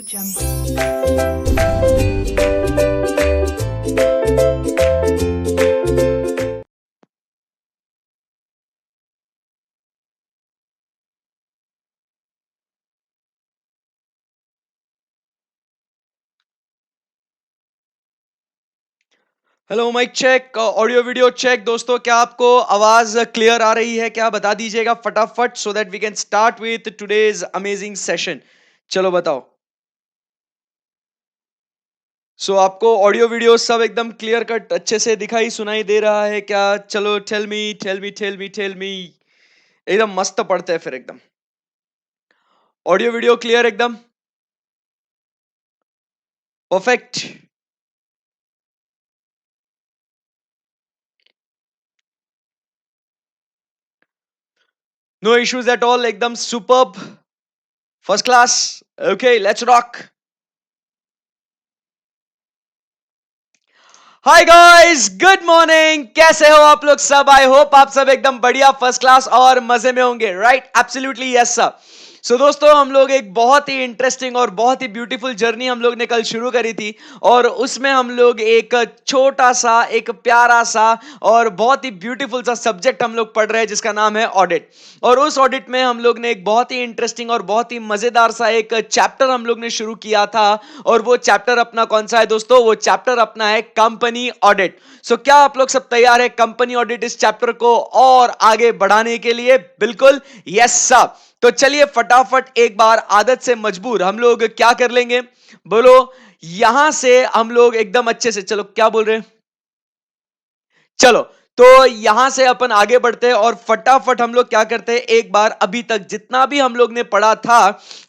Jungle. Hello mike check, audio video check. दोस्तों, क्या आपको आवाज क्लियर आ रही है? क्या बता दीजिएगा फटाफट, so that we can start with today's amazing session. चलो बताओ। सो आपको ऑडियो वीडियो सब एकदम क्लियर कट अच्छे से दिखाई सुनाई दे रहा है क्या? चलो tell me tell me tell me tell me. एकदम मस्त पढ़ते हैं फिर एकदम। ऑडियो वीडियो क्लियर एकदम perfect. No issues at all, एकदम superb, first class. Okay, let's rock. Hi guys, good morning. कैसे हो आप लोग सब? आई होप आप सब एकदम बढ़िया, फर्स्ट क्लास और मजे में होंगे, right? Absolutely yes sir. So दोस्तों, हम लोग एक बहुत ही इंटरेस्टिंग और बहुत ही ब्यूटीफुल जर्नी हम लोग ने कल शुरू करी थी, और उसमें हम लोग एक छोटा सा, एक प्यारा सा और बहुत ही ब्यूटीफुल सा सब्जेक्ट हम लोग पढ़ रहे हैं जिसका नाम है ऑडिट। और उस ऑडिट में हम लोग ने एक बहुत ही इंटरेस्टिंग और बहुत ही मजेदार सा एक चैप्टर हम लोग ने शुरू किया था। और वो चैप्टर अपना कौन सा है दोस्तों? वो चैप्टर अपना है कंपनी ऑडिट। सो क्या आप लोग सब तैयार है कंपनी ऑडिट इस चैप्टर को और आगे बढ़ाने के लिए? बिल्कुल यस सर। तो चलिए फटाफट एक बार आदत से मजबूर हम लोग क्या कर लेंगे, बोलो। यहां से हम लोग एकदम अच्छे से, चलो क्या बोल रहे हैं, चलो तो यहां से अपन आगे बढ़ते हैं और फटाफट हम लोग क्या करते हैं, एक बार अभी तक जितना भी हम लोग ने पढ़ा था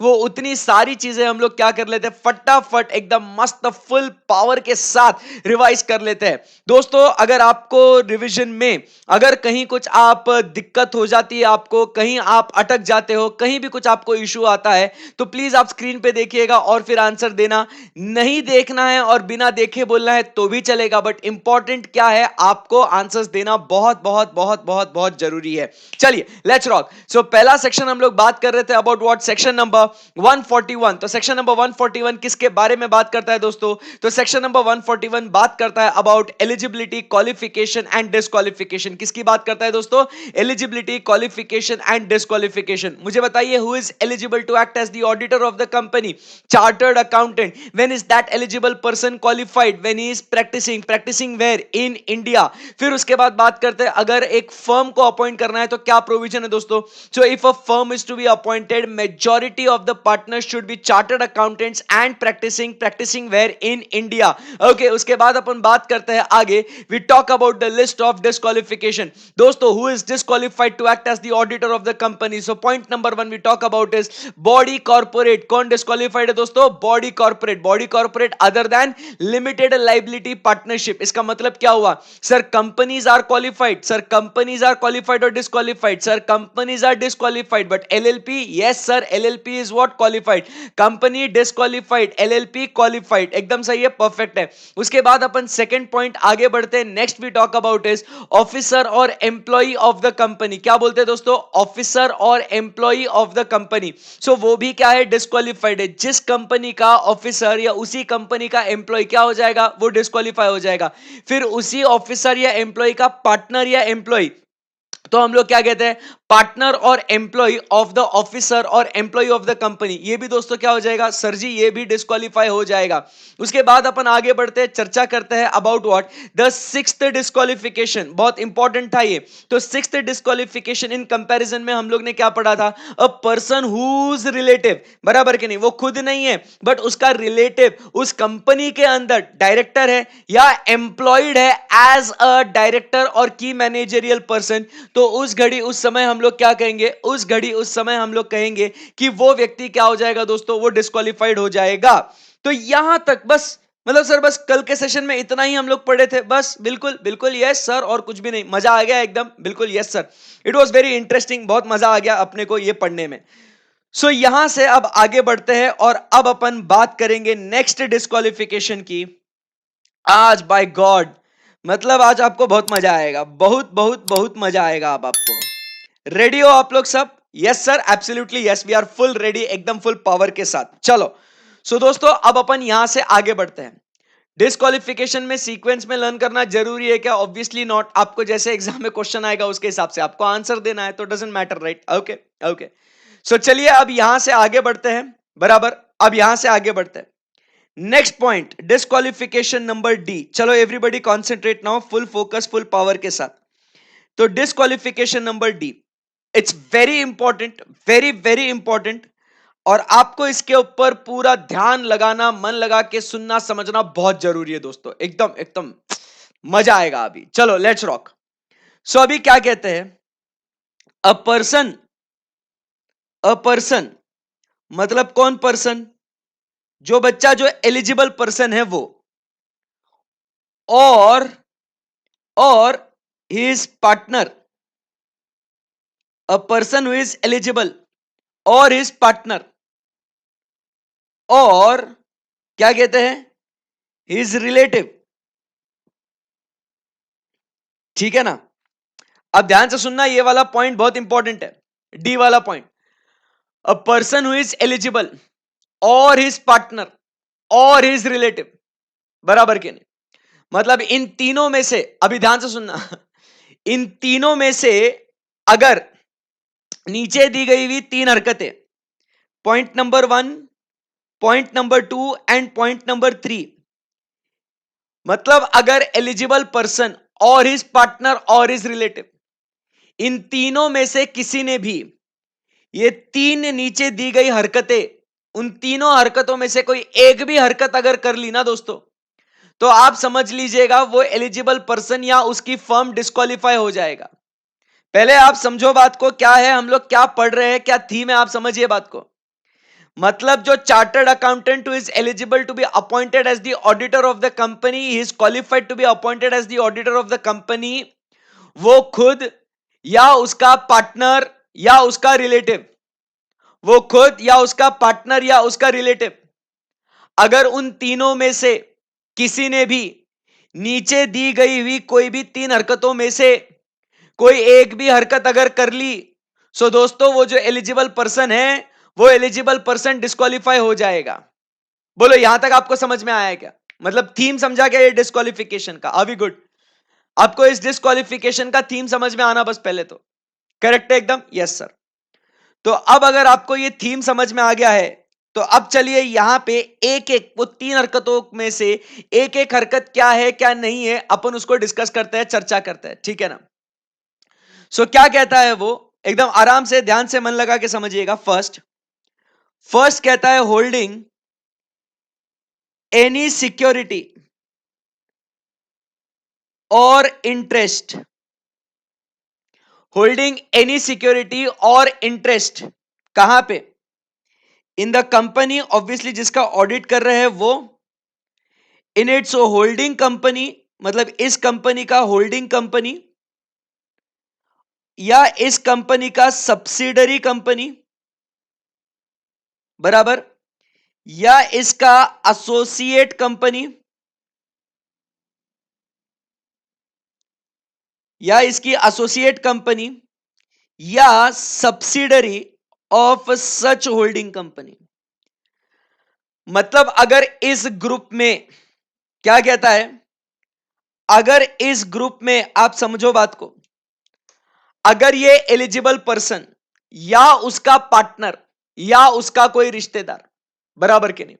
वो उतनी सारी चीजें हम लोग क्या कर लेते हैं, फटाफट एकदम मस्त फुल पावर के साथ रिवाइज कर लेते हैं। दोस्तों, अगर आपको रिवीजन में अगर कहीं कुछ आप दिक्कत हो जाती है, आपको कहीं आप अटक जाते हो, कहीं भी कुछ आपको इश्यू आता है, तो प्लीज आप स्क्रीन पे देखिएगा और फिर आंसर देना। नहीं देखना है और बिना देखे बोलना है तो भी चलेगा, बट इंपॉर्टेंट क्या है, आपको आंसर्स देना बहुत बहुत बहुत बहुत बहुत जरूरी है। चलिए लेट्स रॉक। सो पहला सेक्शन हम लोग बात कर रहे थे अबाउट व्हाट, सेक्शन नंबर 141। तो सेक्शन नंबर 141 किसके बारे में बात करता है दोस्तों? तो सेक्शन नंबर 141 बात करता है about eligibility, qualification and disqualification. किसकी बात करता है दोस्तों? Eligibility, qualification and disqualification. मुझे बताइए, who is eligible to act as the auditor of the company? Chartered accountant. when is that eligible person qualified? when he is practicing where? in India। फिर उसके बाद बात करते हैं, अगर एक फर्म को अपॉइंट करना है तो क्या प्रोविजन है दोस्तों? so if a firm is to be appointed, majority of the partners should be chartered accountants and practicing where? in India। okay, उसके बाद अपन बात करते हैं आगे, we talk about the list of disqualification। दोस्तों, who is disqualified to act as the auditor of the company? so point number 1 we talk about is body corporate। कौन disqualified है दोस्तों? Body corporate. Body corporate other than limited liability partnership. इसका मतलब क्या हुआ sir? Companies are qualified. Sir companies are qualified और disqualified? Sir companies are disqualified, but LLP, yes sir, LLP is what? Qualified. Company disqualified, LLP qualified. एकदम सही है, perfect है। उसके बाद अपन सेकंड पॉइंट आगे बढ़ते हैं। Next we talk about is officer और एम्प्लॉय ऑफ द कंपनी। क्या बोलते हैं दोस्तों? ऑफिसर और employee of the company. So वो भी क्या है? डिस्क्वालिफाइड है। जिस कंपनी का ऑफिसर या उसी कंपनी का एम्प्लॉय क्या हो जाएगा? वो डिस्क्वालिफाई हो जाएगा। फिर उसी ऑफिसर या एम्प्लॉय का पार्टनर या एम्प्लॉय, तो हम लोग क्या कहते हैं? पार्टनर और एम्प्लॉय ऑफ द ऑफिसर और एम्प्लॉय ऑफ द कंपनी। ये भी दोस्तों क्या हो जाएगा सर जी? ये भी डिस्क्वालीफाई हो जाएगा। उसके बाद अपन आगे बढ़ते हैं, चर्चा करते हैं about what, the sixth disqualification. बहुत इंपॉर्टेंट था ये। तो सिक्स्थ डिस्क्वालिफिकेशन इन कंपैरिजन में हम लोग ने क्या पढ़ा था? अ पर्सन हुज रिलेटिव, बराबर कि नहीं? वो खुद नहीं है बट उसका रिलेटिव उस कंपनी के अंदर डायरेक्टर है या एम्प्लॉयड है एज अ डायरेक्टर और की मैनेजरियल पर्सन, तो उस घड़ी उस समय हम लोग क्या कहेंगे? उस घड़ी उस समय हम लोग कहेंगे कि वो व्यक्ति क्या हो जाएगा दोस्तों? वो डिस्क्वालिफाइड हो जाएगा। तो यहां तक बस, मतलब सर बस कल के सेशन में इतना ही हम लोग पढ़े थे बस? बिल्कुल बिल्कुल यस सर, और कुछ भी नहीं। मजा आ गया एकदम? बिल्कुल yes sir, it was very interesting, बहुत मजा आ गया अपने को ये पढ़ने में। सो यहां से अब आगे बढ़ते हैं और अब अपन बात करेंगे नेक्स्ट डिस्क्वालिफिकेशन की। आज बाय गॉड, मतलब आज आपको बहुत मजा आएगा, बहुत बहुत बहुत मजा आएगा। अब आपको रेडी हो आप लोग सब? Yes sir, absolutely yes, we are full ready, एकदम फुल पावर के साथ। चलो सो दोस्तों अब अपन यहां से आगे बढ़ते हैं। डिस्क्वालिफिकेशन में सीक्वेंस में लर्न करना जरूरी है क्या? Obviously not. आपको जैसे एग्जाम में क्वेश्चन आएगा उसके हिसाब से आपको आंसर देना है, तो doesn't matter, right? Okay okay. So चलिए अब यहां से आगे बढ़ते हैं। बराबर, अब यहां से आगे बढ़ते हैं। Next point, disqualification number D. चलो everybody concentrate now, full focus, full power के साथ। तो disqualification number D, it's very important, very very important, और आपको इसके ऊपर पूरा ध्यान लगाना, मन लगा के सुनना, समझना बहुत जरूरी है दोस्तों। एकदम एकदम मजा आएगा अभी। चलो लेट्स रॉक। सो अभी क्या कहते हैं, अ पर्सन, अ पर्सन मतलब कौन पर्सन? जो बच्चा, जो एलिजिबल पर्सन है वो, और his partner, a person who is eligible और हिज पार्टनर, और क्या कहते हैं, हिज रिलेटिव। ठीक है ना? अब ध्यान से सुनना, ये वाला पॉइंट बहुत इंपॉर्टेंट है, डी वाला point. A person who is eligible और हिज पार्टनर और हिज रिलेटिव, बराबर के नहीं? मतलब इन तीनों में से, अभी ध्यान से सुनना, इन तीनों में से अगर नीचे दी गई हुई तीन हरकतें, point number 1, point number 2 and point number 3, मतलब अगर एलिजिबल पर्सन और हिज पार्टनर और हिज रिलेटिव, इन तीनों में से किसी ने भी ये तीन नीचे दी गई हरकतें, उन तीनों हरकतों में से कोई एक भी हरकत अगर कर ली ना दोस्तों, तो आप समझ लीजिएगा वो एलिजिबल पर्सन या उसकी फर्म डिस्क्वालीफाई हो जाएगा। पहले आप समझो बात को, क्या है, हम लोग क्या पढ़ रहे हैं, क्या थीम है, आप समझिए बात को। मतलब जो chartered accountant is eligible to be appointed as the auditor of the company, he is qualified to be appointed as the auditor of the company, वो खुद या उसका पार्टनर या उसका रिलेटिव, वो खुद या उसका पार्टनर या उसका रिलेटिव, अगर उन तीनों में से किसी ने भी नीचे दी गई हुई कोई भी तीन हरकतों में से कोई एक भी हरकत अगर कर ली, सो दोस्तों वो जो एलिजिबल पर्सन है, वो एलिजिबल पर्सन डिस्क्वालीफाई हो जाएगा। बोलो यहां तक आपको समझ में आया क्या? मतलब थीम समझा क्या ये डिस्क्वालिफिकेशन का? अभी गुड। आपको इस डिस्क्वालिफिकेशन का थीम समझ में आना बस पहले तो करेक्ट है एकदम, यस सर। तो अब अगर आपको ये थीम समझ में आ गया है, तो अब चलिए यहां पे एक एक वो तीन हरकतों में से एक एक हरकत क्या है क्या नहीं है, अपन उसको डिस्कस करते हैं, चर्चा करते हैं, ठीक है ना? सो क्या कहता है वो, एकदम आराम से ध्यान से मन लगा के समझिएगा। फर्स्ट, फर्स्ट कहता है होल्डिंग एनी सिक्योरिटी और इंटरेस्ट, होल्डिंग एनी सिक्योरिटी और इंटरेस्ट कहां पे? इन द कंपनी, ऑब्वियसली जिसका ऑडिट कर रहे हैं वो, इन इट्स होल्डिंग कंपनी, मतलब इस कंपनी का होल्डिंग कंपनी, या इस कंपनी का सब्सिडरी कंपनी, बराबर, या इसका एसोसिएट कंपनी, या इसकी एसोसिएट कंपनी, या subsidiary of such holding company. मतलब अगर इस ग्रुप में, क्या कहता है, अगर इस ग्रुप में, आप समझो बात को, अगर ये एलिजिबल पर्सन या उसका पार्टनर या उसका कोई रिश्तेदार, बराबर के नहीं,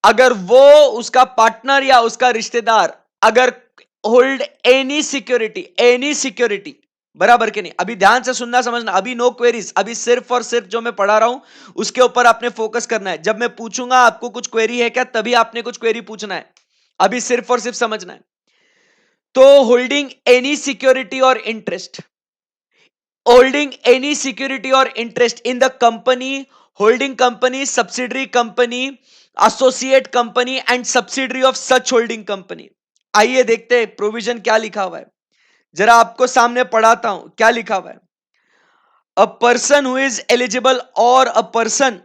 अगर वो उसका पार्टनर या उसका रिश्तेदार अगर hold any security, any security, बराबर के नहीं? अभी ध्यान से सुनना समझना, अभी नो क्वेरीज, अभी सिर्फ और सिर्फ जो मैं पढ़ा रहा हूं उसके ऊपर आपने फोकस करना है। जब मैं पूछूंगा आपको कुछ क्वेरी है क्या, तभी आपने कुछ क्वेरी पूछना है, अभी सिर्फ और सिर्फ समझना है। तो होल्डिंग एनी सिक्योरिटी और interest, holding any security or interest in the company, holding company, subsidiary company, associate company and subsidiary of such holding company। आइए देखते हैं प्रोविजन क्या लिखा हुआ है, जरा आपको सामने पढ़ाता हूं क्या लिखा हुआ है। A person who is eligible और a person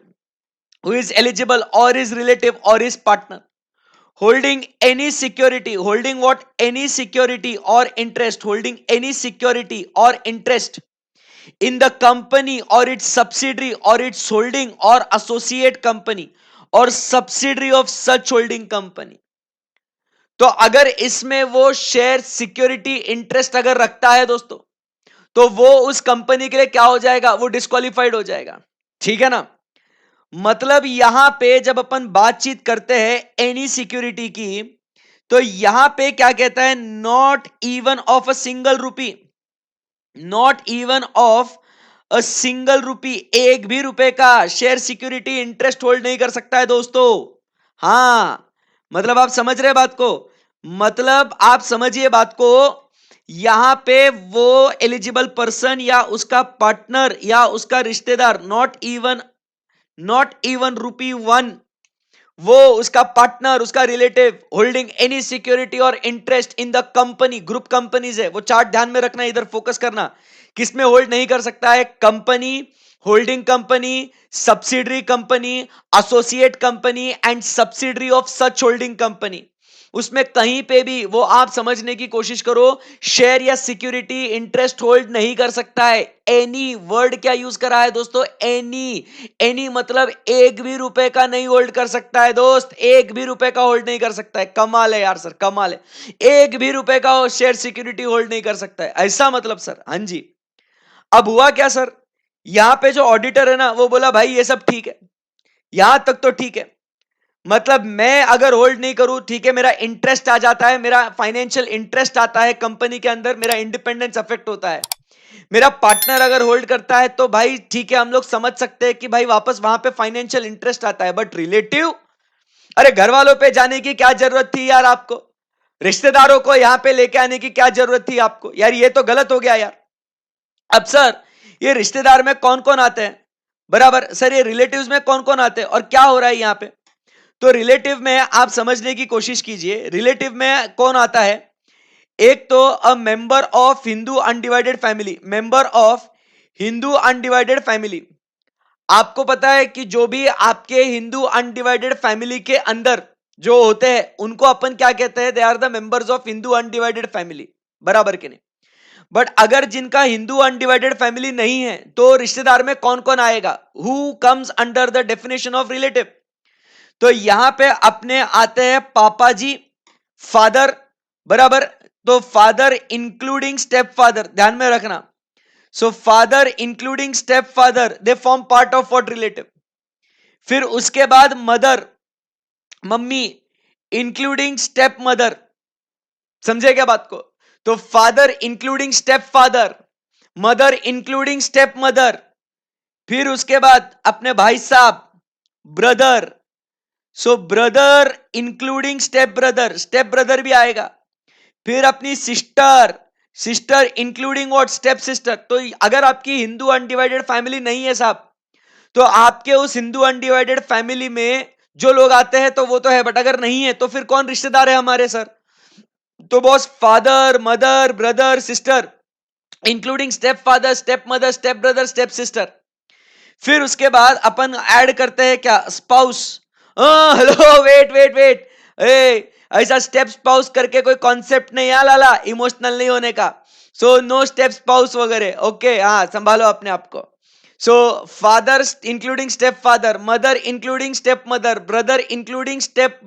who is eligible or his relative or his partner holding any security, holding what, any security or interest, holding any security or interest in the company or its subsidiary or its holding or associate company और subsidiary of such holding company. तो अगर इसमें वो share security interest अगर रखता है दोस्तों, तो वो उस कंपनी के लिए क्या हो जाएगा, वो डिस्क्वालिफाइड हो जाएगा। ठीक है ना। मतलब यहां पे जब अपन बातचीत करते हैं एनी सिक्योरिटी की, तो यहां पे क्या कहता है, not even of a single rupee, not even of a single rupee, एक भी रुपए का शेयर सिक्योरिटी इंटरेस्ट होल्ड नहीं कर सकता है दोस्तों। हां, मतलब आप समझ रहे बात को, मतलब आप समझिए बात को। यहां पे वो एलिजिबल पर्सन या उसका पार्टनर या उसका रिश्तेदार, नॉट इवन रुपी वन, वो उसका पार्टनर, उसका रिलेटिव होल्डिंग एनी सिक्योरिटी और interest in the company, group companies है, वो चार्ट ध्यान में रखना, इधर फोकस करना, किसमें होल्ड नहीं कर सकता है, company, holding company, subsidiary company, associate company and subsidiary of such holding company. उसमें कहीं पे भी वो आप समझने की कोशिश करो, शेयर या सिक्योरिटी इंटरेस्ट होल्ड नहीं कर सकता है। एनी वर्ड क्या यूज करा है दोस्तों, एनी। एनी मतलब एक भी रुपए का नहीं होल्ड कर सकता है दोस्त, एक भी रुपए का होल्ड नहीं कर सकता है। कमाल है यार सर, कमाल है, एक भी रुपए का शेयर सिक्योरिटी होल्ड नहीं कर सकता है, ऐसा मतलब सर। हाँ जी। अब हुआ क्या सर, यहां पे जो ऑडिटर है ना, वो बोला भाई ये सब ठीक है, यहां तक तो ठीक है, मतलब मैं अगर होल्ड नहीं करूं, ठीक है, मेरा इंटरेस्ट आ जाता है, मेरा फाइनेंशियल इंटरेस्ट आता है कंपनी के अंदर, मेरा इंडिपेंडेंस अफेक्ट होता है। मेरा पार्टनर अगर होल्ड करता है तो भाई ठीक है, हम लोग समझ सकते हैं कि भाई वापस वहां पे फाइनेंशियल इंटरेस्ट आता है, बट रिलेटिव, अरे घर वालों पे जाने की क्या जरूरत थी यार आपको, रिश्तेदारों को यहां पे लेके आने की क्या जरूरत थी आपको यार, ये तो गलत हो गया यार। अब सर ये रिश्तेदार में कौन कौन आते हैं, बराबर सर, ये रिलेटिव्स में कौन कौन आते हैं और क्या हो रहा है यहां पे। तो रिलेटिव में आप समझने की कोशिश कीजिए, रिलेटिव में कौन आता है, एक तो a member of Hindu undivided family, member of Hindu undivided family. आपको पता है कि जो भी आपके हिंदू अनडिवाइडेड फैमिली के अंदर जो होते हैं, उनको अपन क्या कहते हैं, they are the members of Hindu undivided family, बराबर के नहीं। बट अगर जिनका हिंदू अनडिवाइडेड फैमिली नहीं है, तो रिश्तेदार में कौन कौन आएगा, who comes under the definition of relative. तो यहां पे अपने आते हैं पापा जी, फादर, बराबर। तो फादर इंक्लूडिंग स्टेप फादर, ध्यान में रखना। सो father including step father, they form part of what, relative. फिर उसके बाद mother, mummy including step mother, समझे क्या बात को। तो father including step father, mother including step mother. फिर उसके बाद अपने भाई साहब, ब्रदर, सो ब्रदर इंक्लूडिंग स्टेप ब्रदर भी आएगा। फिर अपनी sister, sister including what, step sister. तो अगर आपकी हिंदू अनडिवाइडेड फैमिली नहीं है साहब, तो आपके उस हिंदू अनडिवाइडेड फैमिली में जो लोग आते हैं तो वो तो है, बट अगर नहीं है तो फिर कौन रिश्तेदार है हमारे सर, तो boss father, mother, brother, sister including step father, step mother, step brother, step sister. फिर उसके बाद अपन ऐड करते हैं क्या, spouse. Hello, wait wait wait, ए ऐसा स्टेप स्पाउस करके कोई कॉन्सेप्ट नहीं है लाला, इमोशनल नहीं होने का। सो नो स्टेप स्पाउस वगैरह, ओके, हाँ संभालो अपने आप को। So father including step father, mother including step mother, brother including step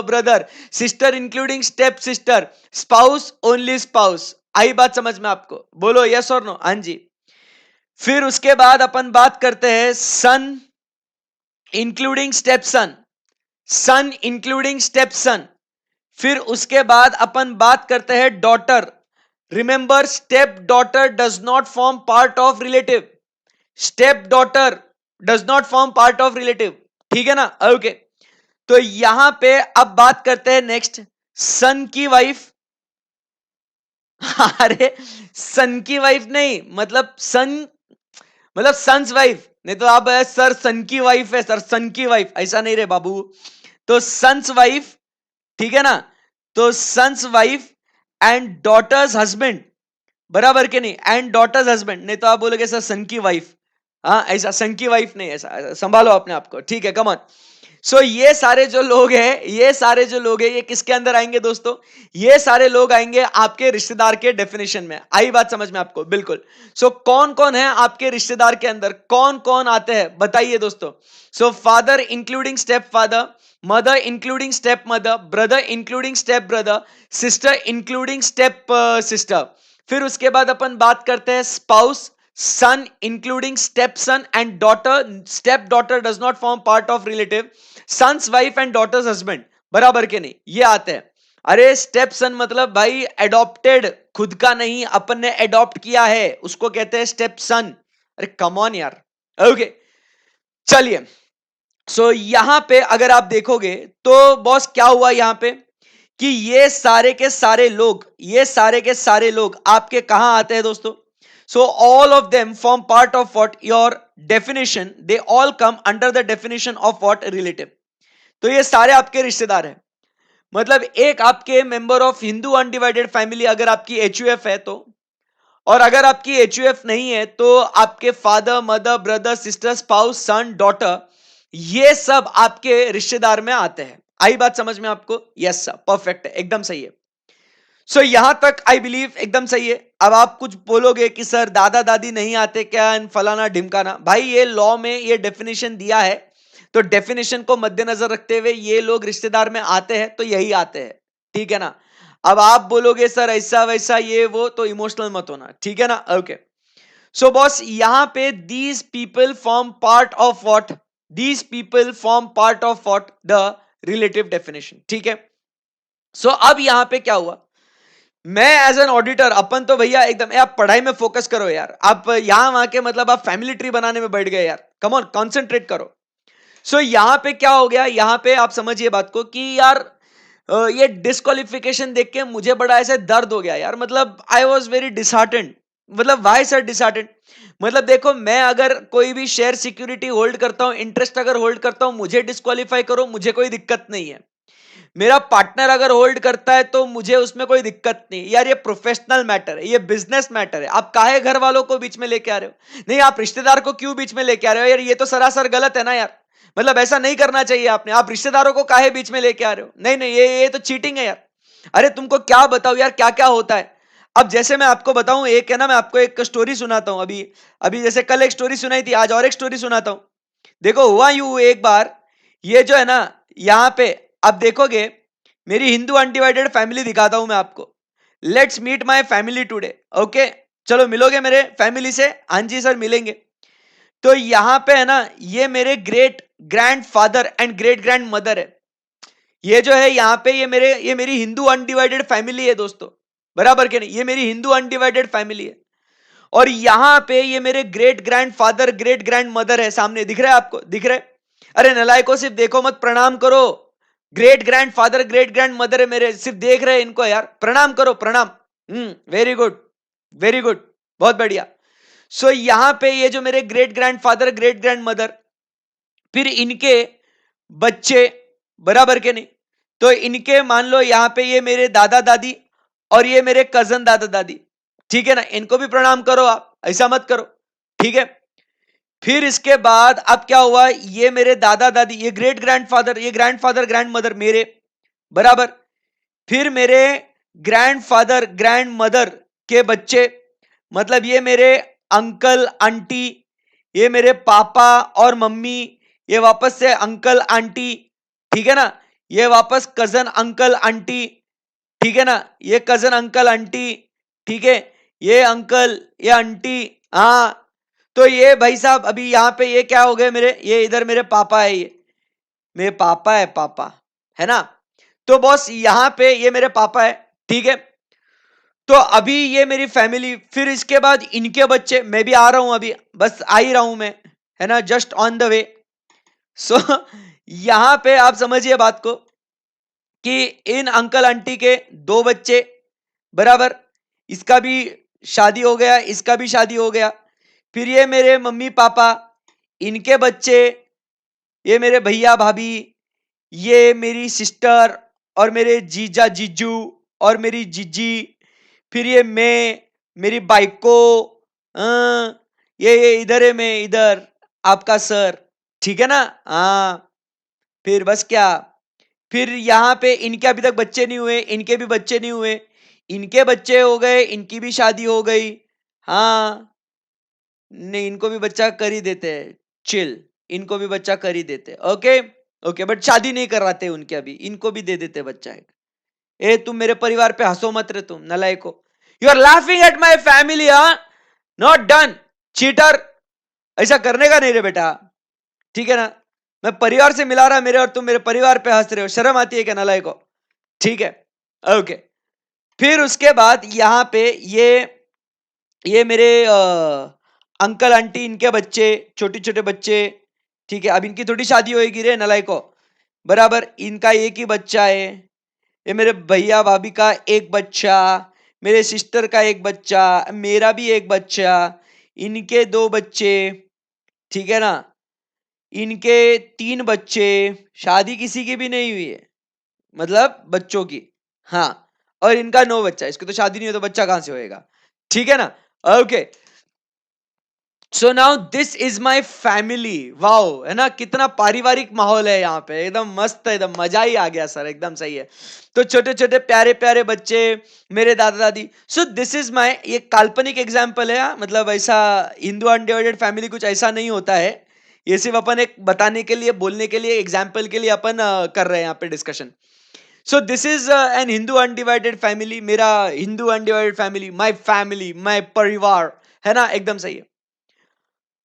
brother, sister including step sister, spouse only spouse. आई बात समझ में आपको, बोलो यस और नो, हाँ जी। फिर उसके बाद अपन बात करते हैं सन इंक्लूडिंग स्टेप सन, सन इंक्लूडिंग स्टेप सन। फिर उसके बाद अपन बात करते हैं daughter. Remember, step daughter does not form part of relative, step daughter does not form part of relative, ठीक है ना, ओके। तो यहां पे अब बात करते हैं नेक्स्ट, सन की वाइफ। अरे सन की वाइफ नहीं, मतलब सन, मतलब सन्स वाइफ नहीं, तो आप सर सन की वाइफ है, सर सन की वाइफ, ऐसा नहीं रे बाबू। तो सन्स वाइफ, ठीक है ना, तो sons wife and daughters husband, बराबर के नहीं, एंड डॉटर्स हस्बैंड, नहीं तो आप बोलोगे सर सन की वाइफ, हाँ ऐसा सन की वाइफ नहीं, ऐसा संभालो अपने आप को, ठीक है, कम ऑन। सो ये सारे जो लोग हैं, ये किसके अंदर आएंगे दोस्तों? ये सारे लोग आएंगे आपके रिश्तेदार के डेफिनेशन में। आई बात समझ में आपको? बिल्कुल। सो कौन कौन है आपके रिश्तेदार के अंदर, कौन कौन आते हैं बताइए दोस्तों। सो father including step father, mother including step mother, brother including step brother, sister including step sister. फिर उसके बाद अपन बात करते हैं spouse, son including stepson and daughter. Stepdaughter does not form part of relative. Son's wife and daughter's husband, बराबर के नहीं, ये आते हैं। अरे स्टेप सन मतलब भाई एडॉप्टेड, खुद का नहीं, अपन ने एडॉप्ट किया है, उसको कहते हैं स्टेप सन। अरे कम ऑन यार। ओके चलिए। सो यहां पे अगर आप देखोगे तो बॉस क्या हुआ यहां पे कि ये सारे के सारे लोग, आपके कहां आते हैं दोस्तों? So all of them form part of what your definition, they all come under the definition of what relative. तो ये सारे आपके रिश्तेदार हैं। मतलब एक आपके member of Hindu undivided family अगर आपकी एचयूएफ है तो, और अगर आपकी एचयूएफ नहीं है तो आपके father mother brother sister spouse son daughter, ये सब आपके रिश्तेदार में आते हैं। आई बात समझ में आपको? यस सर, परफेक्ट है, एकदम सही है। सो यहां तक आई बिलीव एकदम सही है। अब आप कुछ बोलोगे कि सर दादा दादी नहीं आते क्या, इन फलाना ढिमकाना। भाई ये लॉ में ये डेफिनेशन दिया है, तो डेफिनेशन को मद्देनजर रखते हुए ये लोग रिश्तेदार में आते हैं तो यही आते हैं, ठीक है ना। अब आप बोलोगे सर ऐसा वैसा ये वो, तो इमोशनल मत होना, ठीक है ना। ओके सो बॉस यहां पे these people form part of what, the relative definition, ठीक है। सो अब यहां पे क्या हुआ, मैं एज एन ऑडिटर, अपन तो भैया एकदम, आप पढ़ाई में फोकस करो यार, आप यहां वहां के मतलब आप फैमिली ट्री बनाने में बैठ गए यार, कम ऑन कॉन्सेंट्रेट करो। सो यहां पे क्या हो गया, यहां पे आप समझिए बात को कि यार ये डिस्क्वालिफिकेशन देख के मुझे बड़ा ऐसे दर्द हो गया यार, मतलब आई वॉज वेरी डिसहार्टेंड। मतलब वाई सर डिसहार्टेंड? मतलब देखो, मैं अगर कोई भी शेयर सिक्योरिटी होल्ड करता हूं, इंटरेस्ट अगर होल्ड करता हूं, मुझे डिस्क्वालीफाई करो, मुझे कोई दिक्कत नहीं है। मेरा पार्टनर अगर होल्ड करता है तो मुझे उसमें कोई दिक्कत नहीं यार, ये प्रोफेशनल मैटर है, ये बिजनेस मैटर है। आप काहे घर वालों को बीच में लेके आ रहे हो? नहीं, आप रिश्तेदार को क्यों बीच में लेके आ रहे हो यार? ये तो सरासर गलत है ना यार। मतलब ऐसा नहीं करना चाहिए आपने, आप रिश्तेदारों को काहे बीच में लेके आ रहे हो? नहीं नहीं, ये तो चीटिंग है यार। अरे तुमको क्या बताओ यार, क्या क्या होता है। अब जैसे मैं आपको बताऊं, एक है ना, मैं आपको एक स्टोरी सुनाता हूं। अभी अभी जैसे कल एक स्टोरी सुनाई थी, आज और एक स्टोरी सुनाता हूं। देखो हुआ यूं, एक बार ये जो है ना, यहां पे आप देखोगे, मेरी हिंदू अनडिवाइडेड फैमिली दिखाता हूं मैं आपको। Let's meet my family today. Okay चलो, मिलोगे मेरे फैमिली से? हाँ जी सर मिलेंगे। तो यहां पे है ना, ये मेरे great grand father and great grand mother है। ये जो है यहाँ पे, ये मेरी हिंदू अनडिवाइडेड फैमिली है दोस्तों, बराबर के नहीं, ये मेरी हिंदू अनडिवाइडेड फैमिली है। और यहां पे ये मेरे great grand father great grand mother है, सामने दिख रहा है आपको? दिख रहा है? अरे नलायको, सिर्फ देखो मत, प्रणाम करो। Great grand father great grand mother है मेरे, सिर्फ देख रहे हैं इनको यार, प्रणाम करो प्रणाम। वेरी गुड, वेरी गुड, बहुत बढ़िया। सो यहां पे ये जो मेरे great grand father great grand mother, फिर इनके बच्चे, बराबर के नहीं, तो इनके मान लो यहां पे ये मेरे दादा दादी और ये मेरे कजन दादा दादी, ठीक है ना। इनको भी प्रणाम करो आप, ऐसा मत करो, ठीक है। फिर इसके बाद अब क्या हुआ, ये मेरे दादा दादी, ये ग्रेट ग्रैंडफादर, ये ग्रैंडफादर ग्रैंड मदर मेरे, बराबर। फिर मेरे ग्रैंडफादर ग्रैंड मदर के बच्चे, मतलब ये मेरे अंकल आंटी, ये मेरे पापा और मम्मी, ये वापस से अंकल आंटी, ठीक है ना। ये वापस कजन अंकल आंटी, ठीक है ना। ये कजन अंकल आंटी, ठीक है। ये अंकल, ये आंटी, हाँ। तो ये भाई साहब अभी यहाँ पे ये क्या हो गए मेरे, ये इधर मेरे पापा है, ये मेरे पापा है, पापा है ना। तो बॉस यहाँ पे ये मेरे पापा है, ठीक है। तो अभी ये मेरी फैमिली, फिर इसके बाद इनके बच्चे, मैं भी आ रहा हूं, अभी बस आ ही रहा हूं मैं, है ना, जस्ट ऑन द वे। सो यहां पे आप समझिए बात को कि इन अंकल आंटी के दो बच्चे, बराबर, इसका भी शादी हो गया, इसका भी शादी हो गया। फिर ये मेरे मम्मी पापा, इनके बच्चे, ये मेरे भैया भाभी, ये मेरी सिस्टर और मेरे जीजा जीजू और मेरी जीजी, फिर ये मैं, मेरी बाइको, ये इधर है, मैं इधर, आपका सर, ठीक है ना। हाँ फिर बस क्या, फिर यहाँ पे इनके अभी तक बच्चे नहीं हुए, इनके भी बच्चे नहीं हुए, इनके बच्चे हो गए, इनकी भी शादी हो गई। हाँ, नहीं इनको भी बच्चा कर ही देते हैं, चिल, इनको भी बच्चा कर ही देते हैं, ओके। ओके, बट शादी नहीं कराते उनके, अभी इनको भी दे देते बच्चा एक। ए तुम मेरे परिवार पे हंसो मत रे, तुम नलायको, you are laughing at my family, हाँ, नॉट डन, चीटर, ऐसा करने का नहीं रे बेटा, ठीक है ना। मैं परिवार से मिला रहा मेरे, और तुम मेरे परिवार पे हंस रहे हो, शर्म आती है क्या नलायको, ठीक है। ओके, फिर उसके बाद यहाँ पे ये मेरे अंकल आंटी, इनके बच्चे, छोटे छोटे बच्चे, ठीक है। अब इनकी थोड़ी शादी होएगी रे नलायको, बराबर, इनका एक ही बच्चा है। ये मेरे भैया भाभी का एक बच्चा, मेरे सिस्टर का एक बच्चा, मेरा भी एक बच्चा, इनके दो बच्चे, ठीक है ना, इनके तीन बच्चे, शादी किसी की भी नहीं हुई है, मतलब बच्चों की, हाँ, और इनका नो बच्चा, इसको तो शादी नहीं हो तो बच्चा कहां से होएगा, ठीक है ना। Okay, so now this is my family, wow, है ना, कितना पारिवारिक माहौल है यहाँ पे, एकदम मस्त है, एकदम मजा ही आ गया सर, एकदम सही है। तो छोटे छोटे प्यारे प्यारे बच्चे, मेरे दादा दादी, सो दिस इज माई, ये काल्पनिक एग्जाम्पल है, हाँ, मतलब ऐसा हिंदू अनडिवाइडेड फैमिली कुछ ऐसा नहीं होता है, ये सिर्फ अपन एक बताने के लिए, बोलने के लिए, एग्जाम्पल के लिए अपन कर रहे हैं यहाँ पे discussion. So this is an Hindu undivided family, मेरा हिंदू अनडिवाइडेड फैमिली, माई परिवार, है ना, एकदम सही है।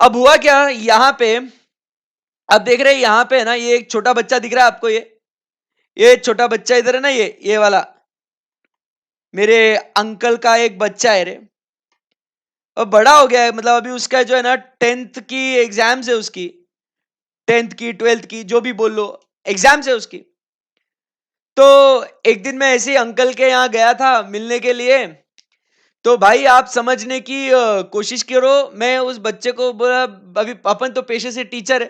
अब हुआ क्या यहाँ पे, अब देख रहे हैं यहाँ पे है ना, ये एक छोटा बच्चा दिख रहा है आपको, ये छोटा बच्चा इधर है ना, ये वाला मेरे अंकल का एक बच्चा है रे, अब बड़ा हो गया है, मतलब अभी उसका जो है ना 10th की एग्जाम्स है उसकी, 10th की 12th की जो भी बोल लो, एग्जाम्स है उसकी। तो एक दिन मैं ऐसे ही अंकल के यहाँ गया था मिलने के लिए, तो भाई आप समझने की कोशिश करो, मैं उस बच्चे को बोला, अभी अपन तो पेशे से टीचर है,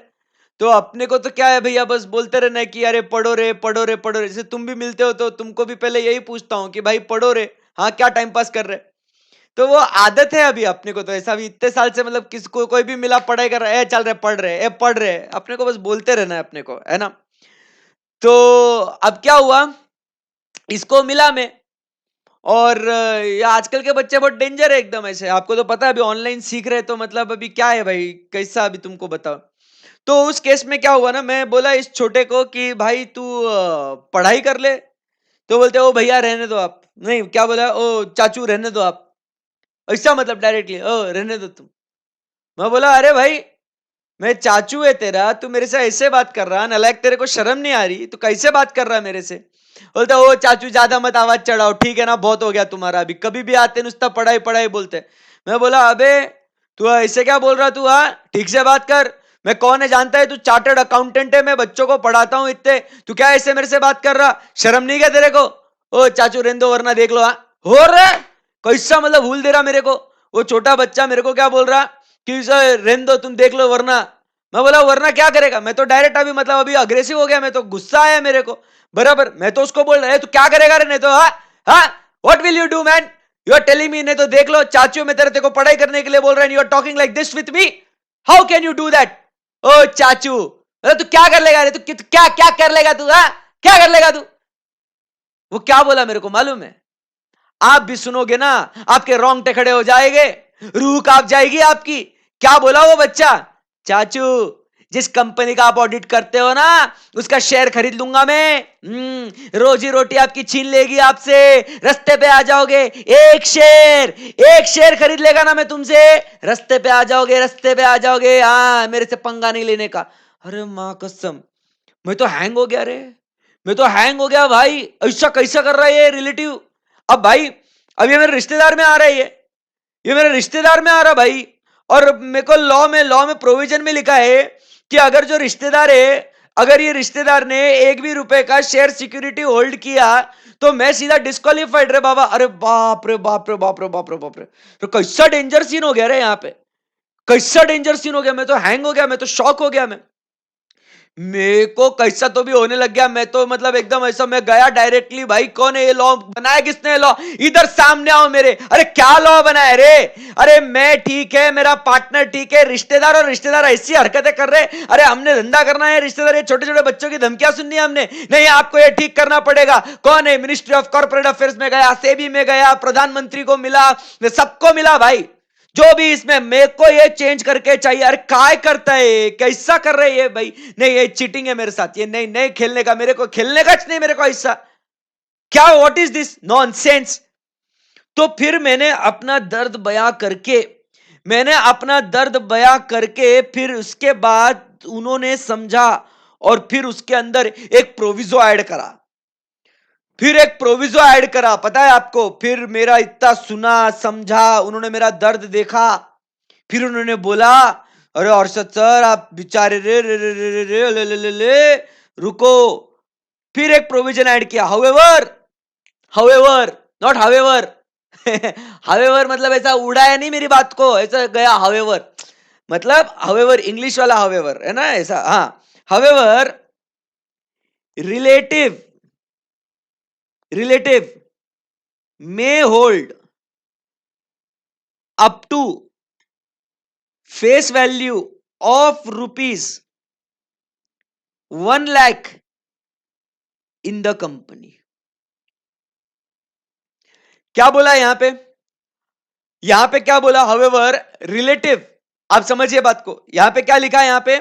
तो अपने को तो क्या है भैया, बस बोलते रहना है कि अरे पढ़ो रे पढ़ो रे पढ़ो रे, जैसे तुम भी मिलते हो तो तुमको भी पहले यही पूछता हूँ कि भाई पढ़ो रे, हाँ क्या टाइम पास कर रहे। तो वो आदत है अभी अपने को, तो ऐसा भी इतने साल से, मतलब किसको कोई भी मिला पढ़ाई कर रहा है, चल रहे पढ़ रहे, अपने को बस बोलते रहना है अपने को, है ना। तो अब क्या हुआ, इसको मिला मैं, और ये आजकल के बच्चे बहुत डेंजर है एकदम, ऐसे आपको तो पता है, अभी ऑनलाइन सीख रहे, तो मतलब अभी क्या है भाई, कैसा अभी तुमको बताओ। तो उस केस में क्या हुआ ना, मैं बोला इस छोटे को कि भाई तू पढ़ाई कर ले, तो बोलते ओ भैया रहने दो आप, नहीं क्या बोला, ओ चाचू रहने दो आप, ऐसा मतलब डायरेक्टली, ओ रहने दो तुम। मैं बोला अरे भाई, मैं चाचू है तेरा, तू मेरे से ऐसे बात कर रहा, नालायक, तेरे को शर्म नहीं आ रही, तू कैसे बात कर रहा है मेरे से। बोलता ओ चाचू ज्यादा मत आवाज चढ़ाओ, ठीक है ना, बहुत हो गया तुम्हारा, अभी कभी भी आते नुस्ता पढ़ाई पढ़ाई बोलते। मैं बोला अबे तू ऐसे क्या बोल रहा, तू हाँ ठीक से बात कर, मैं कौन है जानता है, तू चार्टर्ड अकाउंटेंट है, मैं बच्चों को पढ़ाता हूँ इतने, तू क्या ऐसे मेरे से बात कर रहा, शर्म नहीं क्या तेरे को। ओ चाचू रहने दो वरना देख लो, हाँ हो रहा है, कैसा मतलब भूल दे रहा मेरे को। वो छोटा बच्चा मेरे को क्या बोल रहा कि सर रहने दो तुम देख लो वरना। मैं बोला वरना क्या करेगा, मैं तो डायरेक्ट अभी मतलब अभी अग्रेसिव हो गया, मैं तो गुस्सा आया मेरे को, बराबर। मैं तो उसको बोल रहा है तू क्या करेगा रे, नहीं तो हाँ हाँ what will you do man, you are telling me, नहीं तो देख लो चाचू मैं तेरे को पढ़ाई करने के लिए बोल रहा है, you are talking like this with me, how can you do that. ओ चाचू, तू क्या कर लेगा रे, तू क्या क्या कर लेगा तू, हाँ क्या कर लेगा तू। वो क्या बोला मेरे को मालूम है, आप भी सुनोगे ना आपके रोंगटे खड़े हो जाएंगे, रूह कांप जाएगी आपकी। क्या बोला वो बच्चा, चाचू जिस कंपनी का आप ऑडिट करते हो ना उसका शेयर खरीद लूंगा मैं, रोजी रोटी आपकी छीन लेगी आपसे, रास्ते पे आ जाओगे, एक शेयर खरीद लेगा ना मैं तुमसे, रास्ते पे आ जाओगे, रास्ते पे आ जाओगे, हाँ मेरे से पंगा नहीं लेने का। अरे माँ कसम, मैं तो हैंग हो गया रे, मैं तो हैंग हो गया भाई, ऐसा कैसा कर रहा है ये रिलेटिव। अब भाई अब ये मेरे रिश्तेदार में आ रहा है, ये मेरे रिश्तेदार में आ रहा भाई, और मेरे को लॉ में प्रोविजन में लिखा है कि अगर जो रिश्तेदार है, अगर ये रिश्तेदार ने एक भी रुपए का शेयर सिक्योरिटी होल्ड किया तो मैं सीधा डिस्क्वालीफाइड रे बाबा। अरे बाप रे बाप रे बाप रे बाप रे बाप रे, तो कैसा डेंजर सीन हो गया रे यहाँ पे, कैसा डेंजर सीन हो गया, मैं तो हैंग हो गया, मैं तो शॉक हो गया मैं। मेरे को कैसा तो भी होने लग गया, मैं तो मतलब एकदम ऐसा, मैं गया डायरेक्टली, भाई कौन है ये लॉ बनाया, किसने ये लॉ, इधर सामने आओ मेरे, अरे क्या लॉ बनाया रे, अरे मैं ठीक है, मेरा पार्टनर ठीक है, रिश्तेदार और रिश्तेदार ऐसी हरकतें कर रहे, अरे हमने धंधा करना है, रिश्तेदार ये छोटे छोटे बच्चों की धमकियां सुननी है हमने, नहीं आपको ये ठीक करना पड़ेगा, कौन है, मिनिस्ट्री ऑफ कॉर्पोरेट अफेयर्स में गया, सेबी में गया, प्रधानमंत्री को मिला, सबको मिला भाई, जो भी इसमें मेरे को ये चेंज करके चाहिए, अरे काय करता है, कैसा कर रहे हैं भाई, नहीं ये चीटिंग है मेरे साथ, ये नहीं नहीं खेलने का, मेरे को खेलने का नहीं, मेरे को ऐसा क्या, व्हाट इज दिस नॉनसेंस। तो फिर मैंने अपना दर्द बयां करके, फिर उसके बाद उन्होंने समझा, और फिर उसके अंदर एक प्रोविजो ऐड करा, पता है आपको, फिर मेरा इतना सुना समझा, उन्होंने मेरा दर्द देखा, फिर उन्होंने बोला, अरे अर्षद सर आप बेचारे रे, रुको, फिर एक प्रोविजन ऐड किया, हाउएवर नॉट हाउएवर, हाउएवर मतलब ऐसा उड़ाया नहीं मेरी बात को, ऐसा गया हाउएवर, मतलब हाउएवर इंग्लिश वाला हाउएवर है ना, ऐसा, हाँ, however relative may hold up to face value of rupees 1 lakh in the company. क्या बोला यहां पे क्या बोला, हाउएवर रिलेटिव, आप समझिए बात को, यहां पे क्या लिखा है, यहां पे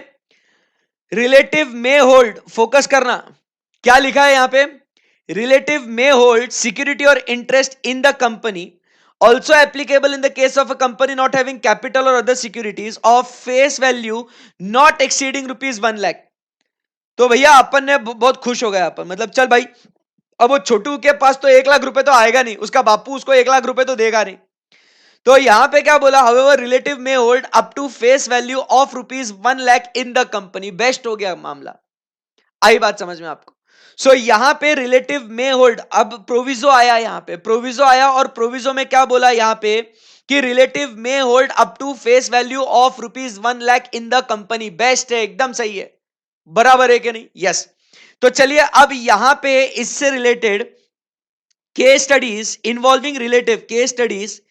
रिलेटिव में होल्ड, फोकस करना, क्या लिखा है यहां पे, रिलेटिव में होल्ड सिक्योरिटी और interest in the company, also applicable in the case of a company not having capital or other securities of face value not exceeding rupees 1 lakh. तो भैया अपन ने बहुत खुश हो गया अपन, मतलब चल भाई, अब वो छोटू के पास तो 1 लाख रुपए तो आएगा नहीं, उसका बापू उसको 1 लाख रुपए तो देगा नहीं, तो यहां पे क्या बोला, however relative may hold up to face value of rupees 1 lakh in the company, best हो गया मामला, आई बात समझ में आपको। सो यहां पे रिलेटिव में होल्ड, अब प्रोविजो आया, यहां पे प्रोविजो आया, और प्रोविजो में क्या बोला यहां पे कि रिलेटिव में hold up to face value of rupees 1 lakh in the company, best है, एकदम सही है, बराबर है कि नहीं, यस। तो चलिए अब यहां पे इससे related case studies involving relative, case studies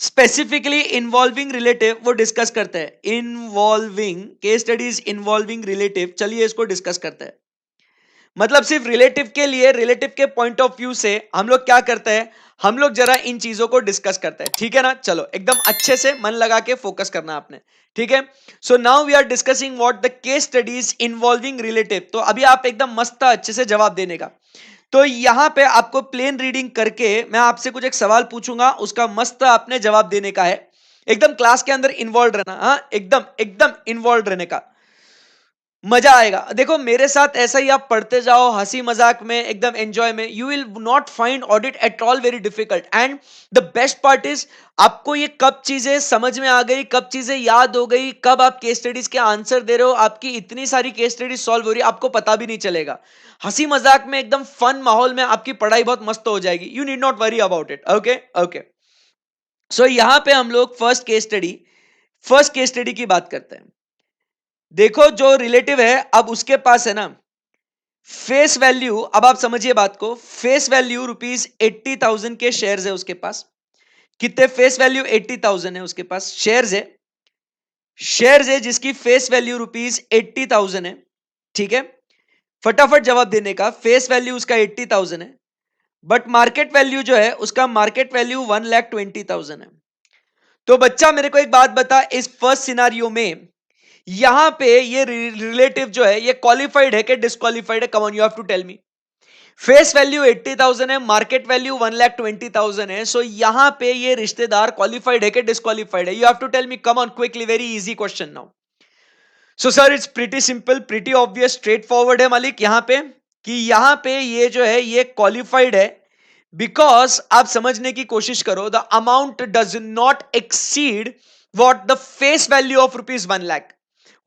specifically involving relative वो डिस्कस करते हैं, involving case studies involving relative, चलिए इसको डिस्कस करते हैं। मतलब सिर्फ रिलेटिव के लिए, रिलेटिव के पॉइंट ऑफ व्यू से हम लोग क्या करते हैं, हम लोग जरा इन चीजों को डिस्कस करते हैं, ठीक है ना, चलो एकदम अच्छे से मन लगा के फोकस करना आपने, ठीक है। So now we are discussing what the case studies involving relative, तो अभी आप एकदम मस्त अच्छे से जवाब देने का, तो यहां पे आपको प्लेन रीडिंग करके मैं आपसे कुछ एक सवाल पूछूंगा, उसका मस्त आपने जवाब देने का है, एकदम क्लास के अंदर इन्वॉल्व रहना, हाँ एकदम एकदम इन्वॉल्व रहने का, मजा आएगा। देखो मेरे साथ ऐसा ही आप पढ़ते जाओ, हंसी मजाक में, एकदम एंजॉय में, you will not find audit at all very difficult, and the best part is आपको ये कब चीजें समझ में आ गई, कब चीजें याद हो गई, कब आप केस स्टडीज के आंसर दे रहे हो, आपकी इतनी सारी केस स्टडीज सॉल्व हो रही है, आपको पता भी नहीं चलेगा, हंसी मजाक में एकदम फन माहौल में आपकी पढ़ाई बहुत मस्त हो जाएगी, you need not worry about it, okay okay. So यहां पे हम लोग फर्स्ट केस स्टडी की बात करते हैं। देखो जो रिलेटिव है, अब उसके पास है ना फेस वैल्यू, अब आप समझिए बात को, फेस वैल्यू रुपीज 80,000 के शेयर्स है उसके पास, कितने फेस वैल्यू 80,000 है उसके पास, शेयर्स है जिसकी फेस वैल्यू रुपीज 80,000 है, ठीक है, फटाफट जवाब देने का, फेस वैल्यू उसका 80,000 है, बट मार्केट वैल्यू जो है उसका, मार्केट वैल्यू 1,20,000 है। तो बच्चा मेरे को एक बात बता, इस फर्स्ट सिनारियो में यहां पे ये रिलेटिव जो है ये क्वालिफाइड है कि डिस्क्वालिफाइड है, come on you have to tell me. Face value 80,000 है, मार्केट वैल्यू 1,20,000 है, सो यहां पे ये रिश्तेदार क्वालिफाइड है कि डिस्क्वालिफाइड है, you have to tell me, come on quickly, very easy question now. So sir it's pretty simple, pretty obvious, straightforward है मालिक, यहां पे कि यहां पे ये जो है ये क्वालिफाइड है, बिकॉज आप समझने की कोशिश करो, the amount does not exceed what the face value of rupees 1 lakh.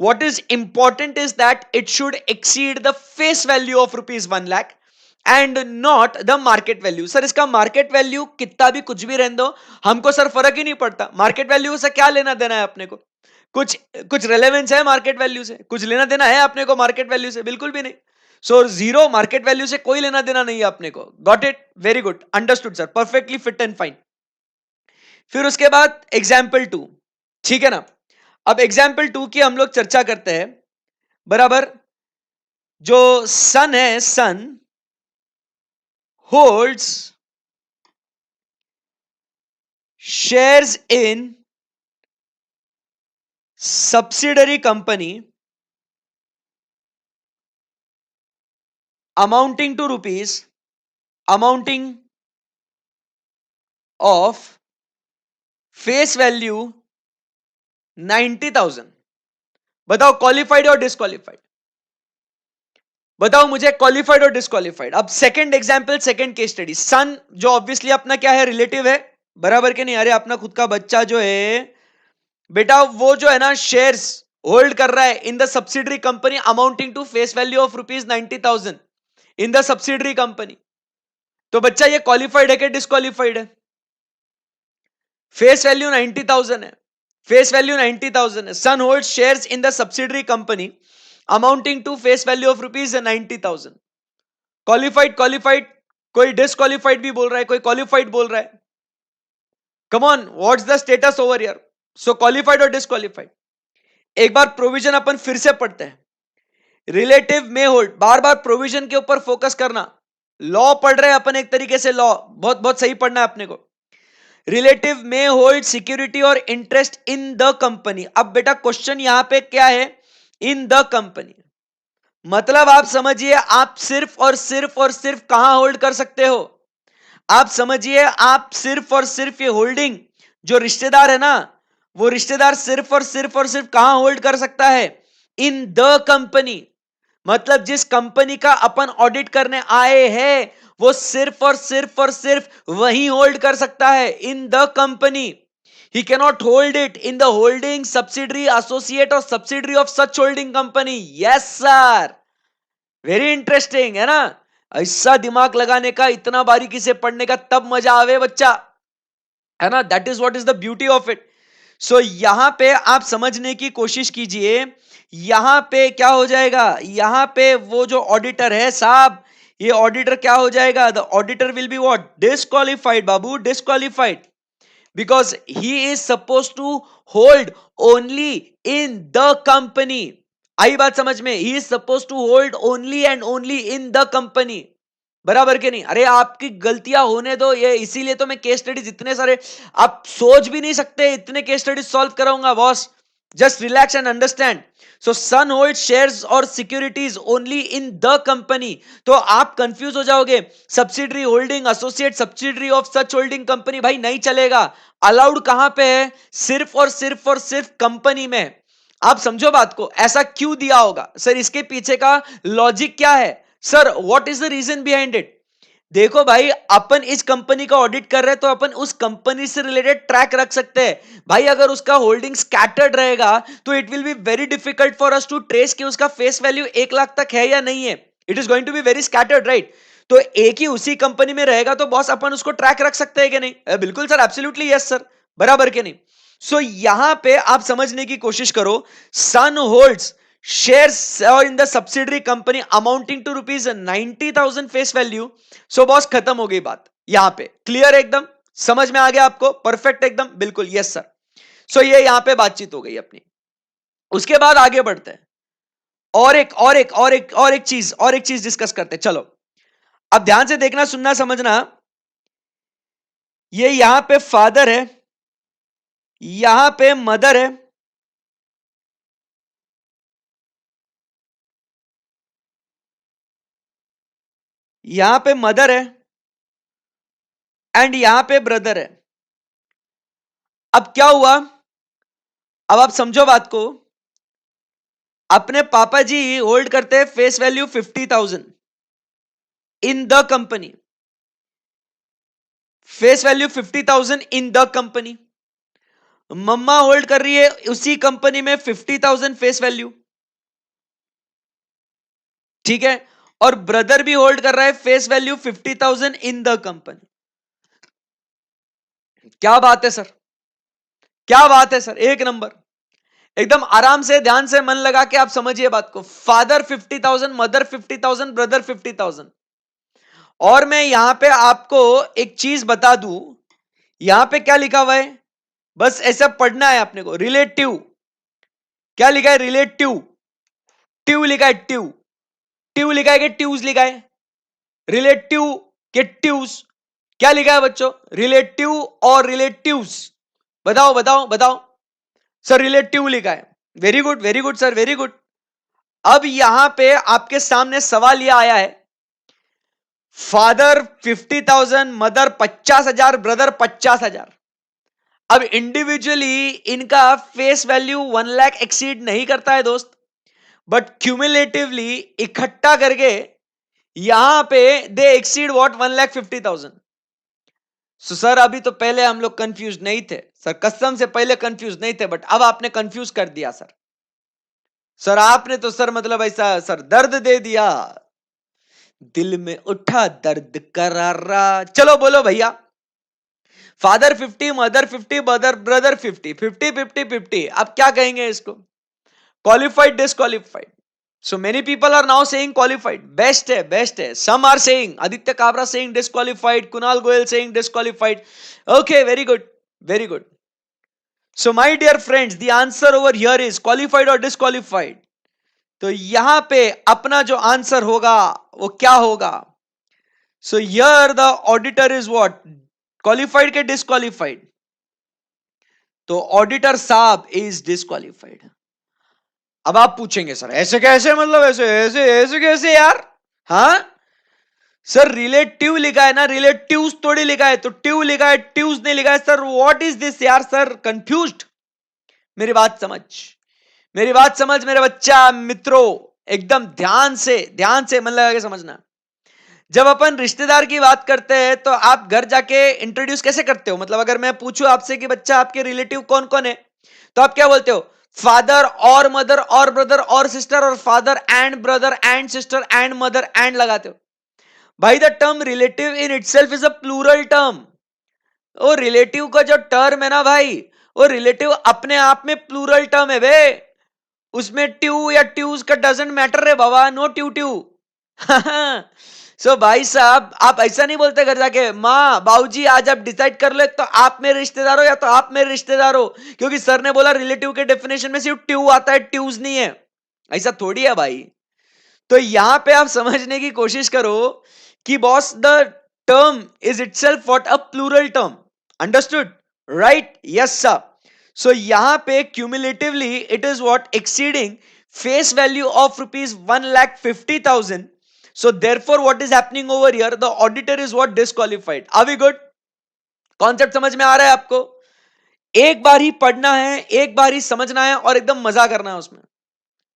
What is important is that it should exceed the face value of rupees 1 lakh and not the market value. Sir इसका market value कितना भी कुछ भी रहने दो, हमको sir फर्क ही नहीं पड़ता, मार्केट वैल्यू से क्या लेना देना है अपने को, कुछ कुछ रेलेवेंस है मार्केट वैल्यू से? कुछ लेना देना है अपने को मार्केट वैल्यू से? बिल्कुल भी नहीं। सो जीरो, मार्केट वैल्यू से कोई लेना देना नहीं है अपने को। Got it? Very good, understood sir, perfectly fit and fine. फिर उसके बाद एग्जाम्पल 2, ठीक है ना। अब एग्जाम्पल 2 की हम लोग चर्चा करते हैं, बराबर। जो सन है, son holds shares in subsidiary company amounting to rupees, amounting of face value 90,000। बताओ क्वालिफाइड और डिस्क्वालिफाइड? बताओ मुझे क्वालिफाइड और डिस्क्वालिफाइड। अब second example, second case study, son जो ऑब्वियसली अपना क्या है, रिलेटिव है, बराबर के नहीं? अरे अपना खुद का बच्चा जो है बेटा, वो जो है ना शेयर्स होल्ड कर रहा है in the subsidiary company amounting to face value of rupees 90,000 in the subsidiary company. तो बच्चा ये क्वालिफाइड है कि डिस्क्वालिफाइड है? फेस वैल्यू 90,000 है, फेस वैल्यू 90,000 है। Son hold shares in the subsidiary company amounting to face value of rupees 90,000। Qualified, qualified? कोई disqualified भी बोल रहा है, कोई क्वालिफाइड बोल रहा है। Come on, what's the status over here? So qualified और डिस्क्वालिफाइड? एक बार प्रोविजन अपन फिर से पढ़ते हैं। रिलेटिव में होल्ड, बार बार प्रोविजन के ऊपर फोकस करना। लॉ पढ़ रहे हैं अपन एक तरीके से, लॉ बहुत बहुत सही पढ़ना है अपने को। रिलेटिव में होल्ड सिक्योरिटी और इंटरेस्ट इन द कंपनी। अब बेटा क्वेश्चन यहां पे क्या है? इन द कंपनी, मतलब आप समझिए, आप सिर्फ और सिर्फ और सिर्फ कहां होल्ड कर सकते हो? आप समझिए, आप सिर्फ और सिर्फ ये होल्डिंग, जो रिश्तेदार है ना, वो रिश्तेदार सिर्फ और सिर्फ और सिर्फ कहां होल्ड कर सकता है? In the company. मतलब जिस कंपनी का अपन ऑडिट करने आए हैं, वो सिर्फ और सिर्फ और सिर्फ वही होल्ड कर सकता है, in the company. He can not hold it in the holding subsidiary, associate और subsidiary of such holding company. Yes sir, very interesting है ना। ऐसा दिमाग लगाने का, इतना बारीकी से पढ़ने का, तब मजा आवे बच्चा, है ना। That is what is the beauty of it. So यहां पे आप समझने की कोशिश कीजिए, यहां पे क्या हो जाएगा? यहां पे वो जो ऑडिटर है साहब, ये ऑडिटर क्या हो जाएगा? The auditor will be what? Disqualified बाबू, disqualified, because he is suppose to hold only in the company. आई बात समझ में? He is suppose to hold only and only in the company, बराबर के नहीं? अरे आपकी गलतियां होने दो, ये इसीलिए तो मैं केस स्टडीज इतने सारे, आप सोच भी नहीं सकते इतने केस स्टडीज सॉल्व कराऊंगा boss. Just relax and understand. So son hold shares और securities only in the company. तो आप कंफ्यूज हो जाओगे, subsidiary holding, associate subsidiary of such holding company, भाई नहीं चलेगा। अलाउड कहां पे है? सिर्फ और सिर्फ और सिर्फ कंपनी में। आप समझो बात को, ऐसा क्यों दिया होगा सर? इसके पीछे का लॉजिक क्या है sir? What is the reason behind it? देखो भाई, अपन इस कंपनी का ऑडिट कर रहे हैं, तो अपन उस कंपनी से रिलेटेड ट्रैक रख सकते हैं। भाई अगर उसका होल्डिंग स्कैटर्ड रहेगा, तो it will be very difficult for us to trace कि उसका फेस वैल्यू 1 लाख तक है या नहीं है। It is going to be very scattered, right? तो एक ही उसी कंपनी में रहेगा, तो बॉस अपन उसको ट्रैक रख सकते हैं कि नहीं? बिल्कुल सर, एब्सोल्युटली यस सर, बराबर के नहीं? सो यहां पे आप समझने की कोशिश करो, son holds shares in the subsidiary company amounting to rupees 90,000 face value. So boss खत्म हो गई बात यहां पे, क्लियर एकदम? समझ में आ गया आपको? परफेक्ट एकदम, बिल्कुल यस सर। सो ये यहां पे बातचीत हो गई अपनी। उसके बाद आगे बढ़ते हैं, और एक चीज डिस्कस करते हैं। चलो अब ध्यान से देखना, सुनना, समझना। ये यहां पे फादर है, यहां पे मदर है, यहां पे मदर है, एंड यहां पे ब्रदर है। अब क्या हुआ? अब आप समझो बात को। अपने पापा जी होल्ड करते हैं face value 50,000 in the company, face value 50,000 in the company. मम्मा होल्ड कर रही है उसी कंपनी में 50,000 फेस वैल्यू, ठीक है? और ब्रदर भी होल्ड कर रहा है face value 50,000 in the company. क्या बात है सर, क्या बात है सर, एक नंबर। एकदम आराम से ध्यान से मन लगा के आप समझिए बात को। Father 50,000, mother 50,000, brother 50,000। और मैं यहां पे आपको एक चीज बता दूं, यहां पे क्या लिखा हुआ है, बस ऐसा पढ़ना है आपने को। रिलेटिव, क्या लिखा है, रिलेटिव, ट्यू लिखा है, ट्यू, ट्यू लिखा है कि ट्यूज लिखा है, रिलेटिव के ट्यूज, क्या लिखा है बच्चों, रिलेटिव और रिलेटिव्स, बताओ बताओ बताओ। सर रिलेटिव लिखा है, very good sir, very good. अब यहां पे आपके सामने सवाल यह आया है, फादर 50,000, मदर 50,000, ब्रदर 50,000। अब इंडिविजुअली इनका फेस वैल्यू 1 लाख एक्सीड नहीं करता है दोस्त, बट क्यूमुलेटिवली इकट्ठा करके यहां पे दे एक्सीड व्हाट 1,50,000। सो सर अभी तो पहले हम लोग कंफ्यूज नहीं थे सर, कसम से पहले कंफ्यूज नहीं थे, बट अब आपने कंफ्यूज कर दिया सर। सर आपने तो सर मतलब ऐसा सर दर्द दे दिया, दिल में उठा दर्द करारा। चलो बोलो भैया, फादर 50, मदर 50, ब्रदर 50, 50 50 50, अब क्या कहेंगे इसको, qualified disqualified. So many people are now saying qualified, best है बेस्ट है। Some are saying, Aditya Kabra saying disqualified, Kunal Goyal saying disqualified. Okay, very good, very good. So my dear friends, the answer over here is qualified और disqualified. तो यहां पे अपना जो answer होगा वो क्या होगा, so here the auditor is what, qualified के डिस्क्वालिफाइड, तो ऑडिटर साहब इज डिस्क्वालिफाइड। अब आप पूछेंगे सर ऐसे कैसे, मतलब ऐसे ऐसे ऐसे कैसे यार, हाँ सर रिलेटिव लिखा है ना, रिलेटिव्स थोड़ी लिखा है, तो ट्यू लिखा है, ट्यूज नहीं लिखा है सर, व्हाट इज दिस यार सर, कंफ्यूज्ड। मेरी बात समझ, मेरी बात समझ मेरे बच्चा मित्रों, एकदम ध्यान से मन लगा के समझना। जब अपन रिश्तेदार की बात करते हैं तो आप घर जाके इंट्रोड्यूस कैसे करते हो, मतलब अगर मैं पूछूं आपसे कि बच्चा आपके रिलेटिव कौन कौन है, तो आप क्या बोलते हो, फादर और मदर और ब्रदर और सिस्टर, और father and brother and sister and mother and लगाते हो। भाई the term relative in itself is a plural term. वो रिलेटिव का जो टर्म है ना भाई, वो रिलेटिव अपने आप में प्लूरल टर्म है बे, उसमें ट्यू या ट्यूज का डजंट मैटर रे बाबा, नो ट्यू ट्यू। सो भाई साहब आप ऐसा नहीं बोलते घर जाके, माँ बाबूजी आज आप डिसाइड कर लो, तो आप मेरे रिश्तेदार हो या तो आप मेरे रिश्तेदार हो, क्योंकि सर ने बोला रिलेटिव के डेफिनेशन में सिर्फ ट्यू आता है, ट्यूज नहीं है। ऐसा थोड़ी है भाई। तो यहां पे आप समझने की कोशिश करो कि boss the term is itself what a plural term, understood, right, yes sir. So यहां पे cumulatively it is what exceeding face value of rupees 1,50,000। So therefore what is happening over here, the auditor is what, disqualified. Are we good? Concept समझ में आ रहा है आपको? एक बार ही पढ़ना है, एक बार ही समझना है और एकदम मजा करना है उसमें,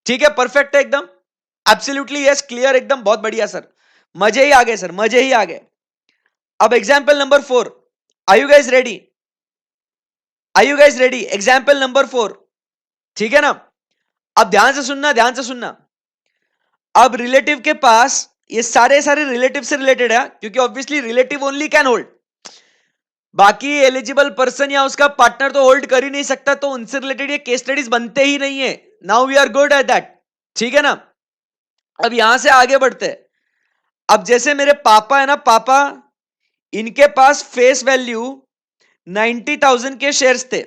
ठीक है, परफेक्ट है एकदम, एब्सोल्युटली यस, क्लियर एकदम, बहुत बढ़िया सर, मजे ही आ गए सर, मजे ही आ गए। अब example number 4, are you guys ready, are you guys ready, example number 4, ठीक है ना। अब ध्यान से सुनना, ध्यान से सुनना। अब रिलेटिव के पास, ये सारे सारे रिलेटिव से रिलेटेड है, क्योंकि obviously relative only can hold, बाकी एलिजिबल पर्सन या उसका पार्टनर तो होल्ड कर ही नहीं सकता, तो उनसे रिलेटेड ये केस स्टडीज बनते ही नहीं है। Now we are good at that, ठीक है ना। अब यहां से आगे बढ़ते हैं। अब जैसे मेरे पापा है ना, पापा, इनके पास फेस वैल्यू 90,000 के शेयर्स थे,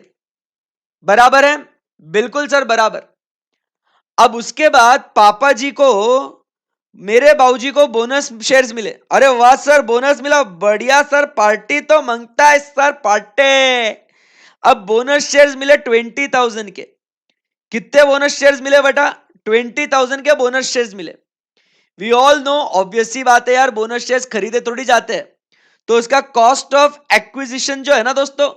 बराबर है, बिल्कुल सर बराबर। अब उसके बाद पापा जी को, मेरे बाबूजी को बोनस शेयर्स मिले, अरे वाह सर बोनस मिला, बढ़िया सर, पार्टी तो मांगता है सर, पार्टी। अब बोनस शेयर्स मिले 20,000 के, कितने बोनस शेयर्स मिले बेटा, 20,000 के बोनस शेयर्स मिले। वी ऑल नो, ऑब्वियस सी बात है यार, बोनस शेयर्स खरीदे थोड़ी जाते हैं, तो उसका कॉस्ट ऑफ एक्विजिशन जो है ना दोस्तों,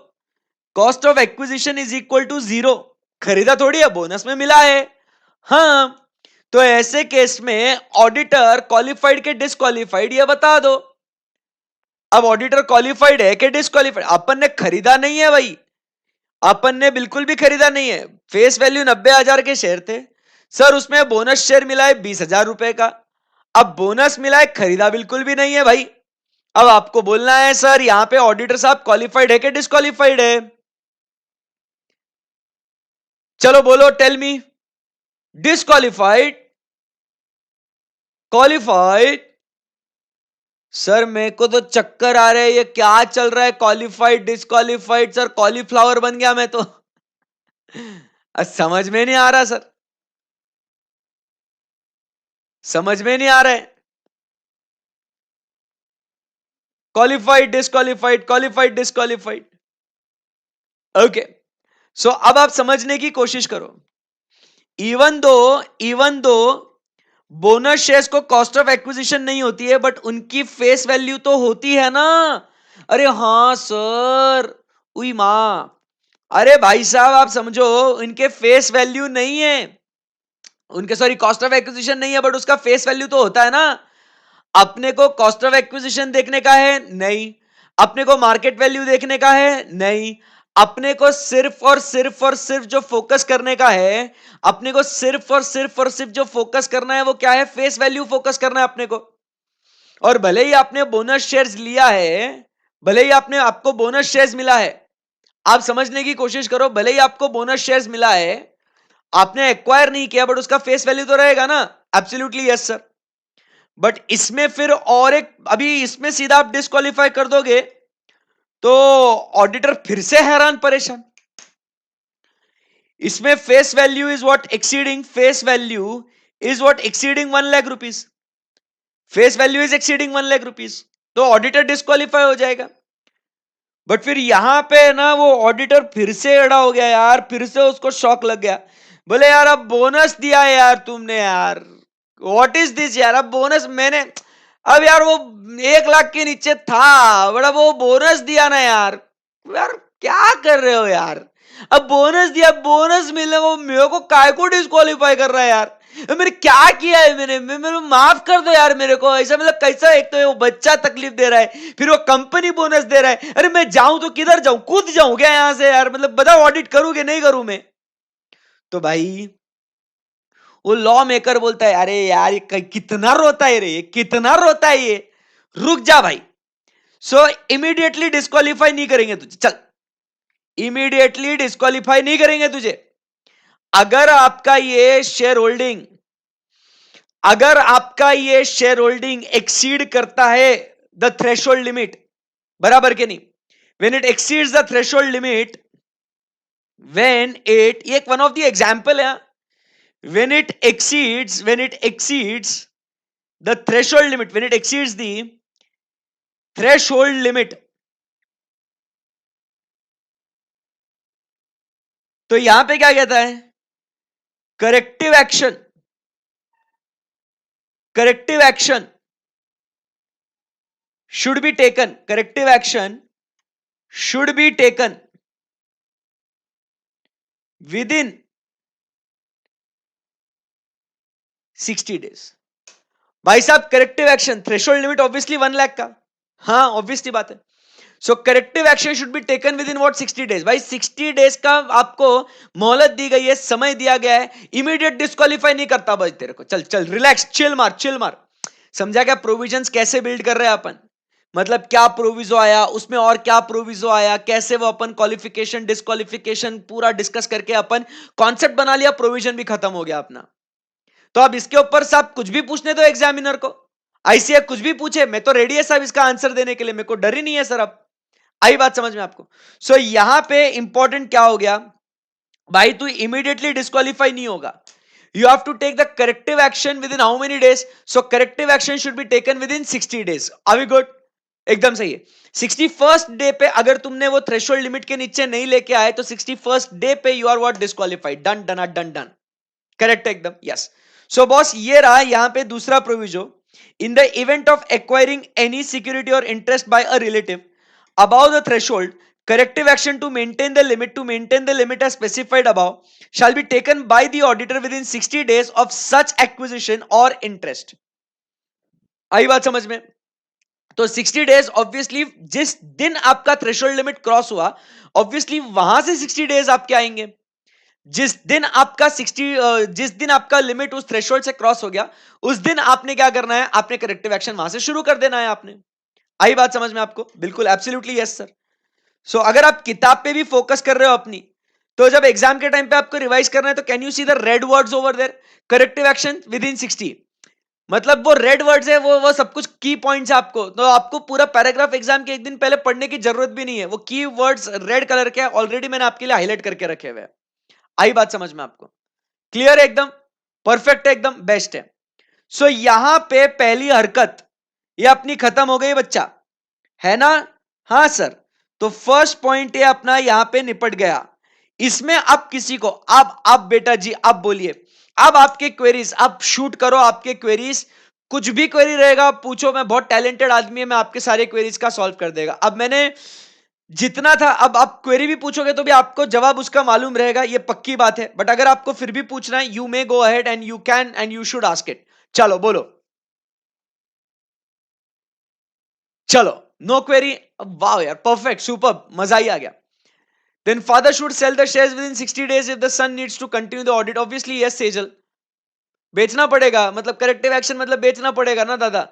cost of acquisition is equal to 0, खरीदा थोड़ी है, बोनस में मिला है, हाँ। तो ऐसे केस में ऑडिटर क्वालिफाइड के डिस्क्वालिफाइड ये बता दो। अब ऑडिटर क्वालिफाइड है कि डिस्क्वालिफाइड, अपन ने खरीदा नहीं है भाई, अपन ने बिल्कुल भी खरीदा नहीं है, फेस वैल्यू 90,000 के शेयर थे सर, उसमें बोनस शेयर मिला है 20,000 रुपए का, अब बोनस मिला है, खरीदा बिल्कुल भी नहीं है भाई। अब आपको बोलना है सर यहां पे ऑडिटर साहब क्वालिफाइड है कि डिस्क्वालिफाइड है, चलो बोलो, tell me. Disqualified, qualified. Sir मेरे को तो चक्कर आ रहे हैं, ये क्या चल रहा है? क्वालिफाइड डिस्क्वालिफाइड, सर कॉलीफ्लावर बन गया मैं तो। समझ में नहीं आ रहा सर, समझ में नहीं आ रहा है। Qualified disqualified, qualified disqualified. Okay, so अब आप समझने की कोशिश करो। इवन दो बोनस शेयर्स को कॉस्ट ऑफ एक्विजिशन नहीं होती है, बट उनकी फेस वैल्यू तो होती है ना। अरे हाँ सर, उई मां। अरे भाई साहब आप समझो, इनके फेस वैल्यू नहीं है, उनके सॉरी कॉस्ट ऑफ एक्विजिशन नहीं है, बट उसका फेस वैल्यू तो होता है ना। अपने को कॉस्ट ऑफ एक्विजिशन देखने का है नहीं, अपने को मार्केट वैल्यू देखने का है नहीं, अपने को सिर्फ और सिर्फ और सिर्फ जो फोकस करने का है, अपने को सिर्फ और सिर्फ और सिर्फ जो फोकस करना है वो क्या है? फेस वैल्यू फोकस करना है अपने को। और भले ही आपने बोनस शेयर्स लिया है, भले ही आपने आपको बोनस शेयर्स मिला है, आप समझने की कोशिश करो, भले ही आपको बोनस शेयर्स मिला है, आपने एक्वायर नहीं किया, बट उसका फेस वैल्यू तो रहेगा ना। Absolutely yes sir. बट इसमें फिर और एक, अभी इसमें सीधा आप डिस्क्वालीफाई कर दोगे तो ऑडिटर फिर से हैरान परेशान। इसमें face value is what exceeding, face value is what exceeding 1 lakh rupees, face value is exceeding 1 lakh rupees, तो ऑडिटर डिस्क्वालीफाई हो जाएगा। बट फिर यहां पे ना वो ऑडिटर फिर से अड़ा हो गया यार, फिर से उसको शॉक लग गया। बोले यार अब बोनस दिया है यार तुमने यार, व्हाट इज दिस यार, अब बोनस मैंने, अब यार वो 1 लाख के नीचे था, बड़ा वो बोनस दिया ना यार। यार क्या कर रहे हो यार, अब बोनस दिया, बोनस मिलने को मेरे को काय को डिस्क्वालीफाई कर रहा है यार? मैंने क्या किया है? मेरे माफ कर दो यार मेरे को, ऐसा मतलब कैसा? एक तो वो बच्चा तकलीफ दे रहा है, फिर वो कंपनी बोनस दे रहा है। अरे मैं जाऊं तो किधर जाऊं, कूद जाऊं क्या यहां से यार? मतलब बताओ ऑडिट करूं कि नहीं करूं मैं? तो भाई वो लॉ मेकर बोलता है, अरे यार ये कितना रोता है रे, कितना रोता है ये, रुक जा भाई। सो इमीडिएटली डिस्क्वालीफाई नहीं करेंगे तुझे, चल इमीडिएटली डिस्क्वालीफाई नहीं करेंगे तुझे। अगर आपका ये शेयर होल्डिंग, अगर आपका ये शेयर होल्डिंग एक्सीड करता है द थ्रेशोल्ड लिमिट, बराबर के नहीं, when it exceeds the threshold limit, when it, ये वन ऑफ द एग्जांपल है, when it exceeds the threshold limit, when it exceeds the threshold limit, तो यहां पे क्या कहता है? Corrective action, corrective action should be taken, corrective action should be taken within 60 days। भाई साहब corrective action, threshold limit obviously 1 lakh का, हाँ ऑब्वियसली बात है। So corrective action should be taken within what 60 days. भाई 60 डेज का आपको मोहलत दी गई है, समय दिया गया है, इमीडिएट डिस्क्वालीफाई नहीं करता भाई तेरे को। चल चल रिलैक्स, चिल मार, चिल मार। समझा क्या प्रोविजंस कैसे बिल्ड कर रहे हैं अपन? मतलब क्या प्रोविजो आया उसमें, और क्या प्रोविजो आया, कैसे वो अपन क्वालिफिकेशन डिस्क्वालिफिकेशन पूरा डिस्कस करके अपन कॉन्सेप्ट बना लिया, प्रोविजन भी खत्म हो गया अपना। तो अब इसके ऊपर साहब कुछ भी पूछने दो एग्जामिनर को, आईसीएफ कुछ भी पूछे, मैं तो रेडी है साहब इसका आंसर देने के लिए, मेरे को डर ही नहीं है सर। अब आई बात समझ में आपको? सो यहां पे इंपॉर्टेंट क्या हो गया भाई, तू इमीडिएटली डिस्क्वालीफाई नहीं होगा, you have to take the corrective action within how many days? So corrective action should be taken within 60 days. Are we good? एकदम सही है। 61st डे पे अगर तुमने वो थ्रेशोल्ड लिमिट के नीचे नहीं लेके आए तो 61st डे पे you are what, disqualified. Done done done done, correct एकदम, यस। सो बॉस ये रहा यहां पे दूसरा proviso, in the event of acquiring any security और interest by a relative above the threshold, corrective action to maintain the limit as specified above shall be taken by the auditor within 60 days of such acquisition or interest। आई बात समझ में? तो 60 days obviously जिस दिन आपका threshold limit cross हुआ, obviously वहां से 60 डेज आपके आएंगे। जिस दिन आपका 60 जिस दिन आपका लिमिट उस थ्रेशोल्ड से क्रॉस हो गया, उस दिन आपने क्या करना है? आपने करेक्टिव एक्शन वहां से शुरू कर देना है आपने। आई बात समझ में आपको? बिल्कुल एब्सोल्युटली यस सर। सो अगर आप किताब पे भी फोकस कर रहे हो अपनी, तो जब एग्जाम के टाइम पे आपको रिवाइज करना है तो can you see the red words over there, corrective action within 60, मतलब वो रेड वर्ड्स है, वो सब कुछ की पॉइंट्स है आपको, तो आपको पूरा पैराग्राफ एग्जाम के एक दिन पहले पढ़ने की जरूरत भी नहीं है, वो की वर्ड्स रेड कलर के ऑलरेडी मैंने आपके लिए हाईलाइट करके रखे हुए हैं। आई बात समझ में आपको? क्लियर है एकदम, परफेक्ट है एकदम, बेस्ट है। सो यहां पे पहली हरकत ये अपनी खत्म हो गई बच्चा, है ना? हाँ सर। तो फर्स्ट पॉइंट ये अपना यहां पे निपट गया। इसमें अब किसी को, अब बेटा जी अब बोलिए, अब आपके क्वेरीज, अब शूट करो आपके क्वेरीज, कुछ भी क्वेरी रहेगा आप पूछो, मैं बहुत टैलेंटेड आदमी है, मैं आपके सारे क्वेरीज का सॉल्व कर देगा। अब मैंने जितना था, अब आप क्वेरी भी पूछोगे तो भी आपको जवाब उसका मालूम रहेगा, ये पक्की बात है, बट अगर आपको फिर भी पूछना है, you may go ahead and you can and you should ask it. चलो बोलो, चलो, नो क्वेरी। वाह यार, परफेक्ट, सुपर, मजा ही आ गया। Then father should sell the shares within 60 days if the son needs to continue the audit. Obviously, yes, Sejal, बेचना पड़ेगा, मतलब करेक्टिव एक्शन मतलब बेचना पड़ेगा ना दादा,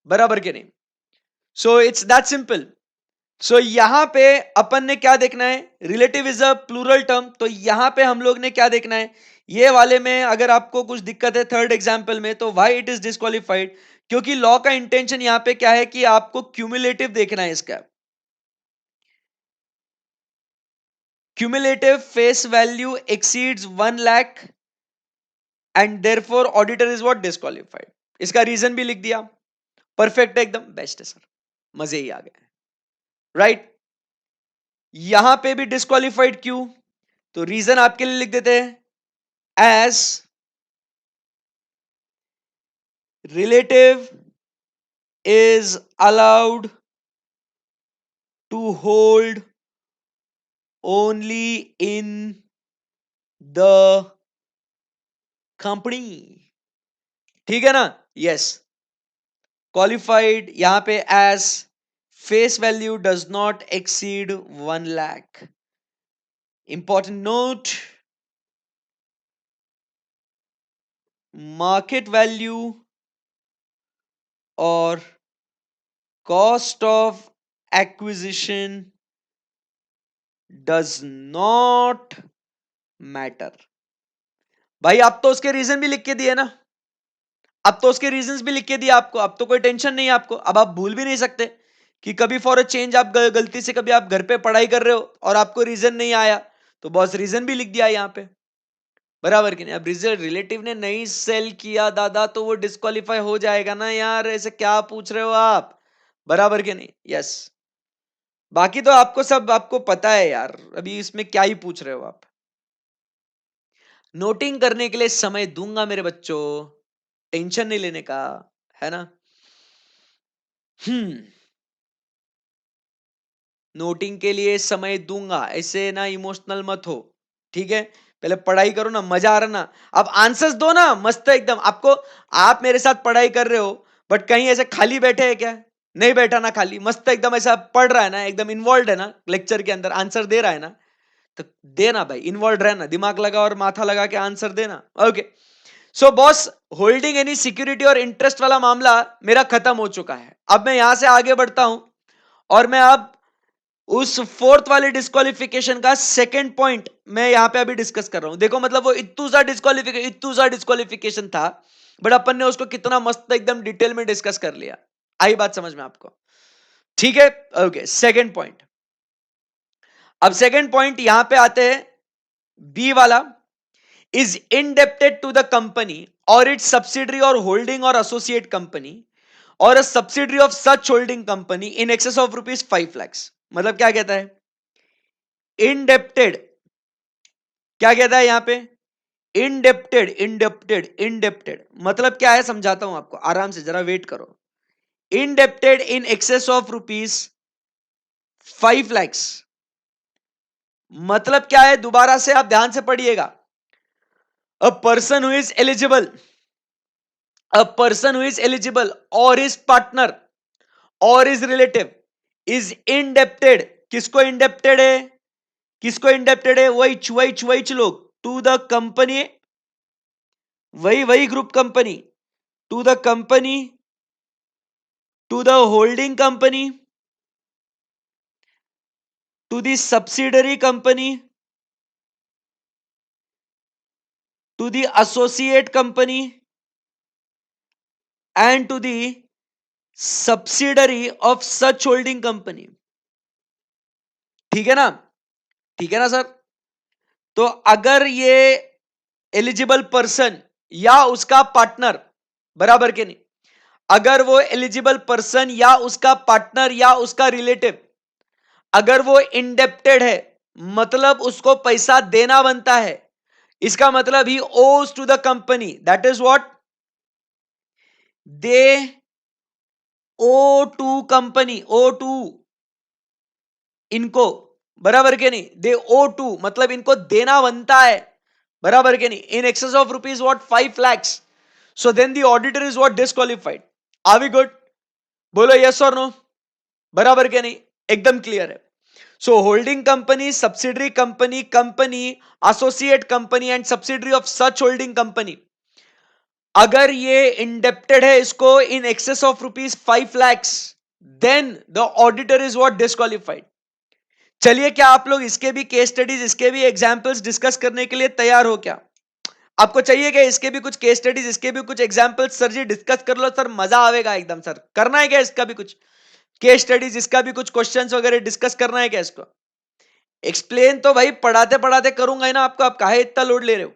बराबर के नहीं? So it's that simple. So यहां पे अपन ने क्या देखना है, relative is a plural term, तो यहां पे हम लोग ने क्या देखना है, ये वाले में अगर आपको कुछ दिक्कत है थर्ड एग्जाम्पल में, तो व्हाई इट इज डिस्क्वालिफाइड, क्योंकि लॉ का इंटेंशन यहां पे क्या है कि आपको क्यूमुलेटिव देखना है इसका, cumulative face value exceeds 1 lakh and therefore auditor is what, disqualified. इसका रीजन भी लिख दिया, परफेक्ट है एकदम, बेस्ट है सर, मजे ही आ गए, राइट? यहां पे भी डिस्क्वालिफाइड क्यों, तो रीजन आपके लिए लिख देते हैं, as relative is allowed to hold only in the company. ठीक है ना? यस, क्वालिफाइड यहां पे as face value does not exceed 1 lakh. Important note, market value और cost of acquisition does not matter. भाई आप तो उसके रीजन भी लिख के दिए ना, अब तो उसके रीजंस भी लिख के दिए आपको, अब तो कोई टेंशन नहीं है आपको, अब आप भूल भी नहीं सकते कि कभी फॉर अ चेंज आप गलती से कभी आप घर पे पढ़ाई कर रहे हो और आपको रीजन नहीं आया, तो बॉस रीजन भी लिख दिया यहाँ पे, बराबर कि नहीं? अब रिजल्ट रिलेटिव ने नहीं सेल किया दादा तो वो डिस्क्वालीफाई हो जाएगा ना यार, ऐसे क्या पूछ रहे हो आप, बराबर के नहीं? यस, बाकी तो आपको सब आपको पता है यार, अभी इसमें क्या ही पूछ रहे हो आप। नोटिंग करने के लिए समय दूंगा मेरे बच्चों, टेंशन नहीं लेने का, है ना? नोटिंग के लिए समय दूंगा, ऐसे ना इमोशनल मत हो, ठीक है? पहले पढ़ाई करो ना, मजा आ रहा ना, अब आंसर्स दो ना मस्त एकदम आपको। आप मेरे साथ पढ़ाई कर रहे हो बट कहीं ऐसे खाली बैठे हैं क्या? नहीं बैठा ना, खाली मस्त एकदम ऐसा पढ़ रहा है ना, एकदम इन्वॉल्व है ना लेक्चर के अंदर, आंसर दे रहा है ना, तो देना भाई, इन्वॉल्व रहना, दिमाग लगा और माथा लगा के आंसर देना। Okay, so boss, holding any security और इंटरेस्ट वाला मामला मेरा खत्म हो चुका है। अब मैं यहां से आगे बढ़ता हूं और मैं अब उस फोर्थ वाले डिस्क्वालिफिकेशन का सेकंड पॉइंट मैं यहां पे अभी डिस्कस कर रहा हूं। देखो मतलब वो इत्तू सा डिस्क्वालिफिकेशन था, बट अपन ने उसको कितना मस्त एकदम डिटेल में डिस्कस कर लिया। आई बात समझ में आपको? ठीक है, ओके, सेकंड पॉइंट। अब सेकंड पॉइंट यहां पे आते हैं, बी वाला, is indebted to the company or its subsidiary or holding or associate company or a subsidiary of such holding company in excess of rupees 5 lakhs। मतलब क्या कहता है indebted, क्या कहता है यहां पे indebted मतलब क्या है, समझाता हूं आपको, आराम से जरा वेट करो। indebted in excess of rupees 5 lakhs मतलब क्या है, दोबारा से आप ध्यान से पढ़िएगा। a person who is eligible a person who is eligible or his partner or his relative is indebted, किसको indebted है, किसको indebted है, वही लोग, टू द कंपनी, वही group company, to the company, to the holding company, to the subsidiary company to the associate company and to the subsidiary of such holding company. ठीक है ना? ठीक है ना सर? तो अगर ये एलिजिबल पर्सन या उसका पार्टनर, बराबर के नहीं, अगर वो एलिजिबल पर्सन या उसका पार्टनर या उसका रिलेटिव अगर वो इंडेप्टेड है, मतलब उसको पैसा देना बनता है, इसका मतलब ही owes to the company, that is what they owe to company, owe to इनको, बराबर के नहीं, दे ओ टू मतलब इनको देना बनता है, बराबर के नहीं, in excess of rupees what 5 lakhs. So then the auditor is what disqualified. Are we good? बोलो यस और नो, बराबर के नहीं, एकदम क्लियर है. So holding company, subsidiary company, company, associate company and subsidiary of such holding company, अगर ये indebted है इसको in excess of rupees 5 lakhs, then the auditor is what disqualified. चलिए, क्या आप लोग इसके भी केस स्टडीज, इसके भी एग्जांपल्स डिस्कस करने के लिए तैयार हो? क्या आपको चाहिए क्या इसके भी कुछ केस स्टडीज, इसके भी कुछ एग्जांपल्स? सर जी डिस्कस कर लो सर, मजा आएगा एकदम. सर करना है क्या इसका भी कुछ केस स्टडीज, इसका भी कुछ क्वेश्चंस वगैरह डिस्कस करना है क्या? इसको एक्सप्लेन तो भाई पढ़ाते पढ़ाते करूंगा ही ना आपको, आप काहे इतना लोड ले रहे हो?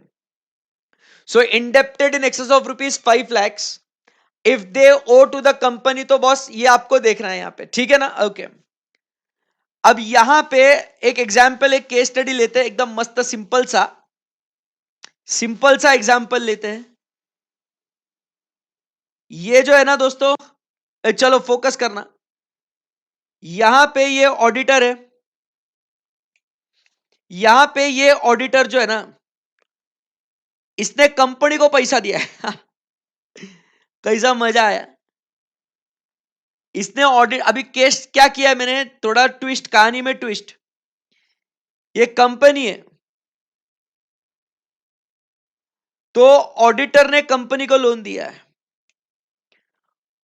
So indebted in excess of rupees 5 lakhs if they owe to the company, तो बॉस ये आपको देखना है यहां पे, ठीक है ना? ओके. अब यहां पे एक एग्जाम्पल, एक केस स्टडी लेते हैं, एकदम मस्त सिंपल सा एग्जाम्पल लेते हैं. ये जो है ना दोस्तों, चलो फोकस करना. यहां पे ये ऑडिटर है, यहां पे ये ऑडिटर जो है ना, इसने कंपनी को पैसा दिया है. कैसा मजा आया? इसने ऑडिट, अभी केस क्या किया है मैंने, थोड़ा ट्विस्ट, कहानी में ट्विस्ट. ये कंपनी है, तो ऑडिटर ने कंपनी को लोन दिया है,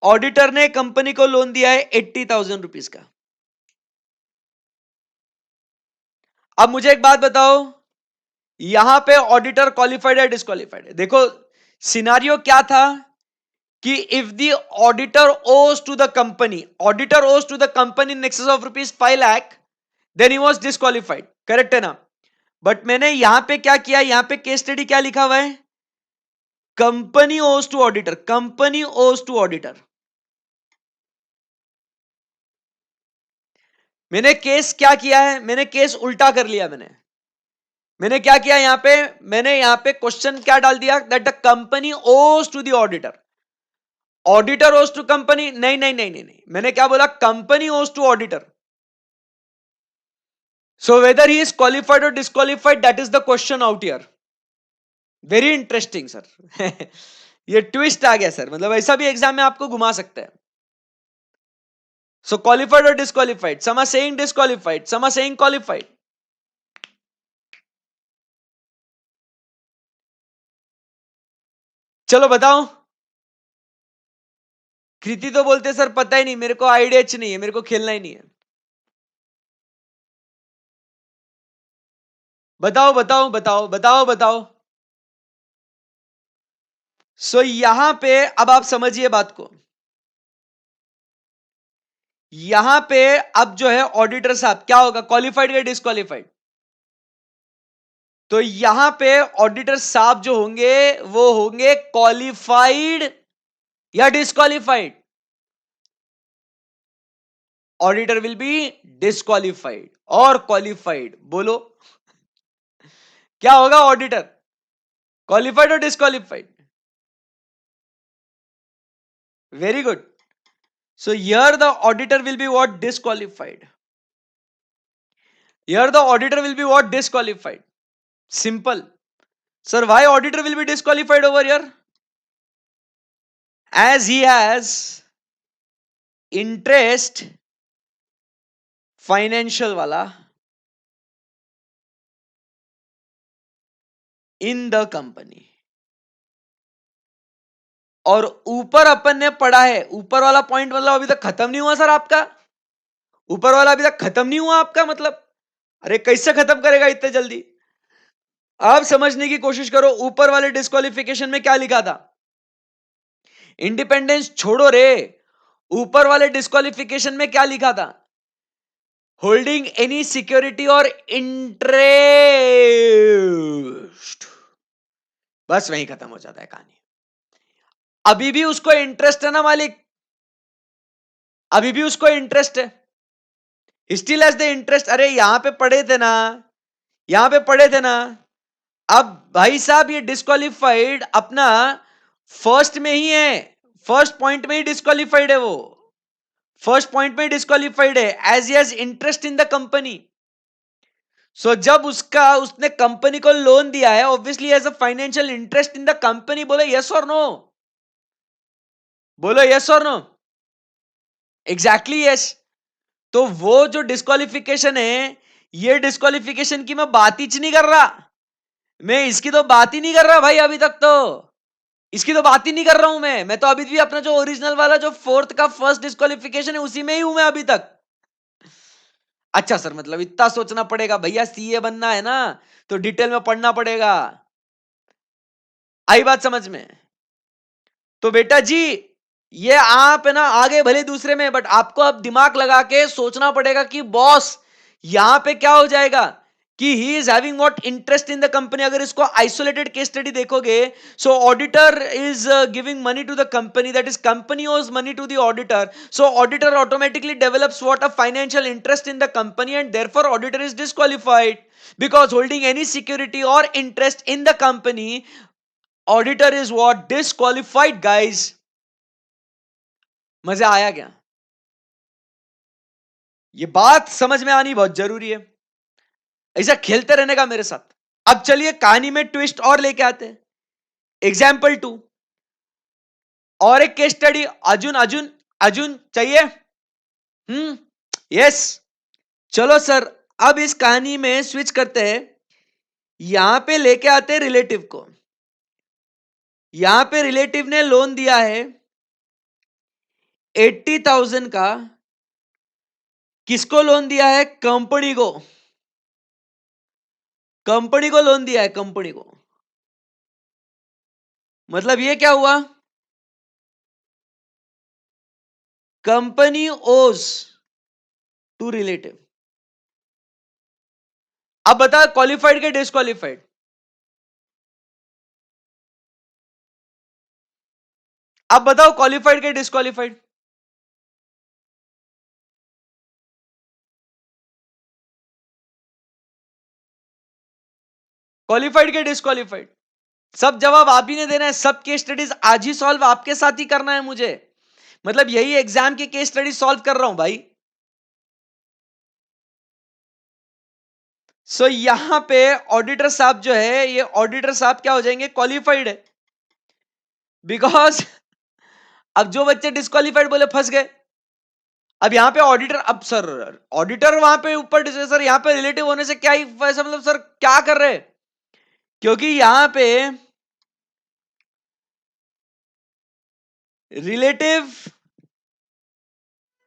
ऑडिटर ने कंपनी को लोन दिया है 80,000 रुपीज का. अब मुझे एक बात बताओ, यहां पे ऑडिटर क्वालिफाइड है डिस्क्वालिफाइड है? देखो सिनारियो क्या था कि if the auditor owes to the company, auditor owes to the company in excess of rupees 5 lakh, then he was disqualified. Correct है ना? बट मैंने यहां पे क्या किया, यहां पे केस स्टडी क्या लिखा हुआ है, company owes to auditor, company owes to auditor. मैंने केस क्या किया है, मैंने केस उल्टा कर लिया. मैंने क्या किया यहां पे, मैंने यहां पे क्वेश्चन क्या डाल दिया, that the company owes to the auditor. Auditor owes to company, नहीं नहीं नहीं नहीं नहीं, मैंने क्या बोला, company owes to auditor. So whether he is qualified और disqualified, that is the question out here. Very interesting sir. ये ट्विस्ट आ गया सर, मतलब ऐसा भी एग्जाम में आपको घुमा सकते हैं. सो क्वालिफाइड और disqualified, some are saying disqualified, some are saying qualified. चलो बताओ. कृति तो बोलते सर पता ही नहीं, मेरे को आइडिया नहीं है, मेरे को खेलना ही नहीं है. बताओ बताओ बताओ बताओ बताओ. सो यहां पे अब आप समझिए बात को. यहां पे अब जो है ऑडिटर साहब क्या होगा, क्वालिफाइड या डिस्क्वालिफाइड? तो यहां पे ऑडिटर साहब जो होंगे वो होंगे क्वालिफाइड या disqualified? Auditor will B disqualified और क्वालिफाइड, बोलो क्या होगा ऑडिटर, क्वालिफाइड और disqualified? Very good. So here the auditor will be what, disqualified. Here the auditor will be what, disqualified. Simple. Sir, why auditor will be disqualified over here? As he has interest financial वाला in the company. और ऊपर अपन ने पढ़ा है, ऊपर वाला point मतलब अभी तक खत्म नहीं हुआ सर आपका, ऊपर वाला अभी तक खत्म नहीं हुआ आपका, मतलब अरे कैसे खत्म करेगा इतने जल्दी? अब समझने की कोशिश करो, ऊपर वाले डिस्क्वालिफिकेशन में क्या लिखा था? इंडिपेंडेंस छोड़ो रे, ऊपर वाले डिस्क्वालिफिकेशन में क्या लिखा था? होल्डिंग एनी सिक्योरिटी और इंटरेस्ट। बस वहीं खत्म हो जाता है कहानी। अभी भी उसको इंटरेस्ट है ना मालिक, अभी भी उसको इंटरेस्ट है, स्टिल हैज द इंटरेस्ट। अरे यहां पे पढ़े थे ना, यहां पे पढ़े थे ना। अब भाई साहब ये डिस्क्वालिफाइड अपना फर्स्ट में ही है, फर्स्ट पॉइंट में ही डिस्क्वालिफाइड है वो, फर्स्ट पॉइंट में डिस्क्वालिफाइड है, has has interest in the company. So जब उसने कंपनी को लोन दिया है, obviously has a financial interest in the company. बोलो यस और नो, बोलो यस और नो। Exactly yes. तो वो जो डिस्क्वालिफिकेशन है, ये डिस्क्वालिफिकेशन की मैं बात ही नहीं कर रहा, मैं इसकी तो बात ही नहीं कर रहा भाई, अभी तक तो इसकी तो बात ही नहीं कर रहा हूं मैं तो अभी भी अपना जो ओरिजिनल वाला जो फोर्थ का फर्स्ट डिस्क्वालिफिकेशन है उसी में ही हूं मैं अभी तक। अच्छा सर, मतलब इतना सोचना पड़ेगा भैया, सीए बनना है ना तो डिटेल में पढ़ना पड़ेगा। आई बात समझ में? तो बेटा जी, ये आप है ना आगे भले दूसरे में, बट आपको अब दिमाग लगा के सोचना पड़ेगा कि बॉस यहां पे क्या हो जाएगा कि he is having what interest in the company. अगर इसको आइसोलेटेड केस स्टडी देखोगे, so auditor is giving money to the company, that is company owes money to the auditor, so auditor automatically develops what a financial interest in the company and therefore auditor is disqualified because holding any security or interest in the company, auditor is what disqualified guys। मजा आया क्या? ये बात समझ में आनी बहुत जरूरी है, ऐसा खेलते रहने का मेरे साथ। अब चलिए कहानी में ट्विस्ट और लेके आते हैं। एग्जाम्पल 2 और एक केस स्टडी। अर्जुन अर्जुन अर्जुन चाहिए? यस। चलो सर, अब इस कहानी में स्विच करते हैं, यहां पे लेके आते हैं रिलेटिव को। यहां पे रिलेटिव ने लोन दिया है 80,000 का। किसको लोन दिया है? कंपनी को, कंपनी को लोन दिया है, कंपनी को। मतलब ये क्या हुआ? Company owes to relative. अब बता क्वालिफाइड के डिस्क्वालिफाइड? अब बताओ क्वालिफाइड के डिस्क्वालिफाइड? क्वालिफाइड के डिस्क्वालिफाइड? सब जवाब आप ही ने देना है, सब केस स्टडीज आज ही सॉल्व आपके साथ ही करना है मुझे, मतलब यही एग्जाम की केस स्टडी सॉल्व कर रहा हूं भाई। सो यहां पे ऑडिटर साहब जो है, ये ऑडिटर साहब क्या हो जाएंगे? क्वालिफाइड है, बिकॉज अब जो बच्चे डिस्क्वालिफाइड बोले फंस गए। अब यहां पे ऑडिटर, अब सर ऑडिटर वहां पे ऊपर, सर यहां पे रिलेटिव होने से क्या ही वैसा, मतलब सर क्या कर रहे? क्योंकि यहां पे relative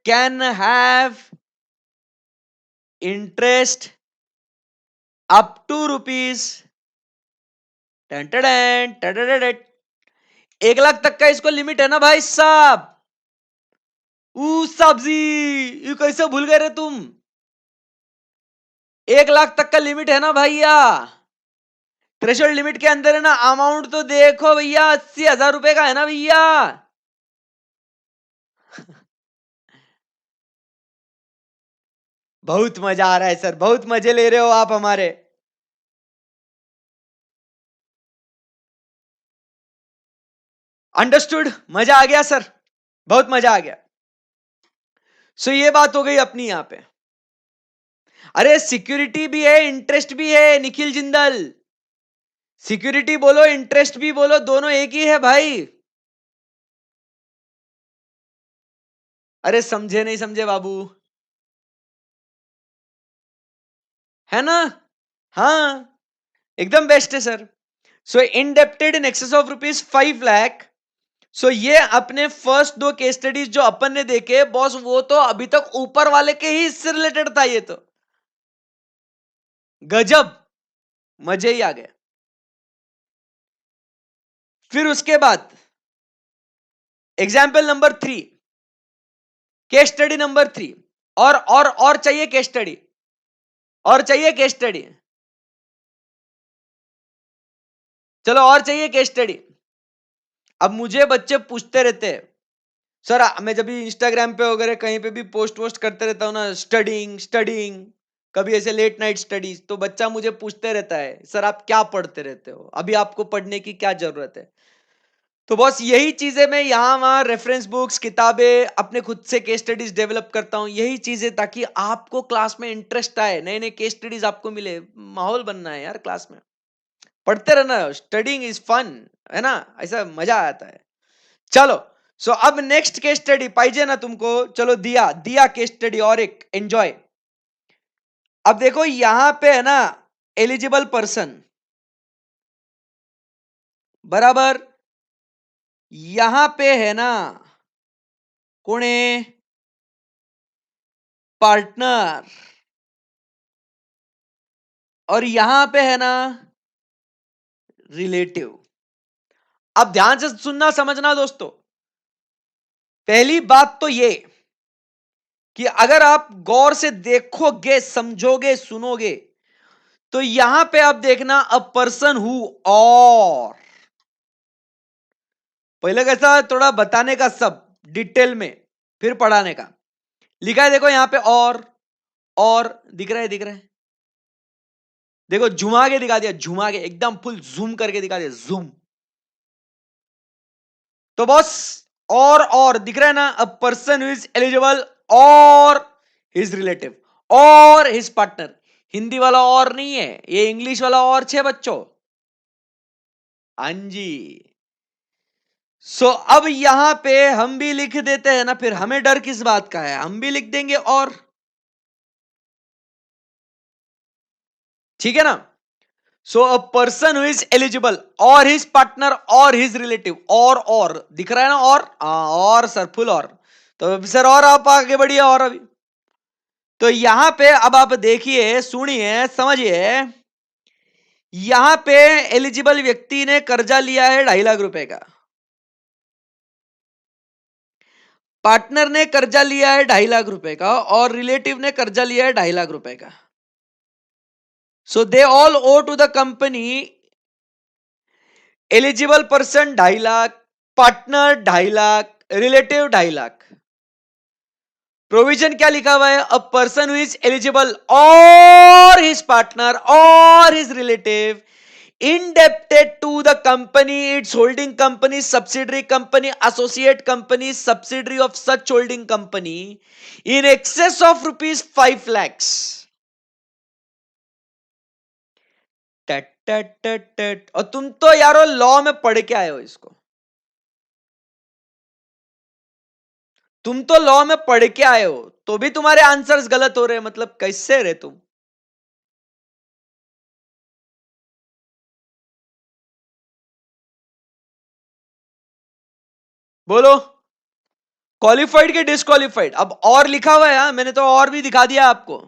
can have interest up to rupees 1 lakh तक का इसको लिमिट है ना भाई साहब। सब्जी, ये कैसे भूल गए रे तुम? 1 लाख तक का लिमिट है ना भैया, थ्रेशोल्ड लिमिट के अंदर है ना। अमाउंट तो देखो भैया, 80,000 रुपए का है ना भैया। बहुत मजा आ रहा है सर, बहुत मजे ले रहे हो आप हमारे। अंडरस्टूड, मजा आ गया सर, बहुत मजा आ गया। सो ये बात हो गई अपनी यहां पे। अरे सिक्योरिटी भी है, इंटरेस्ट भी है निखिल जिंदल, सिक्योरिटी बोलो इंटरेस्ट भी बोलो, दोनों एक ही है भाई। अरे समझे नहीं समझे बाबू, है ना? हाँ, एकदम बेस्ट है sir. So indebted in excess of ₹5 lakh. So ये अपने फर्स्ट 2 केस स्टडीज जो अपन ने देखे बॉस, वो तो अभी तक ऊपर वाले के ही इससे रिलेटेड था, ये तो गजब, मजे ही आ गए। फिर उसके बाद example number 3, case study number 3। और चाहिए केस स्टडी, और चाहिए केस स्टडी, चलो और चाहिए केस स्टडी। अब मुझे बच्चे पूछते रहते हैं, सर मैं जब भी इंस्टाग्राम पे वगैरह कहीं पे भी पोस्ट वोस्ट करते रहता हूँ ना, स्टडिंग स्टडिंग, कभी ऐसे लेट नाइट स्टडीज, तो बच्चा मुझे पूछते रहता है, सर आप क्या पढ़ते रहते हो, अभी आपको पढ़ने की क्या जरूरत है। तो बस यही चीजें मैं यहाँ वहाँ रेफरेंस बुक्स, किताबें, अपने खुद से केस स्टडीज डेवलप करता हूँ, यही चीजें, ताकि आपको क्लास में इंटरेस्ट आए, नए नए केस स्टडीज आपको मिले। माहौल बनना है यार क्लास में, पढ़ते रहना, स्टडिंग इज फन, है ना, ऐसा मजा आता है। चलो, सो अब नेक्स्ट केस स्टडी पाइजे ना तुमको, चलो दिया दिया केस स्टडी और एक एंजॉय। अब देखो यहां पे है ना, एलिजिबल पर्सन बराबर, यहां पे है ना कौन है, पार्टनर, और यहां पे है ना रिलेटिव। अब ध्यान से सुनना समझना दोस्तों, पहली बात तो ये कि अगर आप गौर से देखोगे, समझोगे, सुनोगे, तो यहां पे आप देखना अ पर्सन हु, और पहले कैसा थोड़ा बताने का सब डिटेल में, फिर पढ़ाने का। लिखा है देखो यहां पे और दिख रहा है, दिख रहा है, देखो झुमा के दिखा दिया, झुमा के एकदम फुल जूम करके दिखा दिया, जूम। तो बॉस, और दिख रहा है ना, अ पर्सन इज एलिजिबल और हिज रिलेटिव और हिज पार्टनर। हिंदी वाला और नहीं है, ये इंग्लिश वाला और छे बच्चों। हाँ जी। अब यहां पे हम भी लिख देते हैं ना, फिर हमें डर किस बात का है, हम भी लिख देंगे और, ठीक है ना। So a person who is eligible और हिज पार्टनर और हिज रिलेटिव, और दिख रहा है ना, और सर फुल और, तो सर और आप आगे बढ़िए, और अभी तो यहां पे अब आप देखिए, सुनिए, समझिए, यहां पे एलिजिबल व्यक्ति ने कर्जा लिया है 2.5 लाख रुपए का, पार्टनर ने कर्जा लिया है 2.5 लाख रुपए का, और रिलेटिव ने कर्जा लिया है 2.5 लाख रुपए का। So they all owe to the company, eligible person 2.5 lakh, partner 2.5 lakh, relative 2.5 lakh. Provision क्या लिखा हुआ है, a person who is eligible और हिज पार्टनर और his relative indebted to the company, its holding company, subsidiary company, associate company, subsidiary of such holding company in excess of rupees 5 lakhs. टट टट टट टट। और तुम तो यारो लॉ में पढ़ के आए हो इसको, तुम तो लॉ में पढ़ के आए हो, तो भी तुम्हारे आंसर्स गलत हो रहे हैं, मतलब कैसे रे तुम। बोलो, क्वालिफाइड के डिसक्वालिफाइड, अब और लिखा हुआ है, मैंने तो और भी दिखा दिया आपको।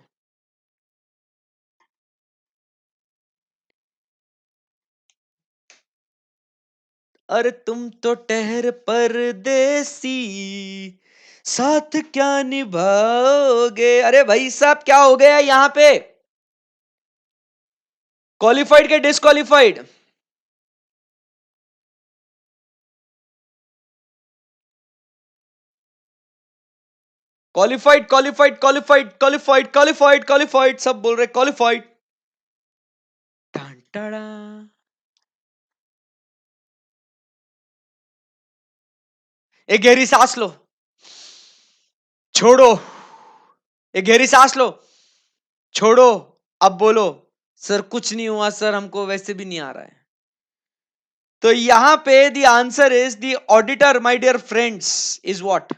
अरे तुम तो ठहर परदेसी, साथ क्या निभाओगे, अरे भाई साहब क्या हो गया यहां पे, क्वालिफाइड के disqualified. Qualified qualified qualified qualified qualified qualified, सब बोल रहे क्वालिफाइड। एक गहरी सांस लो, छोड़ो, एक गहरी सांस लो, छोड़ो, अब बोलो, सर कुछ नहीं हुआ सर, हमको वैसे भी नहीं आ रहा है। तो यहां पे the answer is the auditor, my dear friends, is what,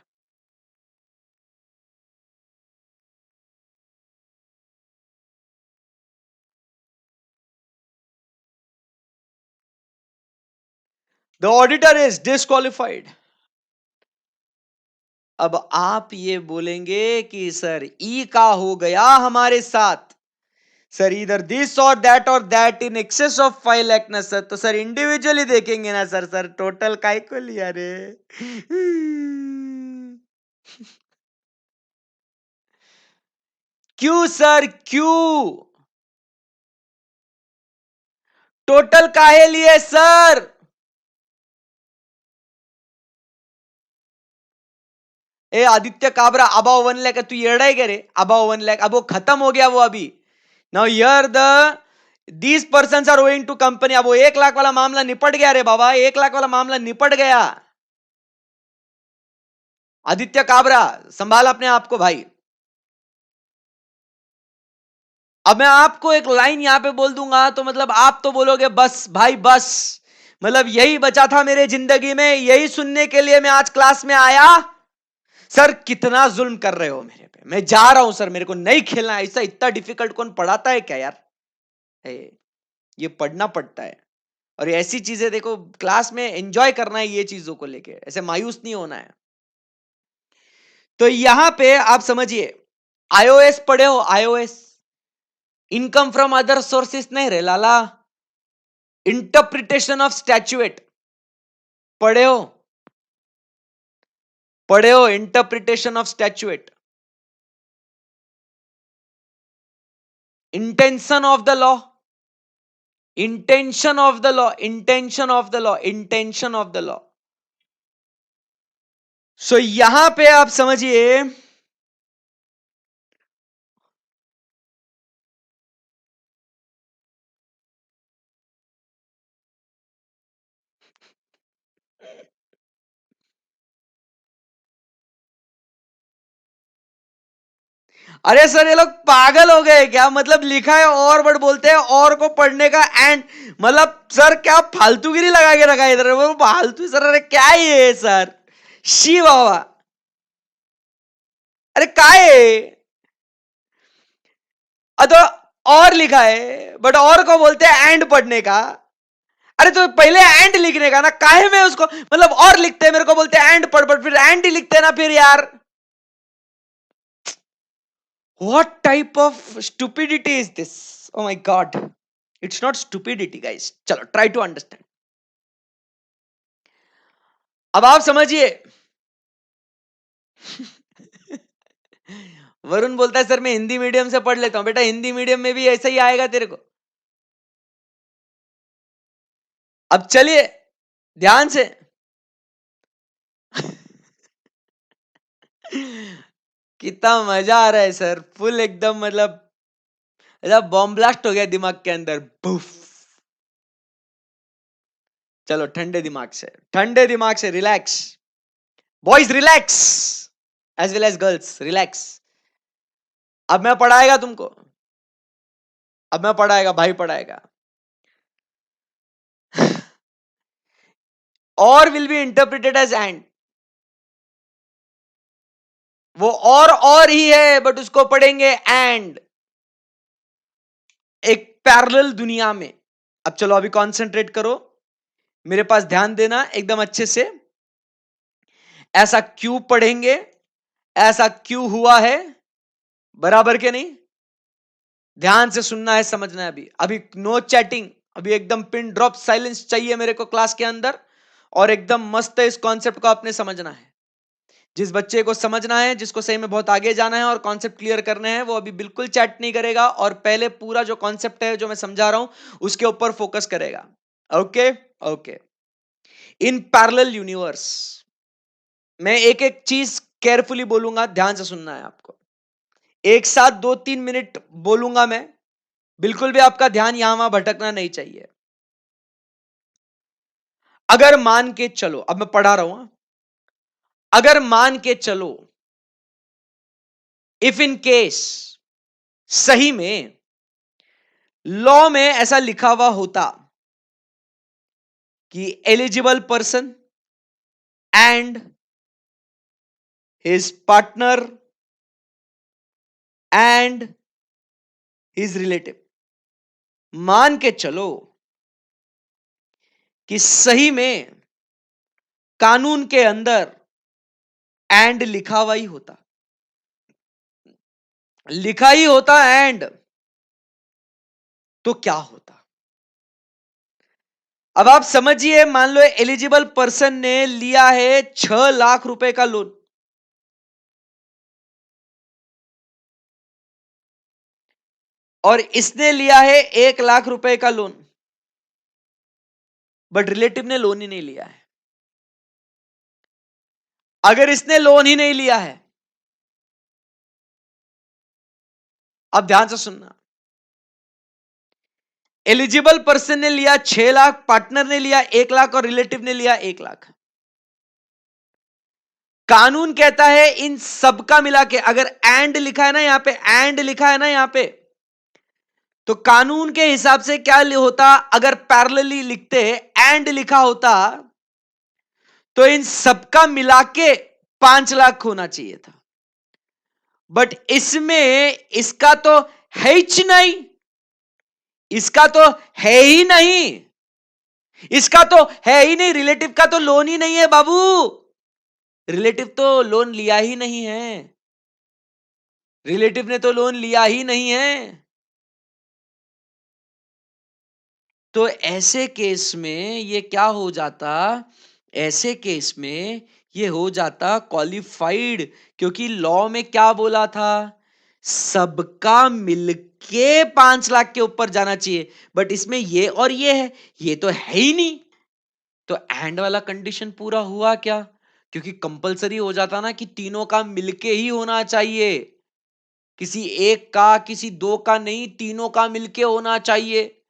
the auditor is disqualified. अब आप ये बोलेंगे कि सर ई का हो गया हमारे साथ, सर इधर दिस और that in excess of 5 lakh ना सर, तो सर इंडिविजुअली देखेंगे ना सर। सर टोटल काय को लिया रे? क्यों सर, क्यों? टोटल काहे लिए सर? ए आदित्य काबरा, अबाव 1 लाख, तू येड़ा है क्या रे? अबाव 1 लाख, अब वो खत्म हो गया वो अभी। Now here the these person are owing to company. अब वो 1 लाख वाला मामला निपट गया रे बाबा, 1 लाख वाला मामला निपट गया। आदित्य काबरा, संभाल अपने आप को भाई। अब मैं आपको एक लाइन यहां पे बोल दूंगा तो मतलब आप तो बोलोगे बस भाई बस, मतलब यही बचा था मेरे जिंदगी में, यही सुनने के लिए मैं आज क्लास में आया। सर कितना जुल्म कर रहे हो मेरे पे, मैं जा रहा हूं सर, मेरे को नहीं खेलना। ऐसा इतना डिफिकल्ट कौन पढ़ाता है क्या यार? ये पढ़ना पड़ता है। और ऐसी चीजें देखो, क्लास में एंजॉय करना है, ये चीजों को लेके ऐसे मायूस नहीं होना है। तो यहां पे आप समझिए, आईओएस पढ़े हो? IOS, income from other sources नहीं रे लाला, इंटरप्रिटेशन ऑफ स्टैच्यूएट पढ़े हो? पढ़े हो interpretation of statute? Intention of the law, intention of the law, intention of the law, intention of the law. So यहां पे आप समझिए, अरे सर ये लोग पागल हो गए क्या? मतलब लिखा है और वर्ड बोलते हैं, और को पढ़ने का एंड, मतलब सर क्या फालतूगिरी लगा के रखा है इधर? वो फालतू सर, अरे क्या ये सर, शी बाबा, अरे काय है? तो और लिखा है बट और को बोलते हैं एंड पढ़ने का। अरे तो पहले एंड लिखने का ना, काहे में उसको मतलब और लिखते हैं, मेरे को बोलते हैं एंड पढ़, बट फिर एंड ही लिखते हैं ना फिर यार। What type of stupidity is this? Oh my god. It's not stupidity, guys. चलो, try to understand. अब आप समझिए। वरुण बोलता है सर मैं हिंदी मीडियम से पढ़ लेता हूं। बेटा हिंदी मीडियम में भी ऐसा ही आएगा तेरे को। अब चलिए ध्यान से। कितना मजा आ रहा है सर, फुल एकदम मतलब बॉम्ब ब्लास्ट हो गया दिमाग के अंदर, बुफ। चलो ठंडे दिमाग से, ठंडे दिमाग से relax. Boys relax, as well as girls relax. अब मैं पढ़ाएगा तुमको, अब मैं पढ़ाएगा, भाई पढ़ाएगा। और will be interpreted as and, वो और ही है बट उसको पढ़ेंगे एंड, एक पैरेलल दुनिया में। अब चलो अभी कंसंट्रेट करो, मेरे पास ध्यान देना एकदम अच्छे से। ऐसा क्यों पढ़ेंगे, ऐसा क्यों हुआ है, बराबर के नहीं? ध्यान से सुनना है, समझना है। अभी अभी नो चैटिंग, अभी एकदम पिन ड्रॉप साइलेंस चाहिए मेरे को क्लास के अंदर, और एकदम मस्त है, इस कॉन्सेप्ट को आपने समझना है। जिस बच्चे को समझना है, जिसको सही में बहुत आगे जाना है और कॉन्सेप्ट क्लियर करने हैं, वो अभी बिल्कुल चैट नहीं करेगा, और पहले पूरा जो कॉन्सेप्ट है जो मैं समझा रहा हूं उसके ऊपर फोकस करेगा। Okay okay. In parallel universe, मैं एक एक चीज केयरफुली बोलूंगा, ध्यान से सुनना है आपको। एक साथ 2-3 मिनट बोलूंगा मैं, बिल्कुल भी आपका ध्यान यहां वहां भटकना नहीं चाहिए। अगर मान के चलो, अब मैं पढ़ा रहा हूं, अगर मान के चलो, इफ इन केस सही में लॉ में ऐसा लिखा हुआ होता कि eligible person and his partner and his relative, मान के चलो कि सही में कानून के अंदर एंड लिखा हुआ ही होता, लिखा ही होता एंड, तो क्या होता? अब आप समझिए, मान लो एलिजिबल पर्सन ने लिया है 6 लाख रुपए का लोन, और इसने लिया है 1 लाख रुपए का लोन, बट रिलेटिव ने लोन ही नहीं लिया है। अगर इसने लोन ही नहीं लिया है, अब ध्यान से सुनना, एलिजिबल पर्सन ने लिया 6 लाख, पार्टनर ने लिया 1 लाख और रिलेटिव ने लिया 1 लाख। कानून कहता है इन सबका मिला के, अगर एंड लिखा है ना यहां पे, एंड लिखा है ना यहां पे, तो कानून के हिसाब से क्या होता, अगर पैरेलली लिखते एंड लिखा होता तो इन सबका मिला के 5 लाख होना चाहिए था। बट इसमें इसका तो है ही नहीं, इसका तो है ही नहीं, इसका तो है ही नहीं, रिलेटिव का तो लोन ही नहीं है बाबू, रिलेटिव तो लोन लिया ही नहीं है, रिलेटिव ने तो लोन लिया ही नहीं है। तो ऐसे केस में ये क्या हो जाता, ऐसे केस में ये हो जाता क्वालिफाइड, क्योंकि लॉ में क्या बोला था, सबका मिलके 5 लाख के ऊपर जाना चाहिए, बट इसमें ये और ये है, ये तो है ही नहीं। तो एंड वाला कंडीशन पूरा हुआ क्या, क्योंकि कंपलसरी हो जाता ना कि तीनों का मिलके ही होना चाहिए, किसी एक का किसी दो का नहीं, तीनों का मिलके होना चाहिए।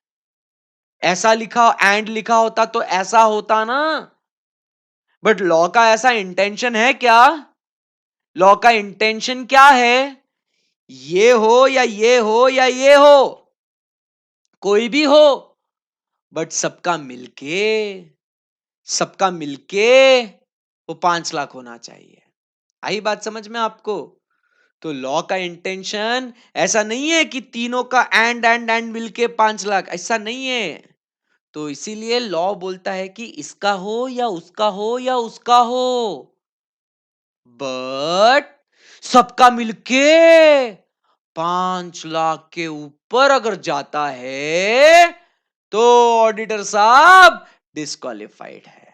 ऐसा लिखा एंड लिखा होता तो ऐसा होता ना, बट लॉ का ऐसा इंटेंशन है क्या, लॉ का इंटेंशन क्या है, ये हो या ये हो या ये हो, कोई भी हो, बट सबका मिलके वो 5 लाख होना चाहिए। आई बात समझ में आपको? तो लॉ का इंटेंशन ऐसा नहीं है कि तीनों का एंड मिलके 5 लाख, ऐसा नहीं है। तो इसीलिए लॉ बोलता है कि इसका हो या उसका हो या उसका हो, बट सबका मिलके 5 लाख के ऊपर अगर जाता है तो ऑडिटर साहब डिस्क्वालिफाइड है।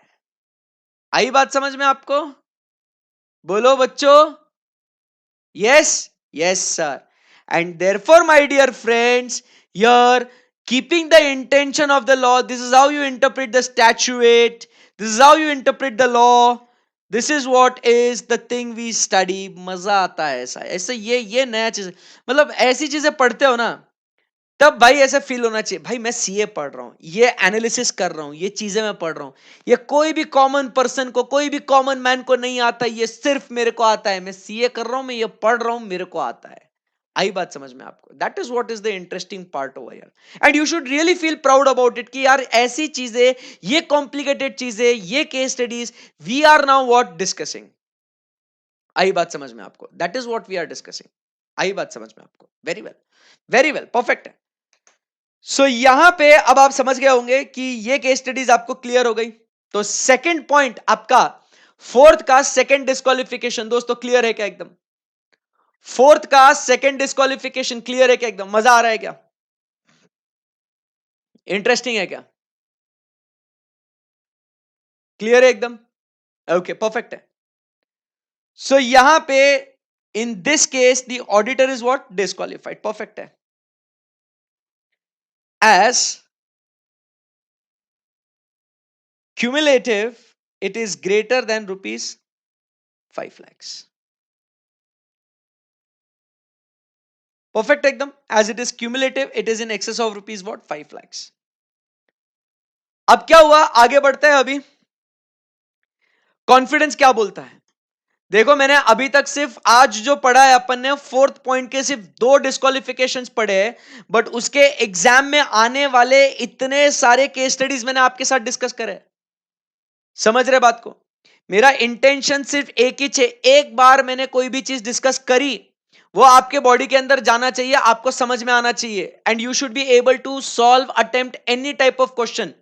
आई बात समझ में आपको? बोलो बच्चों। Yes, yes, sir. And therefore, my dear friends, here keeping the intention of the law, this is how you interpret the statute, this is how you interpret the law. This is what is the thing we study. मजा आता है ऐसा ऐसे, ये नया चीज, मतलब ऐसी चीजें पढ़ते हो ना, तब भाई ऐसा फील होना चाहिए, भाई मैं सीए पढ़ रहा हूं, ये एनालिसिस कर रहा हूं, ये चीजें मैं पढ़ रहा हूं, ये कोई भी कॉमन पर्सन को, कोई भी कॉमन मैन को नहीं आता, ये सिर्फ मेरे को आता है, मैं सीए कर रहा हूं, मैं ये पढ़ रहा हूं, मेरे को आता है। आई बात समझ में आपको? That is what is the interesting part over here, and you should really feel proud about it कि यार ऐसी चीजें, ये कॉम्प्लिकेटेड चीजें, ये case studies we are now what discussing. आई बात समझ में आपको? That is what we are discussing. आई बात समझ में आपको? Very well, very well, perfect है। सो यहां पे अब आप समझ गए होंगे कि ये केस स्टडीज आपको क्लियर हो गई। तो सेकंड पॉइंट आपका, फोर्थ का सेकंड डिस्क्वालिफिकेशन, दोस्तों क्लियर है क्या एकदम? फोर्थ का सेकंड डिस्क्वालिफिकेशन क्लियर है क्या एकदम? मजा आ रहा है क्या? इंटरेस्टिंग है क्या? क्लियर है एकदम? ओके, परफेक्ट है। सो यहां पे in this case the auditor is what? Disqualified. Perfect है। As cumulative it is greater than rupees 5 lakhs। Perfect एकदम। As it is cumulative it is in excess of rupees what? 5 lakhs। अब क्या हुआ, आगे बढ़ते हैं। अभी कॉन्फिडेंस क्या बोलता है, देखो मैंने अभी तक सिर्फ आज जो पढ़ा है अपन ने, फोर्थ पॉइंट के सिर्फ 2 डिस्क्वालिफिकेशंस पढ़े हैं, बट उसके एग्जाम में आने वाले इतने सारे केस स्टडीज मैंने आपके साथ डिस्कस करे। समझ रहे बात को? मेरा इंटेंशन सिर्फ एक ही है, एक बार मैंने कोई भी चीज डिस्कस करी, वो आपके बॉडी के अंदर जाना चाहिए, आपको समझ में आना चाहिए, and you should be able to solve attempt any type of question.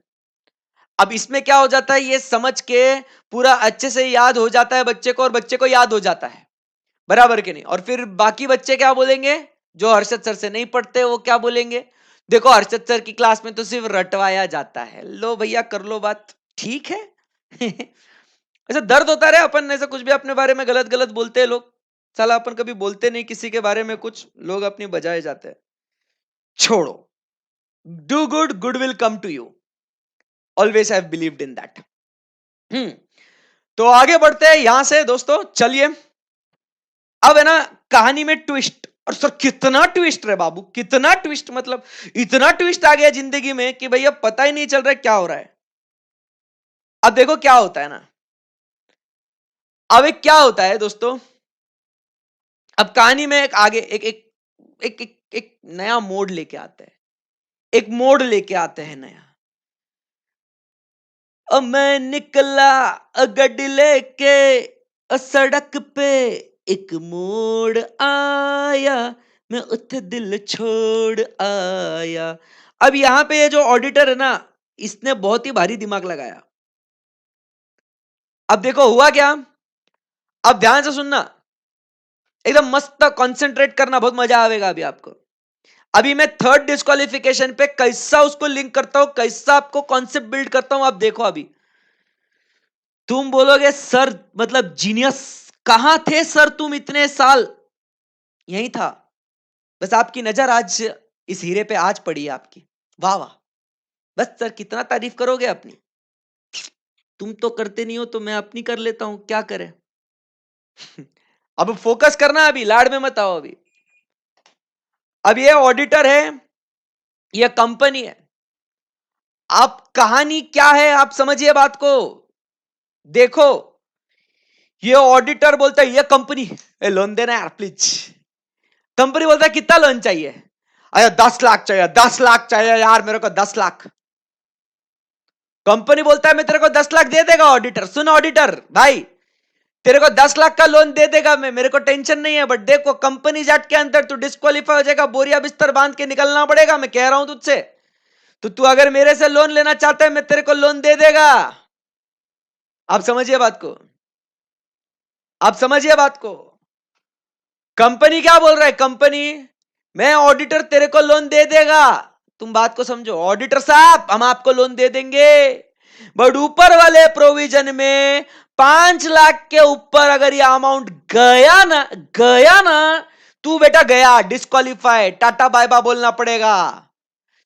अब इसमें क्या हो जाता है, ये समझ के पूरा अच्छे से याद हो जाता है बच्चे को, और बच्चे को याद हो जाता है, बराबर के नहीं? और फिर बाकी बच्चे क्या बोलेंगे, जो हर्षद सर से नहीं पढ़ते, वो क्या बोलेंगे, देखो हर्षद सर की क्लास में तो सिर्फ रटवाया जाता है, लो भैया कर लो बात, ठीक है। ऐसा दर्द होता रहे अपन ऐसा कुछ भी अपने बारे में गलत गलत बोलते हैं लोग, साला अपन कभी बोलते नहीं किसी के बारे में कुछ, लोग अपनी बजाए जाते हैं। छोड़ो, do good, good will come to you, always have believed in that. तो आगे बढ़ते हैं यहां से दोस्तों, चलिए। अब है ना कहानी में ट्विस्ट, और सर कितना ट्विस्ट रे बाबू, कितना ट्विस्ट, मतलब इतना ट्विस्ट आ गया जिंदगी में कि भैया पता ही नहीं चल रहा है क्या हो रहा है। अब देखो क्या होता है ना, अब एक क्या होता है दोस्तों, अब कहानी में एक आगे एक नया मोड़ लेके आते हैं, एक मोड़ लेके आते हैं नया। अब मैं निकला गड्डी लेके, सड़क पे एक मोड़ आया, मैं उठे दिल छोड़ आया। अब यहां पे ये जो ऑडिटर है ना, इसने बहुत ही भारी दिमाग लगाया। अब देखो हुआ क्या, अब ध्यान से सुनना, एकदम मस्त कंसंट्रेट करना, बहुत मजा आएगा अभी आपको। अभी मैं थर्ड डिस्क्वालिफिकेशन पे कैसा उसको लिंक करता हूं, कैसा आपको कॉन्सेप्ट बिल्ड करता हूं, आप देखो। अभी तुम बोलोगे सर मतलब जीनियस, कहां थे सर तुम इतने साल, यही था, बस आपकी नजर आज इस हीरे पे आज पड़ी है आपकी, वाह वाह, बस सर कितना तारीफ करोगे अपनी, तुम तो करते नहीं हो तो मैं अपनी कर लेता हूं, क्या करें। अब फोकस करना, अभी लाड़ में मत आओ। अभी अब ये ऑडिटर है, ये कंपनी है। आप कहानी क्या है आप समझिए बात को, देखो ये ऑडिटर बोलता है ये कंपनी लोन देना यार प्लीज। कंपनी बोलता है कितना लोन चाहिए, अरे 10 लाख चाहिए, 10 लाख चाहिए यार मेरे को 10 लाख। कंपनी बोलता है मैं तेरे को 10 लाख दे देगा। ऑडिटर, सुन ऑडिटर भाई, तेरे को 10 लाख का लोन दे देगा मैं, मेरे को टेंशन नहीं है, बट देखो कंपनी एक्ट के अंदर तू डिस्क्वालीफाई हो जाएगा, बोरिया बिस्तर बांध के निकलना पड़ेगा, मैं कह रहा हूं तुझसे। तो तू अगर मेरे से लोन लेना चाहता है, मैं तेरे को लोन दे देगा। आप समझिए बात को, आप समझिए बात को। कंपनी क्या बोल रहा है, कंपनी मैं ऑडिटर तेरे को लोन दे देगा, तुम बात को समझो, ऑडिटर साहब हम आपको लोन दे देंगे, बट ऊपर वाले प्रोविजन में 5 लाख के ऊपर अगर ये अमाउंट गया ना, तू बेटा गया, डिस्क्वालीफाई, टाटा बाय बाय बोलना पड़ेगा।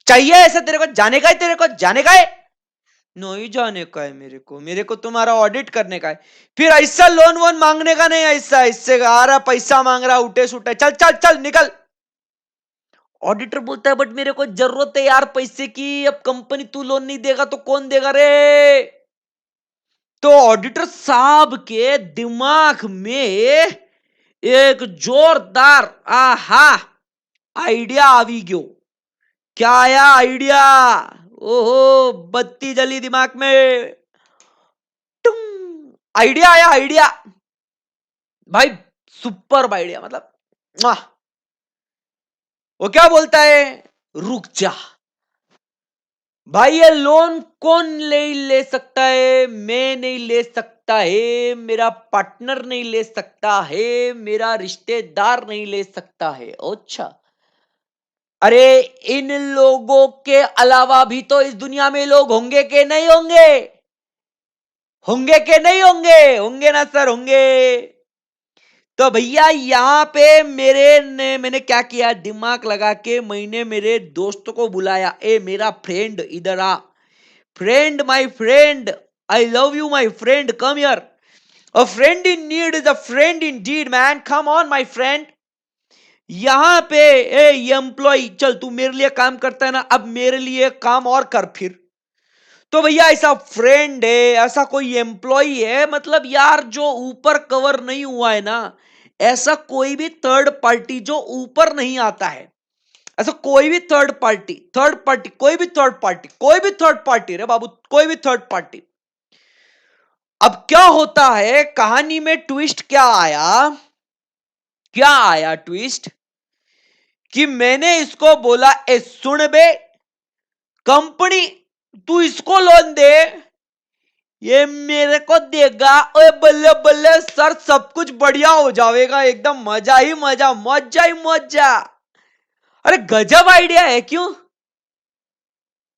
चाहिए ऐसा तेरे को, जाने का है, तेरे को जाने का है, नहीं जाने का है, मेरे को तुम्हारा ऑडिट करने का है। फिर ऐसा लोन वोन मांगने का नहीं, ऐसा इससे आ रहा पैसा मांग रहा उठे सुटे, चल चल चल निकल। ऑडिटर बोलता है बट मेरे को जरूरत है यार पैसे की, अब कंपनी तू लोन नहीं देगा तो कौन देगा रे। तो ऑडिटर साहब के दिमाग में एक जोरदार आहा आइडिया आवी गयो। क्या आया आइडिया, ओहो बत्ती जली दिमाग में, आइडिया आया, आइडिया भाई, सुपर आइडिया, मतलब वो क्या बोलता है, रुक जा भाई, ये लोन कौन ले सकता है, मैं नहीं ले सकता है, मेरा पार्टनर नहीं ले सकता है, मेरा रिश्तेदार नहीं ले सकता है। अच्छा, अरे इन लोगों के अलावा भी तो इस दुनिया में लोग होंगे के नहीं होंगे, होंगे के नहीं होंगे, होंगे ना सर होंगे। तो भैया यहां पे मैंने क्या किया, दिमाग लगा के मैंने मेरे दोस्त को बुलाया, ए मेरा फ्रेंड इधर आ, friend my friend, I love you my friend, come here, a friend in need is a friend indeed man, come on my friend. यहां पे ए एम्प्लॉय, चल तू मेरे लिए काम करता है ना, अब मेरे लिए काम और कर फिर। तो भैया ऐसा फ्रेंड है, ऐसा कोई एम्प्लॉय है, मतलब यार जो ऊपर कवर नहीं हुआ है ना, ऐसा कोई भी थर्ड पार्टी जो ऊपर नहीं आता है, ऐसा कोई भी थर्ड पार्टी कोई भी थर्ड पार्टी रे बाबू, कोई भी थर्ड पार्टी। अब क्या होता है कहानी में, ट्विस्ट क्या आया, क्या आया ट्विस्ट, कि मैंने इसको बोला ए सुन बे कंपनी, तू इसको लोन दे, ये मेरे को देगा, ओए बल्ले बल्ले सर सब कुछ बढ़िया हो जाएगा, एकदम मजा ही मजा, मजा ही मजा। अरे गजब आइडिया है क्यों,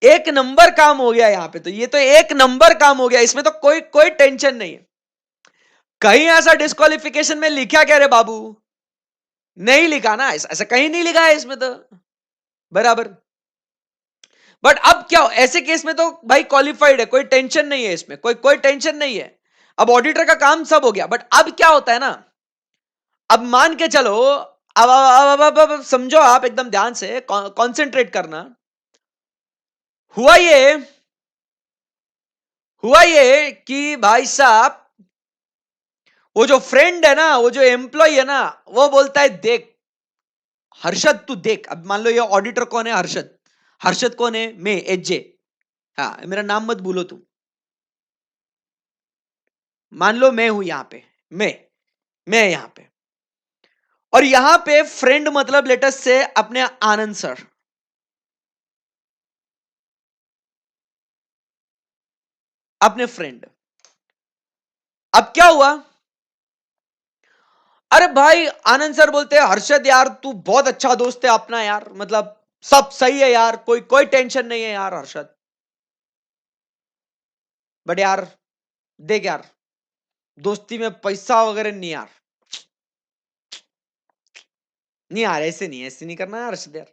एक नंबर काम हो गया यहां पे, तो ये तो एक नंबर काम हो गया, इसमें तो कोई कोई टेंशन नहीं है। कहीं ऐसा डिस्क्वालिफिकेशन में लिखा क्या रे बाबू? नहीं लिखा ना, ऐसा ऐसा कहीं नहीं लिखा है इसमें तो। बराबर। बट अब क्या ऐसे केस में तो भाई क्वालिफाइड है, कोई टेंशन नहीं है इसमें, कोई कोई टेंशन नहीं है। अब ऑडिटर का काम सब हो गया, बट अब क्या होता है ना, अब मान के चलो, अब समझो आप एकदम ध्यान से कॉन्सेंट्रेट करना। हुआ ये हुआ ये कि भाई साहब, वो जो फ्रेंड है ना, वो जो एम्प्लॉय है ना, वो बोलता है देख हर्षद, तू देख, अब मान लो ये ऑडिटर कौन है, हर्षद। हर्षद कौन है? मैं, एच जे। हाँ, मेरा नाम मत भूलो तुम। मान लो मैं हूं यहां पे, मैं यहां पे, और यहां पे फ्रेंड मतलब लेटेस्ट से अपने आनंद सर, अपने फ्रेंड। अब क्या हुआ? अरे भाई आनंद सर बोलते हैं हर्षद यार तू बहुत अच्छा दोस्त है अपना यार, मतलब सब सही है यार, कोई कोई टेंशन नहीं है यार हर्षद। बट यार देख यार, दोस्ती में पैसा वगैरह नहीं यार, नहीं यार, ऐसे नहीं करना यार हर्षद यार।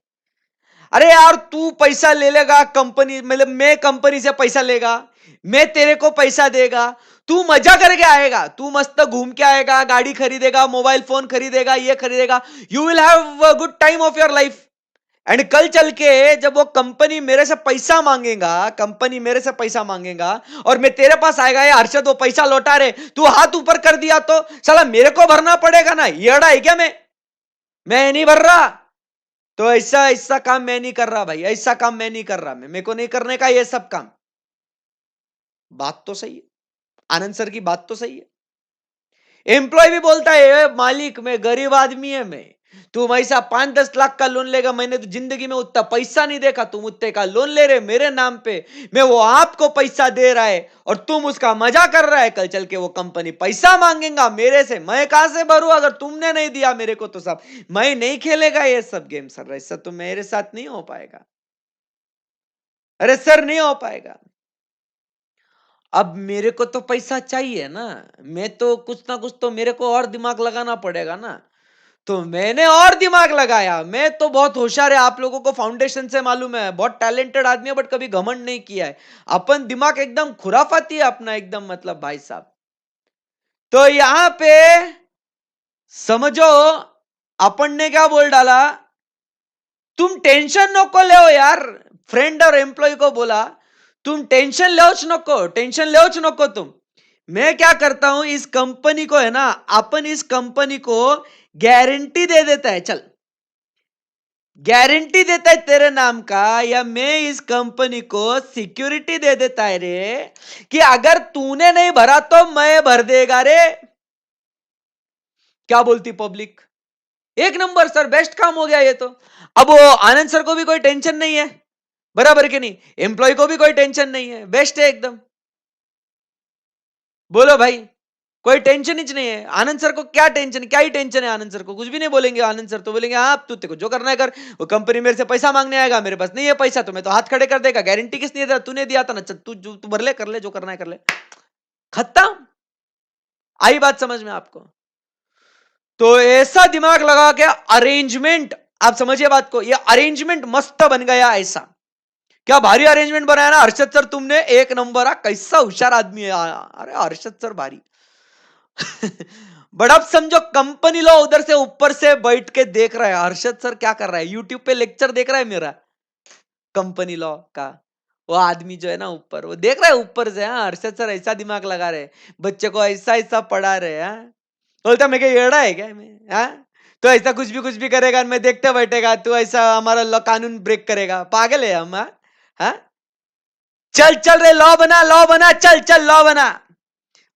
अरे यार तू पैसा ले लेगा कंपनी, मतलब मैं कंपनी से पैसा लेगा, मैं तेरे को पैसा देगा, तू मजा करके आएगा, तू मस्त घूम के आएगा, गाड़ी खरीदेगा, मोबाइल फोन खरीदेगा, ये खरीदेगा, you will have a good time of your life. And कल चल के जब वो कंपनी मेरे से पैसा मांगेगा, कंपनी मेरे से पैसा मांगेगा, और मैं तेरे पास आएगा, ये हर्षद वो पैसा लौटा रहे, तू हाथ ऊपर कर दिया तो साला मेरे को भरना पड़ेगा ना, येड़ा है क्या मैं नहीं भर रहा। तो ऐसा ऐसा काम मैं नहीं कर रहा भाई, ऐसा काम मैं नहीं कर रहा, मैं मेरे को नहीं करने का ये सब काम। बात तो सही है, आनंद सर की बात तो सही है। एम्प्लॉय भी बोलता है मालिक मैं गरीब आदमी है, मैं तुम ऐसा 5-10 लाख का लोन लेगा, मैंने तो जिंदगी में उतना पैसा नहीं देखा, तुम उतने का लोन ले रहे मेरे नाम पे, मैं वो आपको पैसा दे रहा है और तुम उसका मजा कर रहा है, कल चल के वो कंपनी पैसा मांगेगा मेरे से, मैं कहां से भरूं अगर तुमने नहीं दिया मेरे को तो सब, मैं नहीं खेलेगा ये सब गेम सर, ऐसा तो मेरे साथ नहीं हो पाएगा। अरे सर नहीं हो पाएगा। अब मेरे को तो पैसा चाहिए ना, मैं तो कुछ ना कुछ तो मेरे को और दिमाग लगाना पड़ेगा ना, तो मैंने और दिमाग लगाया, मैं तो बहुत होशियार है, आप लोगों को फाउंडेशन से मालूम है, बहुत टैलेंटेड आदमी है, बट कभी घमंड नहीं किया है। अपन दिमाग एकदम खुराफाती है अपना, एकदम मतलब भाई साहब। तो यहां पे समझो अपन ने क्या बोल डाला, तुम टेंशन नको ले यार। फ्रेंड और एम्प्लॉय को बोला तुम टेंशन लेच नको, टेंशन लेच नको तुम। मैं क्या करता हूं, इस कंपनी को है ना, अपन इस कंपनी को गारंटी दे देता है, चल गारंटी देता है तेरे नाम का, या मैं इस कंपनी को सिक्योरिटी दे देता है रे, कि अगर तूने नहीं भरा तो मैं भर देगा रे। क्या बोलती पब्लिक? एक नंबर सर, बेस्ट काम हो गया ये तो। अब वो आनंद सर को भी कोई टेंशन नहीं है, बराबर के नहीं, एम्प्लॉय को भी कोई टेंशन नहीं है, बेस्ट है एकदम। बोलो भाई, कोई टेंशन ही नहीं है आनंद सर को, क्या टेंशन, क्या ही टेंशन है आनंद सर को, कुछ भी नहीं बोलेंगे आनंद सर, तो बोलेंगे हाँ तू तेरे को जो करना है कर, वो कंपनी मेरे से पैसा मांगने आएगा, मेरे पास नहीं है पैसा तो मैं तो हाथ खड़े कर देगा, गारंटी किसने दिया? तूने दिया था ना, चल तू तू भर ले, कर ले जो करना है कर ले, खत्म। आई बात समझ में आपको? तो ऐसा दिमाग लगा के अरेंजमेंट, आप समझिए बात को, ये अरेंजमेंट मस्त बन गया ऐसा। क्या भारी अरेंजमेंट बनाया ना हर्षद सर तुमने, एक नंबर। कैसा होशियार आदमी है अरे हर्षद सर भारी। बट अब समझो कंपनी लो उधर से ऊपर से बैठ के देख रहा है हर्षद सर क्या कर रहा है, यूट्यूब पे लेक्चर देख रहा है मेरा कंपनी लॉ का। वो आदमी जो है ना ऊपर, वो देख रहा है ऊपर से, हाँ हर्षद सर ऐसा दिमाग लगा रहे, बच्चे को ऐसा ऐसा पढ़ा रहे, हाँ। बोलता मैं क्या येड़ा है क्या मैं, हाँ? तो ऐसा कुछ भी करेगा, मैं देखते बैठेगा, तू ऐसा हमारा लॉ कानून ब्रेक करेगा, पागल है हम, हाँ? हाँ? चल चल रे लॉ बना, चल चल लॉ बना।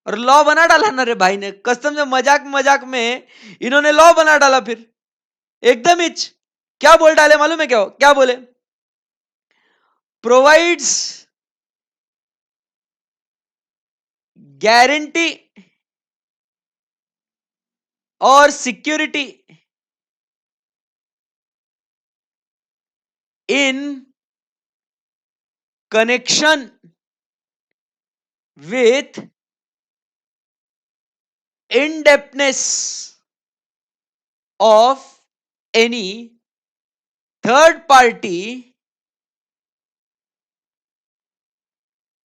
और लॉ बना डाला ना रे भाई ने, कसम से मजाक मजाक में इन्होंने लॉ बना डाला फिर, एकदम ही। क्या बोल डाले मालूम है क्या? क्या बोले? प्रोवाइड्स गारंटी और security in connection with indebtedness of any third party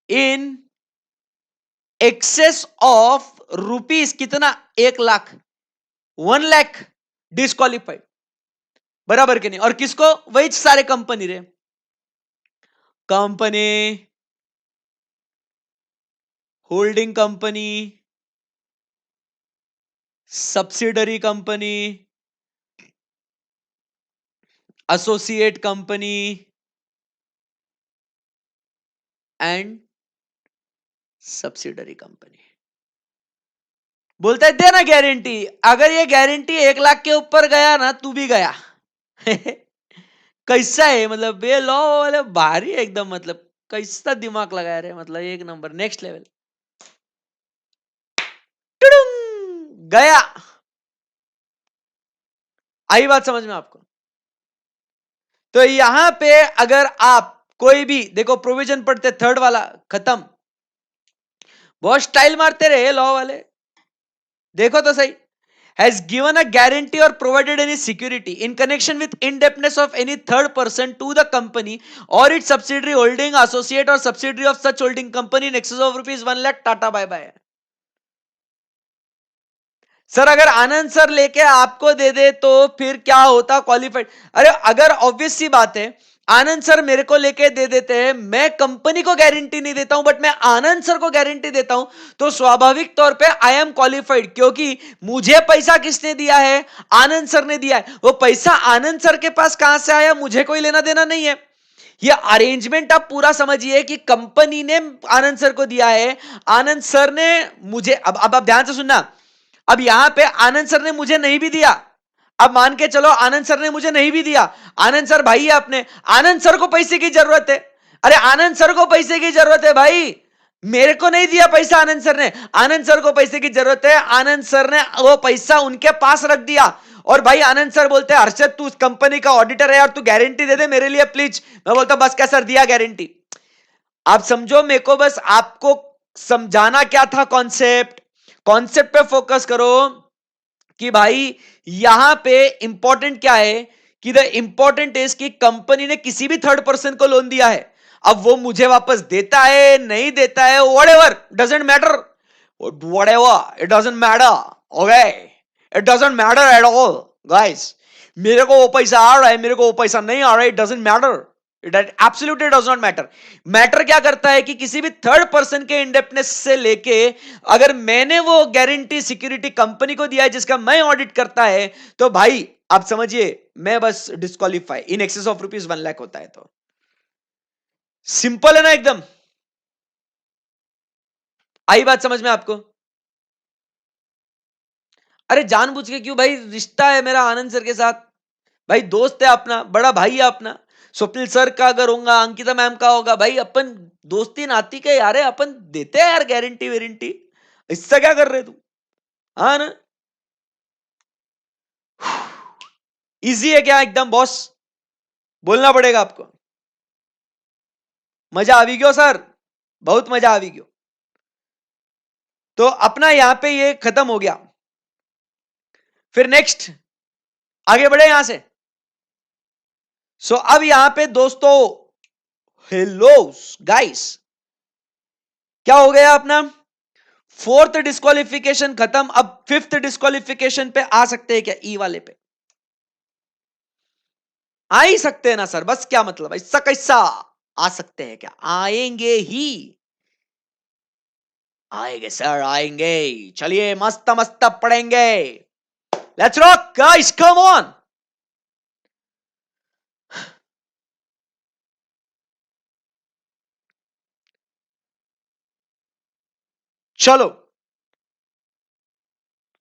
in excess of rupees कितना 1 लाख 1 लाख डिस्क्वालिफाइड बराबर के नहीं और किसको वही सारे कंपनी रे company holding company subsidiary company associate company and subsidiary company बोलता है देना गारंटी अगर ये गारंटी 1 लाख के ऊपर गया ना तू भी गया कैसा है मतलब ये लॉ वाले भारी एकदम मतलब कैसा दिमाग लगाया रे मतलब एक नंबर नेक्स्ट लेवल गया आई बात समझ में आपको तो यहां पे अगर आप कोई भी देखो प्रोविजन पढ़ते थर्ड वाला खत्म बहुत स्टाइल मारते रहे लॉ वाले देखो तो सही has given a guarantee or provided any security in connection with indebtedness of any third person to the company or its subsidiary holding associate or subsidiary of such holding company in excess of rupees 1 lakh tata bye bye sir अगर Anand sir लेके आपको दे दे तो फिर क्या होता qualified अरे अगर obvious सी बात है आनंद सर मेरे को लेके दे देते हैं मैं कंपनी को गारंटी नहीं देता हूं बट मैं आनंद सर को गारंटी देता हूं तो स्वाभाविक तौर पे आई एम क्वालिफाइड क्योंकि मुझे पैसा किसने दिया है आनंद सर ने दिया है वो पैसा आनंद सर के पास कहां से आया मुझे कोई लेना देना नहीं है ये अरेंजमेंट आप पूरा समझिए कि कंपनी ने आनंद सर को दिया है आनंद सर ने मुझे अब आप ध्यान से सुनना अब यहां पे आनंद सर ने मुझे नहीं भी दिया अब मान के चलो आनंद सर ने मुझे नहीं भी दिया आनंद सर भाई है अपने आनंद सर को पैसे की जरूरत है अरे आनंद सर को पैसे की जरूरत है भाई मेरे को नहीं दिया पैसा आनंद सर ने आनंद सर को पैसे की जरूरत है आनंद सर ने वो पैसा उनके पास रख दिया और भाई आनंद सर बोलते हैं हर्षद तू उस कंपनी का ऑडिटर है और तू गारंटी दे दे मेरे लिए प्लीज मैं बोलता बस क्या सर दिया गारंटी आप समझो मेरे को बस आपको समझाना क्या था कॉन्सेप्ट पे फोकस करो कि भाई यहां पे इंपॉर्टेंट क्या है कि द इंपॉर्टेंट इज कि कंपनी ने किसी भी थर्ड पर्सन को लोन दिया है अब वो मुझे वापस देता है नहीं देता है whatever doesn't matter whatever it doesn't matter okay it doesn't matter at all guys मेरे को वो पैसा आ रहा है मेरे को वो पैसा नहीं आ रहा है it doesn't matter it absolutely does not matter matter क्या करता है कि किसी भी थर्ड पर्सन के इंडेप्टनेस से लेके अगर मैंने वो गारंटी सिक्योरिटी कंपनी को दिया है जिसका मैं ऑडिट करता है तो भाई आप समझिए मैं बस disqualify in excess of rupees 1 lakh होता है तो सिंपल है ना एकदम आई बात समझ में आपको अरे जानबूझ के क्यों भाई रिश्ता है मेरा आनंद सर के साथ भाई दोस्त है अपना बड़ा भाई है अपना स्वप्निल सर का अगर होगा अंकिता मैम का होगा भाई अपन दोस्ती नाती के यार है अपन देते हैं यार गारंटी वारंटी इससे क्या कर रहे तू हाँ ना इजी है क्या एकदम बॉस बोलना पड़ेगा आपको मजा आ गयो सर बहुत मजा आ गयो तो अपना यहां पे ये खत्म हो गया फिर नेक्स्ट आगे बढ़े यहां से सो अब यहां पे दोस्तों हेलो गाइस क्या हो गया अपना फोर्थ डिस्क्वालिफिकेशन खत्म अब फिफ्थ डिस्क्वालिफिकेशन पे आ सकते हैं क्या ई वाले पे आ ही सकते हैं ना सर बस क्या मतलब ऐसा कैसा आ सकते हैं क्या आएंगे ही आएंगे सर आएंगे चलिए मस्त मस्त पढ़ेंगे let's rock guys come on चलो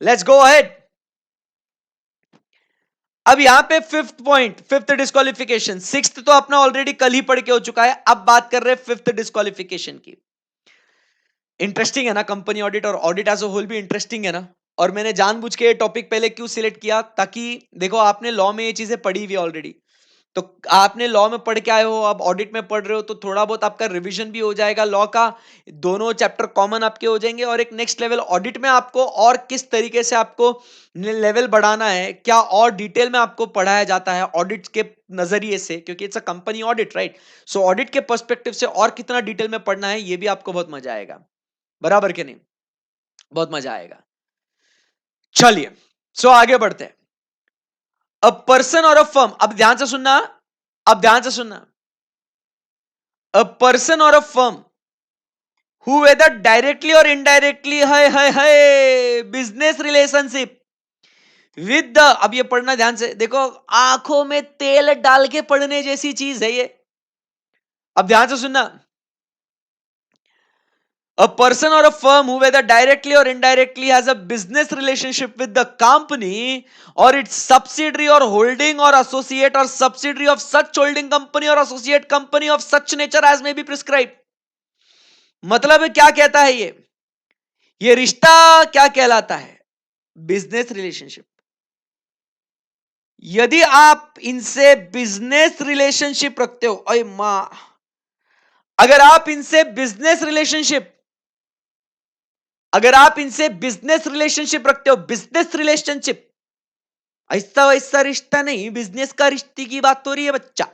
लेट्स गो अहेड अब यहां पे fifth point fifth disqualification sixth तो अपना ऑलरेडी कल ही पढ़ के हो चुका है अब बात कर रहे हैं फिफ्थ डिस्क्वालिफिकेशन की इंटरेस्टिंग है ना कंपनी ऑडिट और ऑडिट एज अ होल भी इंटरेस्टिंग है ना और मैंने जानबूझ के ये टॉपिक पहले क्यों सिलेक्ट किया ताकि देखो आपने लॉ में ये चीजें पढ़ी हुई ऑलरेडी तो आपने लॉ में पढ़ के आए हो, अब ऑडिट में पढ़ रहे हो, तो थोड़ा बहुत आपका रिवीजन भी हो जाएगा लॉ का, दोनों चैप्टर कॉमन आपके हो जाएंगे, और एक नेक्स्ट लेवल ऑडिट में आपको और किस तरीके से आपको लेवल बढ़ाना है, क्या और डिटेल में आपको पढ़ाया जाता है ऑडिट के नजरिए से, क्योंकि it's a company audit, right. So audit के पर्सपेक्टिव से और कितना डिटेल में पढ़ना है, ये भी आपको बहुत मजा आएगा, बराबर के नहीं, बहुत मजा आएगा। चलिए, सो आगे बढ़ते हैं। अ पर्सन और अ फर्म, अब ध्यान से सुनना, अब ध्यान से सुनना। अ पर्सन और a firm who whether directly or indirectly है बिजनेस रिलेशनशिप विद द, अब ये पढ़ना ध्यान से देखो, आंखों में तेल डाल के पढ़ने जैसी चीज है ये, अब ध्यान से सुनना। A person or a firm who whether directly or indirectly has a business relationship with the company or its subsidiary or holding or associate or subsidiary of such holding company or associate company of such nature as may be prescribed, मतलब क्या कहता है ये रिश्ता क्या कहलाता है, business relationship. यदि आप इनसे बिजनेस रिलेशनशिप रखते हो, अरे मां, अगर आप इनसे बिजनेस रिलेशनशिप, अगर आप इनसे बिजनेस रिलेशनशिप रखते हो, बिजनेस रिलेशनशिप, ऐसा वैसा रिश्ता नहीं, बिजनेस का रिश्ते की बात हो रही है बच्चा।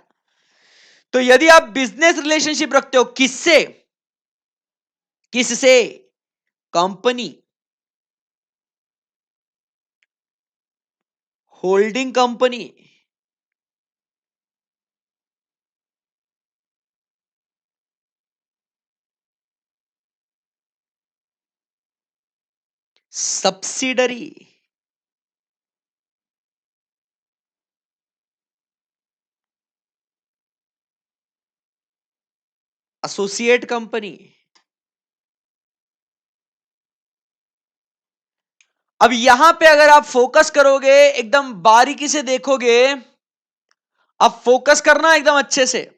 तो यदि आप बिजनेस रिलेशनशिप रखते हो, किससे, किससे, company, holding company, subsidiary, associate company. अब यहां पे अगर आप फोकस करोगे, एकदम बारीकी से देखोगे, अब फोकस करना एकदम अच्छे से,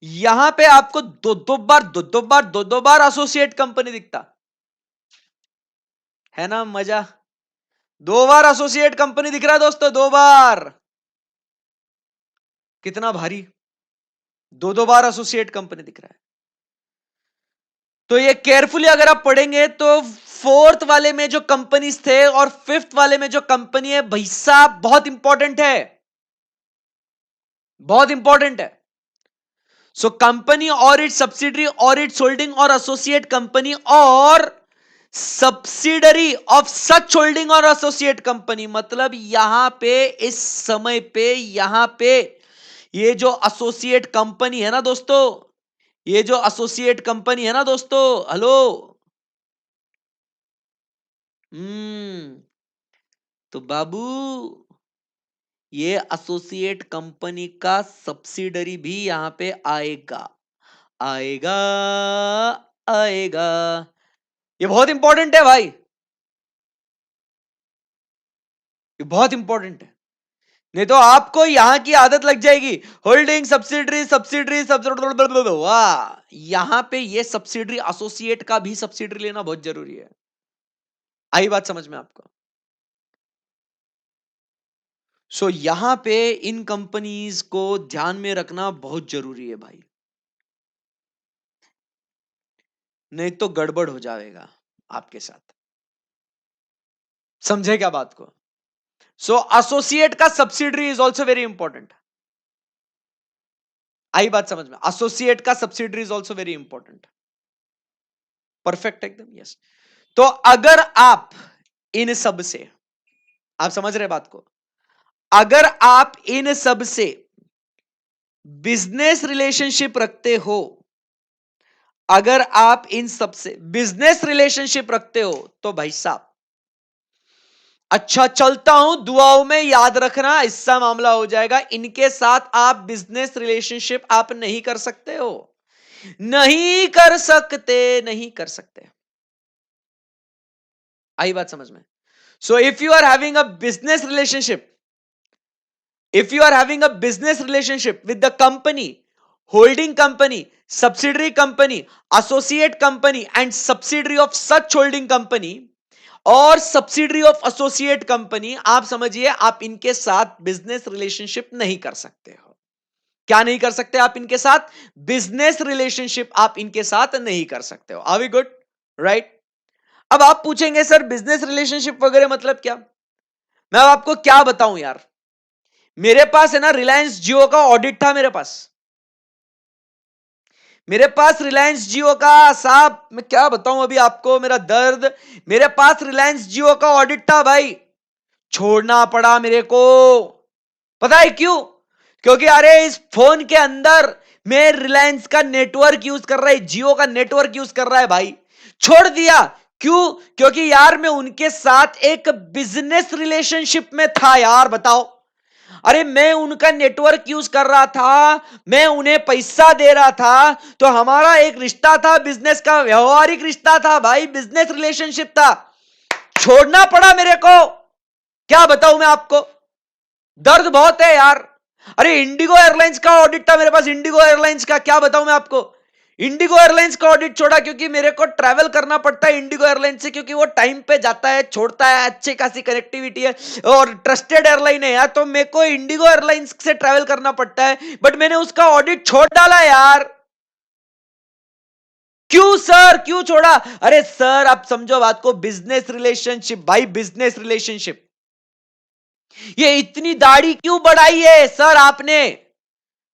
यहां पे आपको दो बार एसोसिएट कंपनी दिखता है ना, मजा, दो बार एसोसिएट कंपनी दिख रहा है दोस्तों, दो बार, कितना भारी, दो बार एसोसिएट कंपनी दिख रहा है। तो ये केयरफुली अगर आप पढ़ेंगे तो फोर्थ वाले में जो कंपनीज थे और फिफ्थ वाले में जो कंपनी है, भाई साहब बहुत इंपॉर्टेंट है, बहुत इंपॉर्टेंट है। सो कंपनी और इट्स सब्सिडरी और इट्स होल्डिंग और एसोसिएट कंपनी और सब्सिडरी ऑफ सच होल्डिंग और एसोसिएट कंपनी, मतलब यहां पे इस समय पे यहां पे ये जो एसोसिएट कंपनी है ना दोस्तों, ये जो एसोसिएट कंपनी है ना दोस्तों, हेलो, हम्म, तो बाबू ये एसोसिएट कंपनी का सब्सिडरी भी यहां पे आएगा, आएगा, आएगा, ये बहुत इंपॉर्टेंट है भाई, ये बहुत इंपॉर्टेंट है, नहीं तो आपको यहां की आदत लग जाएगी, होल्डिंग सब्सिडरी सब्सिडरी सब्सिडरी, वाह, यहां पे ये सब्सिडरी एसोसिएट का भी सब्सिडरी लेना बहुत जरूरी है, आई बात समझ में आपको। सो यहां पे इन कंपनीज को ध्यान में रखना बहुत जरूरी है भाई, नहीं तो गड़बड़ हो जाएगा आपके साथ, समझे क्या बात को। सो एसोसिएट का subsidiary is also very important, आई बात समझ में, एसोसिएट का subsidiary is also very important, perfect एकदम, यस। तो अगर आप इन सब से, आप समझ रहे बात को, अगर आप इन सब से बिजनेस रिलेशनशिप रखते हो, अगर आप इन सब से बिजनेस रिलेशनशिप रखते हो, तो भाई साहब अच्छा चलता हूं, दुआओं में याद रखना, इसका मामला हो जाएगा, इनके साथ आप बिजनेस रिलेशनशिप आप नहीं कर सकते हो, नहीं कर सकते, नहीं कर सकते, आई बात समझ में। So if you are having a business relationship, if you are having a business relationship with the company, holding company, subsidiary company, associate company and subsidiary of such holding company, और सब्सिडरी ऑफ एसोसिएट कंपनी, आप समझिए आप इनके साथ business relationship नहीं कर सकते हो। क्या नहीं कर सकते आप इनके साथ? बिजनेस रिलेशनशिप आप इनके साथ नहीं कर सकते हो। Are we good? राइट। अब आप पूछेंगे सर बिजनेस रिलेशनशिप वगैरह मतलब क्या? मैं आपको क्या बताऊं यार, मेरे पास है ना रिलायंस जियो का ऑडिट था। मेरे पास रिलायंस जियो का, साहब मैं क्या बताऊं अभी आपको मेरा दर्द। मेरे पास रिलायंस जियो का ऑडिट था भाई, छोड़ना पड़ा मेरे को। पता है क्यों? क्योंकि अरे इस फोन के अंदर मैं रिलायंस का नेटवर्क यूज कर रहा है, जियो का नेटवर्क यूज कर रहा है भाई। छोड़ दिया। क्यों? क्योंकि यार मैं उनके साथ एक बिजनेस रिलेशनशिप में था यार, बताओ। अरे मैं उनका नेटवर्क यूज कर रहा था, मैं उन्हें पैसा दे रहा था, तो हमारा एक रिश्ता था, बिजनेस का व्यवहारिक रिश्ता था भाई, बिजनेस रिलेशनशिप था। छोड़ना पड़ा मेरे को। क्या बताऊं मैं आपको, दर्द बहुत है यार। अरे इंडिगो एयरलाइंस का ऑडिट था मेरे पास, इंडिगो एयरलाइंस का, क्या बताऊं मैं आपको। इंडिगो एयरलाइंस का ऑडिट छोड़ा क्योंकि मेरे को ट्रैवल करना पड़ता है इंडिगो एयरलाइंस से, क्योंकि वो टाइम पे जाता है, छोड़ता है, अच्छी खासी कनेक्टिविटी है और ट्रस्टेड एयरलाइन है यार, तो मेरे को इंडिगो एयरलाइंस से ट्रैवल करना पड़ता है, बट मैंने उसका ऑडिट छोड़ डाला यार। क्यों सर, क्यों छोड़ा? अरे सर आप समझो बात को, बिजनेस रिलेशनशिप भाई, बिजनेस रिलेशनशिप। ये इतनी दाढ़ी क्यों बढ़ाई है सर आपने?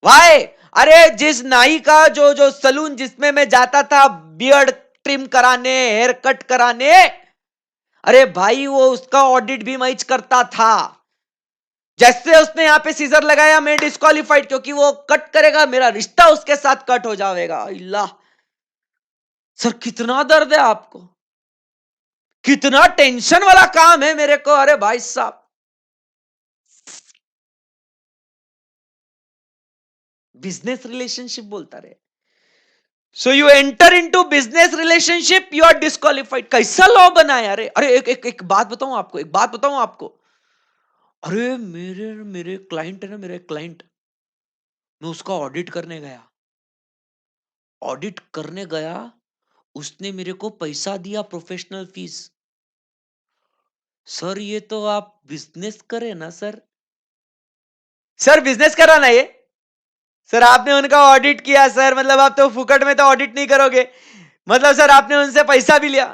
वाई? अरे जिस नाई का जो जो सलून जिसमें मैं जाता था बियर्ड ट्रिम कराने, हेयर कट कराने, अरे भाई वो उसका ऑडिट भी मैं करता था। जैसे उसने यहां पे सीजर लगाया मैं डिस्क्वालिफाइड, क्योंकि वो कट करेगा, मेरा रिश्ता उसके साथ कट हो जाएगा। अल्लाह, सर कितना दर्द है आपको, कितना टेंशन वाला काम है मेरे को। अरे भाई साहब, बिजनेस रिलेशनशिप बोलता रहे। So you enter into business relationship, you are disqualified. कैसा लॉ बनाया? अरे अरे एक बात बताऊं आपको, एक बात बताऊं आपको। अरे मेरे मेरे क्लाइंट है ना, मेरे क्लाइंट, मैं उसका ऑडिट करने गया। ऑडिट करने गया, उसने मेरे को पैसा दिया, प्रोफेशनल फीस। सर ये तो आप बिजनेस करे ना सर। सर बिजनेस करा ना ये। सर आपने उनका ऑडिट किया सर, मतलब आप तो फुकट में तो ऑडिट नहीं करोगे, मतलब सर आपने उनसे पैसा भी लिया।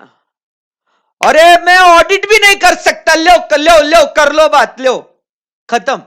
अरे मैं ऑडिट भी नहीं कर सकता, लो कर लो बात, लो खत्म।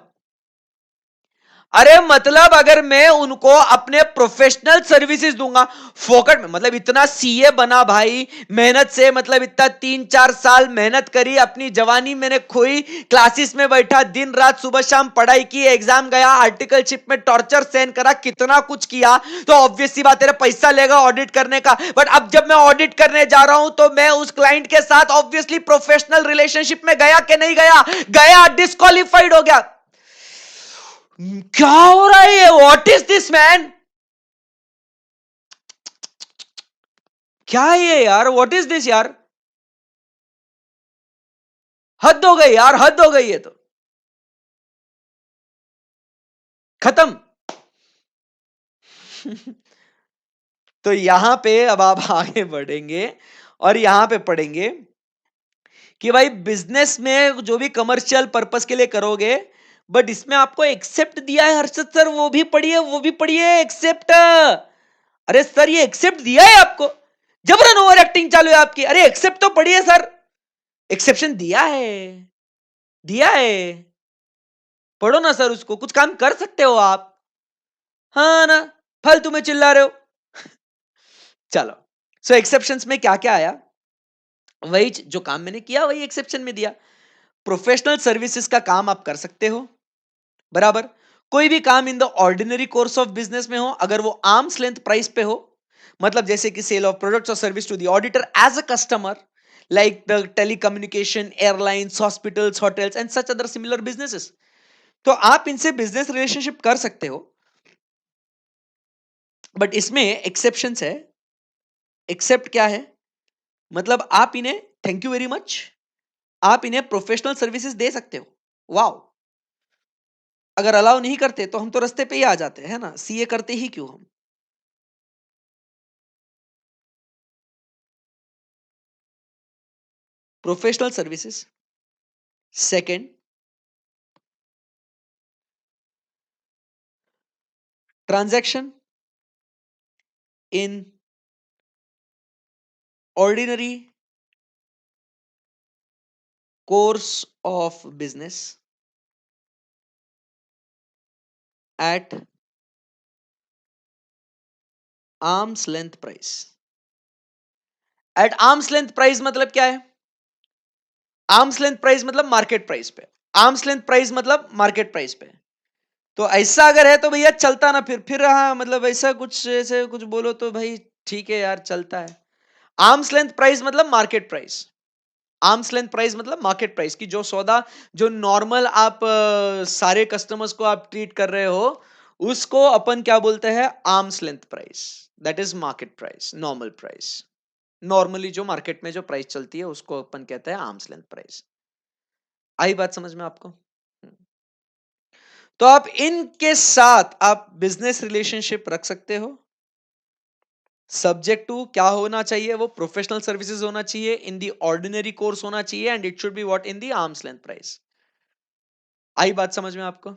अरे मतलब अगर मैं उनको अपने प्रोफेशनल सर्विसेज दूंगा फोकट में, मतलब इतना सीए बना भाई मेहनत से, मतलब इतना 3-4 साल मेहनत करी, अपनी जवानी मैंने खोई, क्लासेस में बैठा दिन रात सुबह शाम पढ़ाई की, एग्जाम गया, आर्टिकलशिप में टॉर्चर सहन करा, कितना कुछ किया, तो ऑब्वियस सी बात है पैसा लेगा ऑडिट करने का। बट अब जब मैं ऑडिट करने जा रहा हूं तो मैं उस क्लाइंट के साथ ऑब्वियसली प्रोफेशनल रिलेशनशिप में गया कि नहीं गया? गया, डिस्क्वालिफाइड हो गया। क्या हो रहा है ये? What is this man? क्या है ये यार? व्हाट इज दिस यार? हद हो गई यार, हद हो गई है तो। खत्म। तो यहां पे अब आप आगे बढ़ेंगे और यहां पे पढ़ेंगे कि भाई बिजनेस में जो भी कमर्शियल पर्पस के लिए करोगे, बट इसमें आपको एक्सेप्ट दिया है हर्षद सर, वो भी पढ़िए, वो भी पढ़िए एक्सेप्ट। अरे सर ये एक्सेप्ट दिया है आपको, जबरन ओवर एक्टिंग चालू है आपकी। अरे एक्सेप्ट तो पढ़िए सर, एक्सेप्शन दिया है, दिया है, पढ़ो ना सर उसको, कुछ काम कर सकते हो आप। हाँ ना, फालतू में चिल्ला रहे हो। चलो, सो एक्सेप्शंस में क्या क्या आया, वही जो काम मैंने किया वही एक्सेप्शन में दिया। प्रोफेशनल सर्विसेज का काम आप कर सकते हो, बराबर। कोई भी काम in the ordinary course of business में हो, अगर वो आर्म्स लेंथ प्राइस पे हो, मतलब जैसे कि सेल ऑफ प्रोडक्ट्स और service to the auditor as a customer, like the telecommunication, airlines, hospitals, hotels and such other similar businesses, तो आप इनसे बिजनेस रिलेशनशिप कर सकते हो। बट इसमें एक्सेप्शंस है। एक्सेप्ट क्या है? मतलब आप इन्हें, थैंक यू वेरी मच, आप इन्हें प्रोफेशनल सर्विसेज दे सकते हो। वाओ, अगर अलाउ नहीं करते तो हम तो रास्ते पे ही आ जाते हैं ना, सीए करते ही क्यों हम। Professional services, second transaction in ordinary course of business at arm's length price. At arm's length price मतलब क्या है? आर्म्स लेंथ प्राइस मतलब मार्केट प्राइस पे। आर्म्स लेंथ प्राइस मतलब मार्केट प्राइस पे। तो ऐसा अगर है तो भैया चलता ना, फिर हाँ मतलब ऐसा कुछ ऐसे कुछ बोलो तो भाई ठीक है यार, चलता है। आर्म्स लेंथ प्राइस मतलब market price. Arms length price मतलब मार्केट प्राइस की जो सौदा, जो नॉर्मल आप सारे कस्टमर्स को आप ट्रीट कर रहे हो, उसको अपन क्या बोलते हैं? Arms length price. That is market price, normal price. Normally जो मार्केट में जो प्राइस चलती है उसको अपन कहते हैं आर्म्स लेंथ प्राइस। आई बात समझ में आपको? तो आप इनके साथ आप बिजनेस रिलेशनशिप रख सकते हो। सब्जेक्ट टू क्या होना चाहिए? वो प्रोफेशनल सर्विसेज होना चाहिए, इन दी ऑर्डिनरी कोर्स होना चाहिए, and it should be what? In the arm's length price. आई बात समझ में आपको?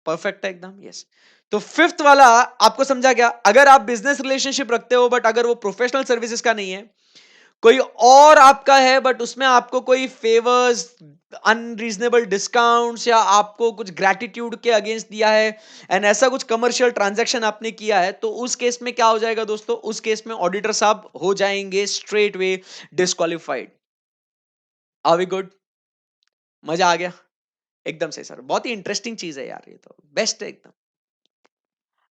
परफेक्ट है एकदम, यस। तो फिफ्थ वाला आपको समझा गया। अगर आप बिजनेस रिलेशनशिप रखते हो बट अगर वो प्रोफेशनल सर्विसेज का नहीं है, कोई और आपका है बट उसमें आपको कोई फेवर्स, अनरीजनेबल डिस्काउंट्स या आपको कुछ ग्रैटिट्यूड के अगेंस्ट दिया है, एंड ऐसा कुछ कमर्शियल ट्रांजैक्शन आपने किया है, तो उस केस में क्या हो जाएगा दोस्तों? उस केस में ऑडिटर साहब हो जाएंगे straight way disqualified. Are we good? मजा आ गया? एकदम सही सर, बहुत ही इंटरेस्टिंग चीज है यार, ये तो बेस्ट है एकदम।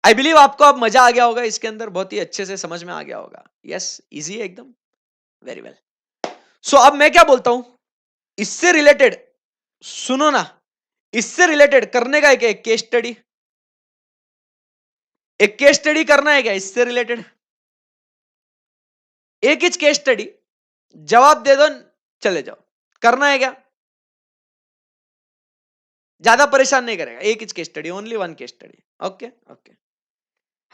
आई बिलीव आपको अब मजा आ गया होगा इसके अंदर, बहुत ही अच्छे से समझ में आ गया होगा। यस, इजी है एकदम, वेरी वेल। सो अब मैं क्या बोलता हूं इससे रिलेटेड, सुनो ना, इससे रिलेटेड करने का एक केस स्टडी, एक केस स्टडी करना है क्या इससे रिलेटेड? एक ही केस स्टडी, जवाब दे दो, चले जाओ। करना है क्या? ज्यादा परेशान नहीं करेगा, एक ही case study, only one case study. Okay okay.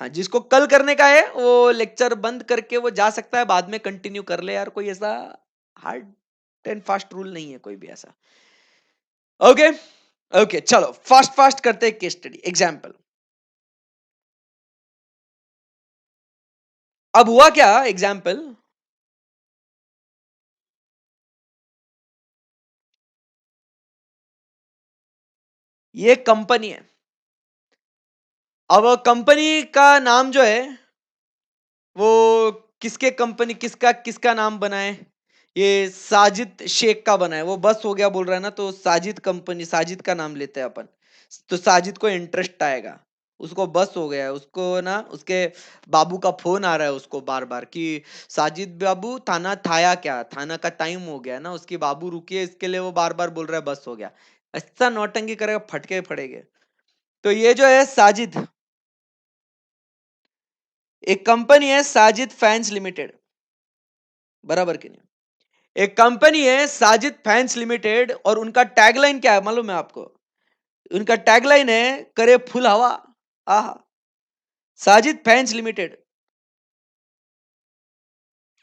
हाँ, जिसको कल करने का है वो लेक्चर बंद करके वो जा सकता है, बाद में कंटिन्यू कर ले यार, कोई ऐसा हार्ड एंड फास्ट रूल नहीं है कोई भी ऐसा। ओके ओके, चलो फास्ट फास्ट करते हैं केस स्टडी एग्जांपल। अब हुआ क्या एग्जांपल, ये कंपनी है। अब कंपनी का नाम जो है वो किसके कंपनी, किसका किसका नाम बना है? ये साजिद शेख का बना है। वो बस हो गया बोल रहा है ना, तो साजिद कंपनी, साजिद का नाम लेते हैं अपन। तो साजिद को इंटरेस्ट आएगा, उसको बस हो गया है, उसको ना उसके बाबू का फोन आ रहा है उसको बार बार कि साजिद बाबू थाना थाया क्या, थाना का टाइम हो गया ना, उसकी बाबू रुकिए, इसके लिए वो बार बार बोल रहा है बस हो गया। ऐसा नौटंकी करेगा फटके पड़ेंगे। तो ये जो है साजिद, एक कंपनी है साजिद फैंस लिमिटेड, बराबर की नहीं? एक कंपनी है साजिद फैंस लिमिटेड, और उनका टैगलाइन क्या है मालूम है आपको? उनका टैगलाइन है करे फुल हवा। आहा, साजिद फैंस लिमिटेड।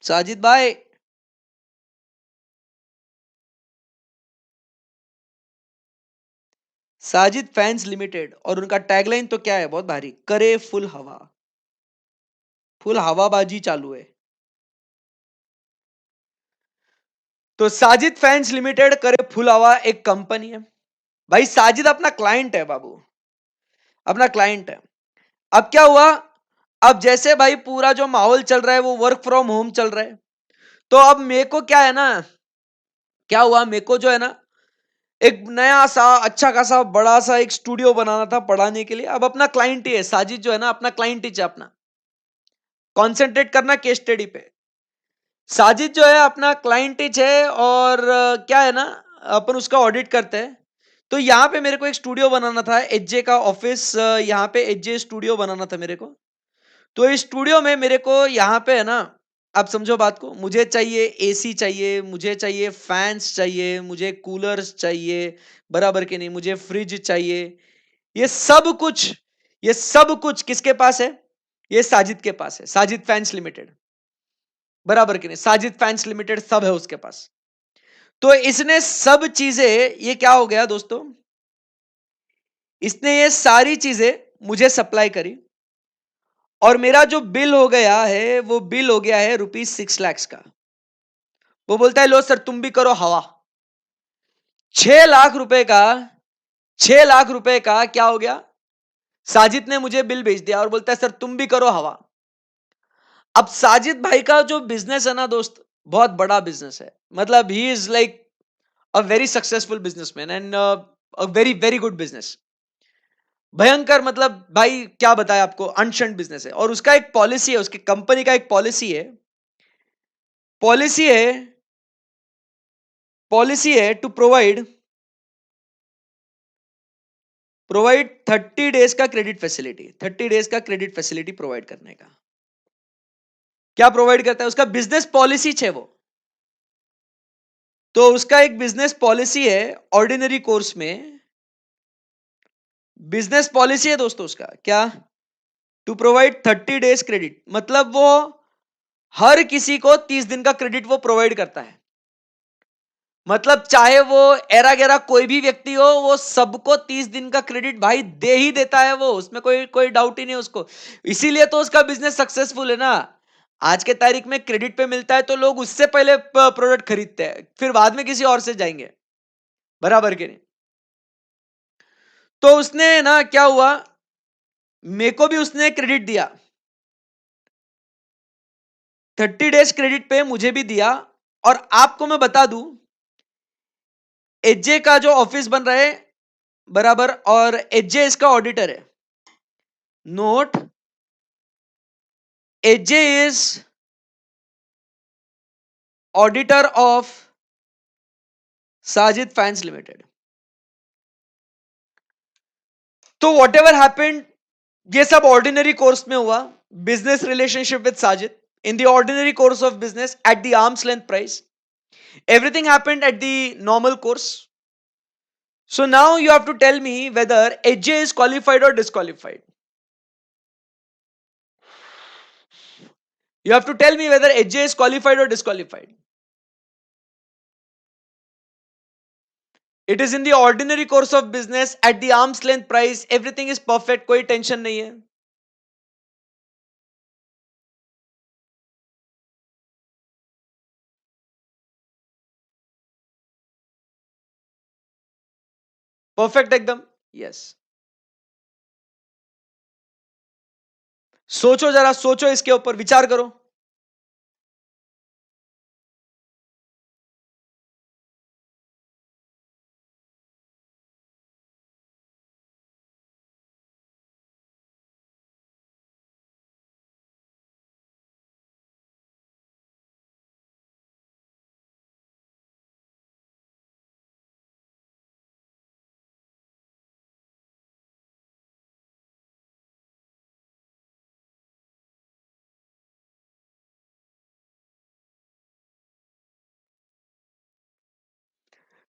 साजिद भाई, साजिद फैंस लिमिटेड, और उनका टैगलाइन तो क्या है बहुत भारी, करे फुल हवा। फुल हवाबाजी चालू है। तो साजिद फैंस लिमिटेड करे फुल हवा एक कंपनी है। भाई साजिद अपना क्लाइंट है बाबू, अपना क्लाइंट है। अब क्या हुआ, अब जैसे भाई पूरा जो माहौल चल रहा है वो वर्क फ्रॉम होम चल रहा है, तो अब मेरे को क्या है ना, क्या हुआ मेरे को जो है ना, एक नया सा अच्छा खासा बड़ा सा एक स्टूडियो बनाना था पढ़ाने के लिए। अब अपना क्लाइंट ही है साजिद जो है ना, अपना क्लाइंट ही है अपना, कॉन्सेंट्रेट करना केस स्टडी पे। साजिद जो है अपना क्लाइंट ही है, और क्या है ना, अपन उसका ऑडिट करते हैं। तो यहाँ पे मेरे को एक स्टूडियो बनाना था, एचजे का ऑफिस, यहाँ पे एचजे स्टूडियो बनाना था मेरे को। तो इस स्टूडियो में मेरे को यहाँ पे है ना, आप समझो बात को, मुझे चाहिए एसी चाहिए, मुझे चाहिए फैंस चाहिए, मुझे कूलर्स चाहिए, बराबर के नहीं, मुझे फ्रिज चाहिए। ये सब कुछ, ये सब कुछ किसके पास है? ये साजिद के पास है, साजिद फैंस लिमिटेड, बराबर के नहीं, साजिद फैंस लिमिटेड सब है उसके पास। तो इसने सब चीजें, ये क्या हो गया दोस्तों, इसने ये सारी चीजें मुझे सप्लाई करी और मेरा जो बिल हो गया है वो बिल हो गया है ₹6 लाख का। वो बोलता है लो सर तुम भी करो हवा। 6 लाख रुपए का, 6 लाख रुपए का क्या हो गया, साजिद ने मुझे बिल भेज दिया और बोलता है सर तुम भी करो हवा। अब साजिद भाई का जो बिजनेस है ना दोस्त, बहुत बड़ा बिजनेस है। मतलब he is like a very successful businessman and a very very good business. भयंकर, मतलब भाई क्या बताया आपको, अनशंट बिजनेस है। और उसका एक पॉलिसी है, उसकी कंपनी का एक पॉलिसी है पॉलिसी है टू प्रोवाइड 30 डेज का क्रेडिट फैसिलिटी, 30 डेज का क्रेडिट फैसिलिटी प्रोवाइड करने का। क्या प्रोवाइड करता है, उसका बिजनेस पॉलिसी है वो। तो उसका एक बिजनेस पॉलिसी है, ऑर्डिनरी कोर्स में बिजनेस पॉलिसी है दोस्तों उसका, क्या, टू प्रोवाइड 30 डेज क्रेडिट। मतलब वो हर किसी को 30 दिन का क्रेडिट वो प्रोवाइड करता है। मतलब चाहे वो एरा गेरा कोई भी व्यक्ति हो, वो सबको 30 दिन का क्रेडिट भाई दे ही देता है वो, उसमें कोई कोई डाउट ही नहीं उसको। इसीलिए तो उसका बिजनेस सक्सेसफुल है ना। आज के तारीख में क्रेडिट पे मिलता है तो लोग उससे पहले प्रोडक्ट खरीदते हैं, फिर बाद में किसी और से जाएंगे, बराबर के नहीं। तो उसने ना क्या हुआ, मेरे को भी उसने क्रेडिट दिया, 30 डेज क्रेडिट पे मुझे भी दिया। और आपको मैं बता दूं, एचजे का जो ऑफिस बन रहा है, बराबर, और एचजे इसका ऑडिटर है। Note, HJ is auditor of Sajid fans limited. तो वॉट एवर हैपेंड, ये सब ऑर्डिनरी कोर्स में हुआ। Business relationship with Sajid in the ordinary course of business at the arm's length price, everything happened at the normal course. So now you have to tell me whether HJ is qualified or disqualified. You have to tell me whether HJ is qualified or disqualified. It is in the ordinary course of business at the arm's length price, everything is perfect, कोई tension नहीं है। Perfect एकदम, yes. सोचो जरा, सोचो, इसके ऊपर विचार करो।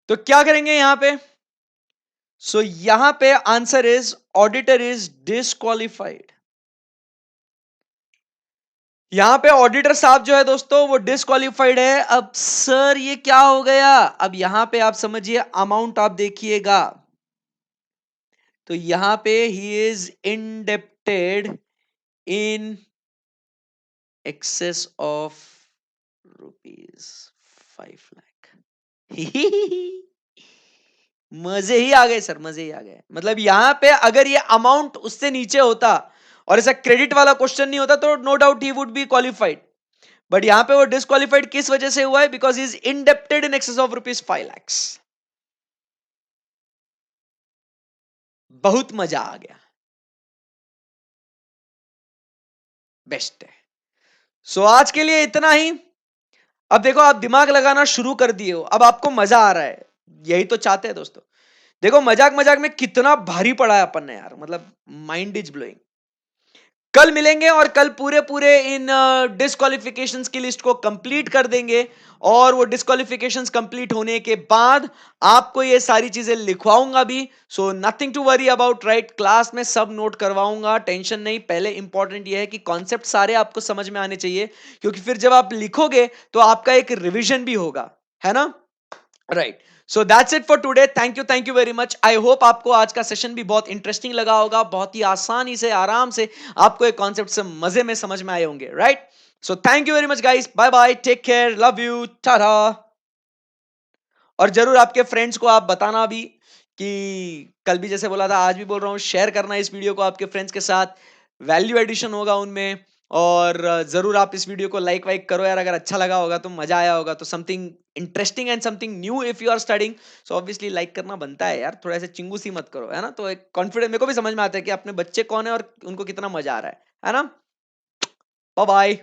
तो क्या करेंगे यहां पे, सो यहां पे answer is auditor is disqualified. यहां पे ऑडिटर साहब जो है दोस्तों वो डिस्क्वालिफाइड है। अब सर ये क्या हो गया, अब यहां पे आप समझिए, अमाउंट आप देखिएगा, तो यहां पे he is indebted in excess of ₹5 lakh. मजे ही आ गए सर, मजे ही आ गए। मतलब यहां पे अगर ये अमाउंट उससे नीचे होता और ऐसा क्रेडिट वाला क्वेश्चन नहीं होता तो no doubt he would be qualified. But यहां पे वो डिस्क्वालिफाइड किस वजह से हुआ है, because is indebted in excess of ₹5 lakh. बहुत मजा आ गया, बेस्ट है। सो आज के लिए इतना ही। अब देखो आप दिमाग लगाना शुरू कर दिए हो, अब आपको मजा आ रहा है, यही तो चाहते हैं दोस्तों। देखो मजाक मजाक में कितना भारी पड़ा है अपन ने यार, मतलब माइंड इज ब्लोइंग। कल मिलेंगे और कल पूरे पूरे इन डिस्क्वालिफिकेशंस की लिस्ट को कंप्लीट कर देंगे। और वो डिस्क्वालिफिकेशंस कंप्लीट होने के बाद आपको ये सारी चीजें लिखवाऊंगा भी। So nothing to worry about, right. Class में सब नोट करवाऊंगा, टेंशन नहीं। पहले इंपॉर्टेंट ये है कि कॉन्सेप्ट सारे आपको समझ में आने चाहिए, क्योंकि फिर जब आप लिखोगे तो आपका एक रिविजन भी होगा, है ना। Right, so that's it for today. Thank you very much. I hope आपको आज का सेशन भी बहुत इंटरेस्टिंग लगा होगा, बहुत ही आसानी से, आराम से आपको एक कॉन्सेप्ट से मजे में समझ में आए होंगे। Right, so thank you very much guys, bye bye, take care, love you, tata. और जरूर आपके फ्रेंड्स को आप बताना भी कि कल भी जैसे बोला था, आज भी बोल रहा हूँ, शेयर करना इस वीडियो को आपके फ्रेंड्स के साथ, वैल्यू एडिशन होगा उनमें। और जरूर आप इस वीडियो को लाइक वाइक करो यार, अगर अच्छा लगा होगा तो, मजा आया होगा तो, something interesting and something new if you are studying, so obviously like करना बनता है यार, थोड़ा ऐसे चिंगू सी मत करो, है ना। तो एक कॉन्फिडेंस, मेरे को भी समझ में आता है कि अपने बच्चे कौन है और उनको कितना मजा आ रहा है ना। Bye bye.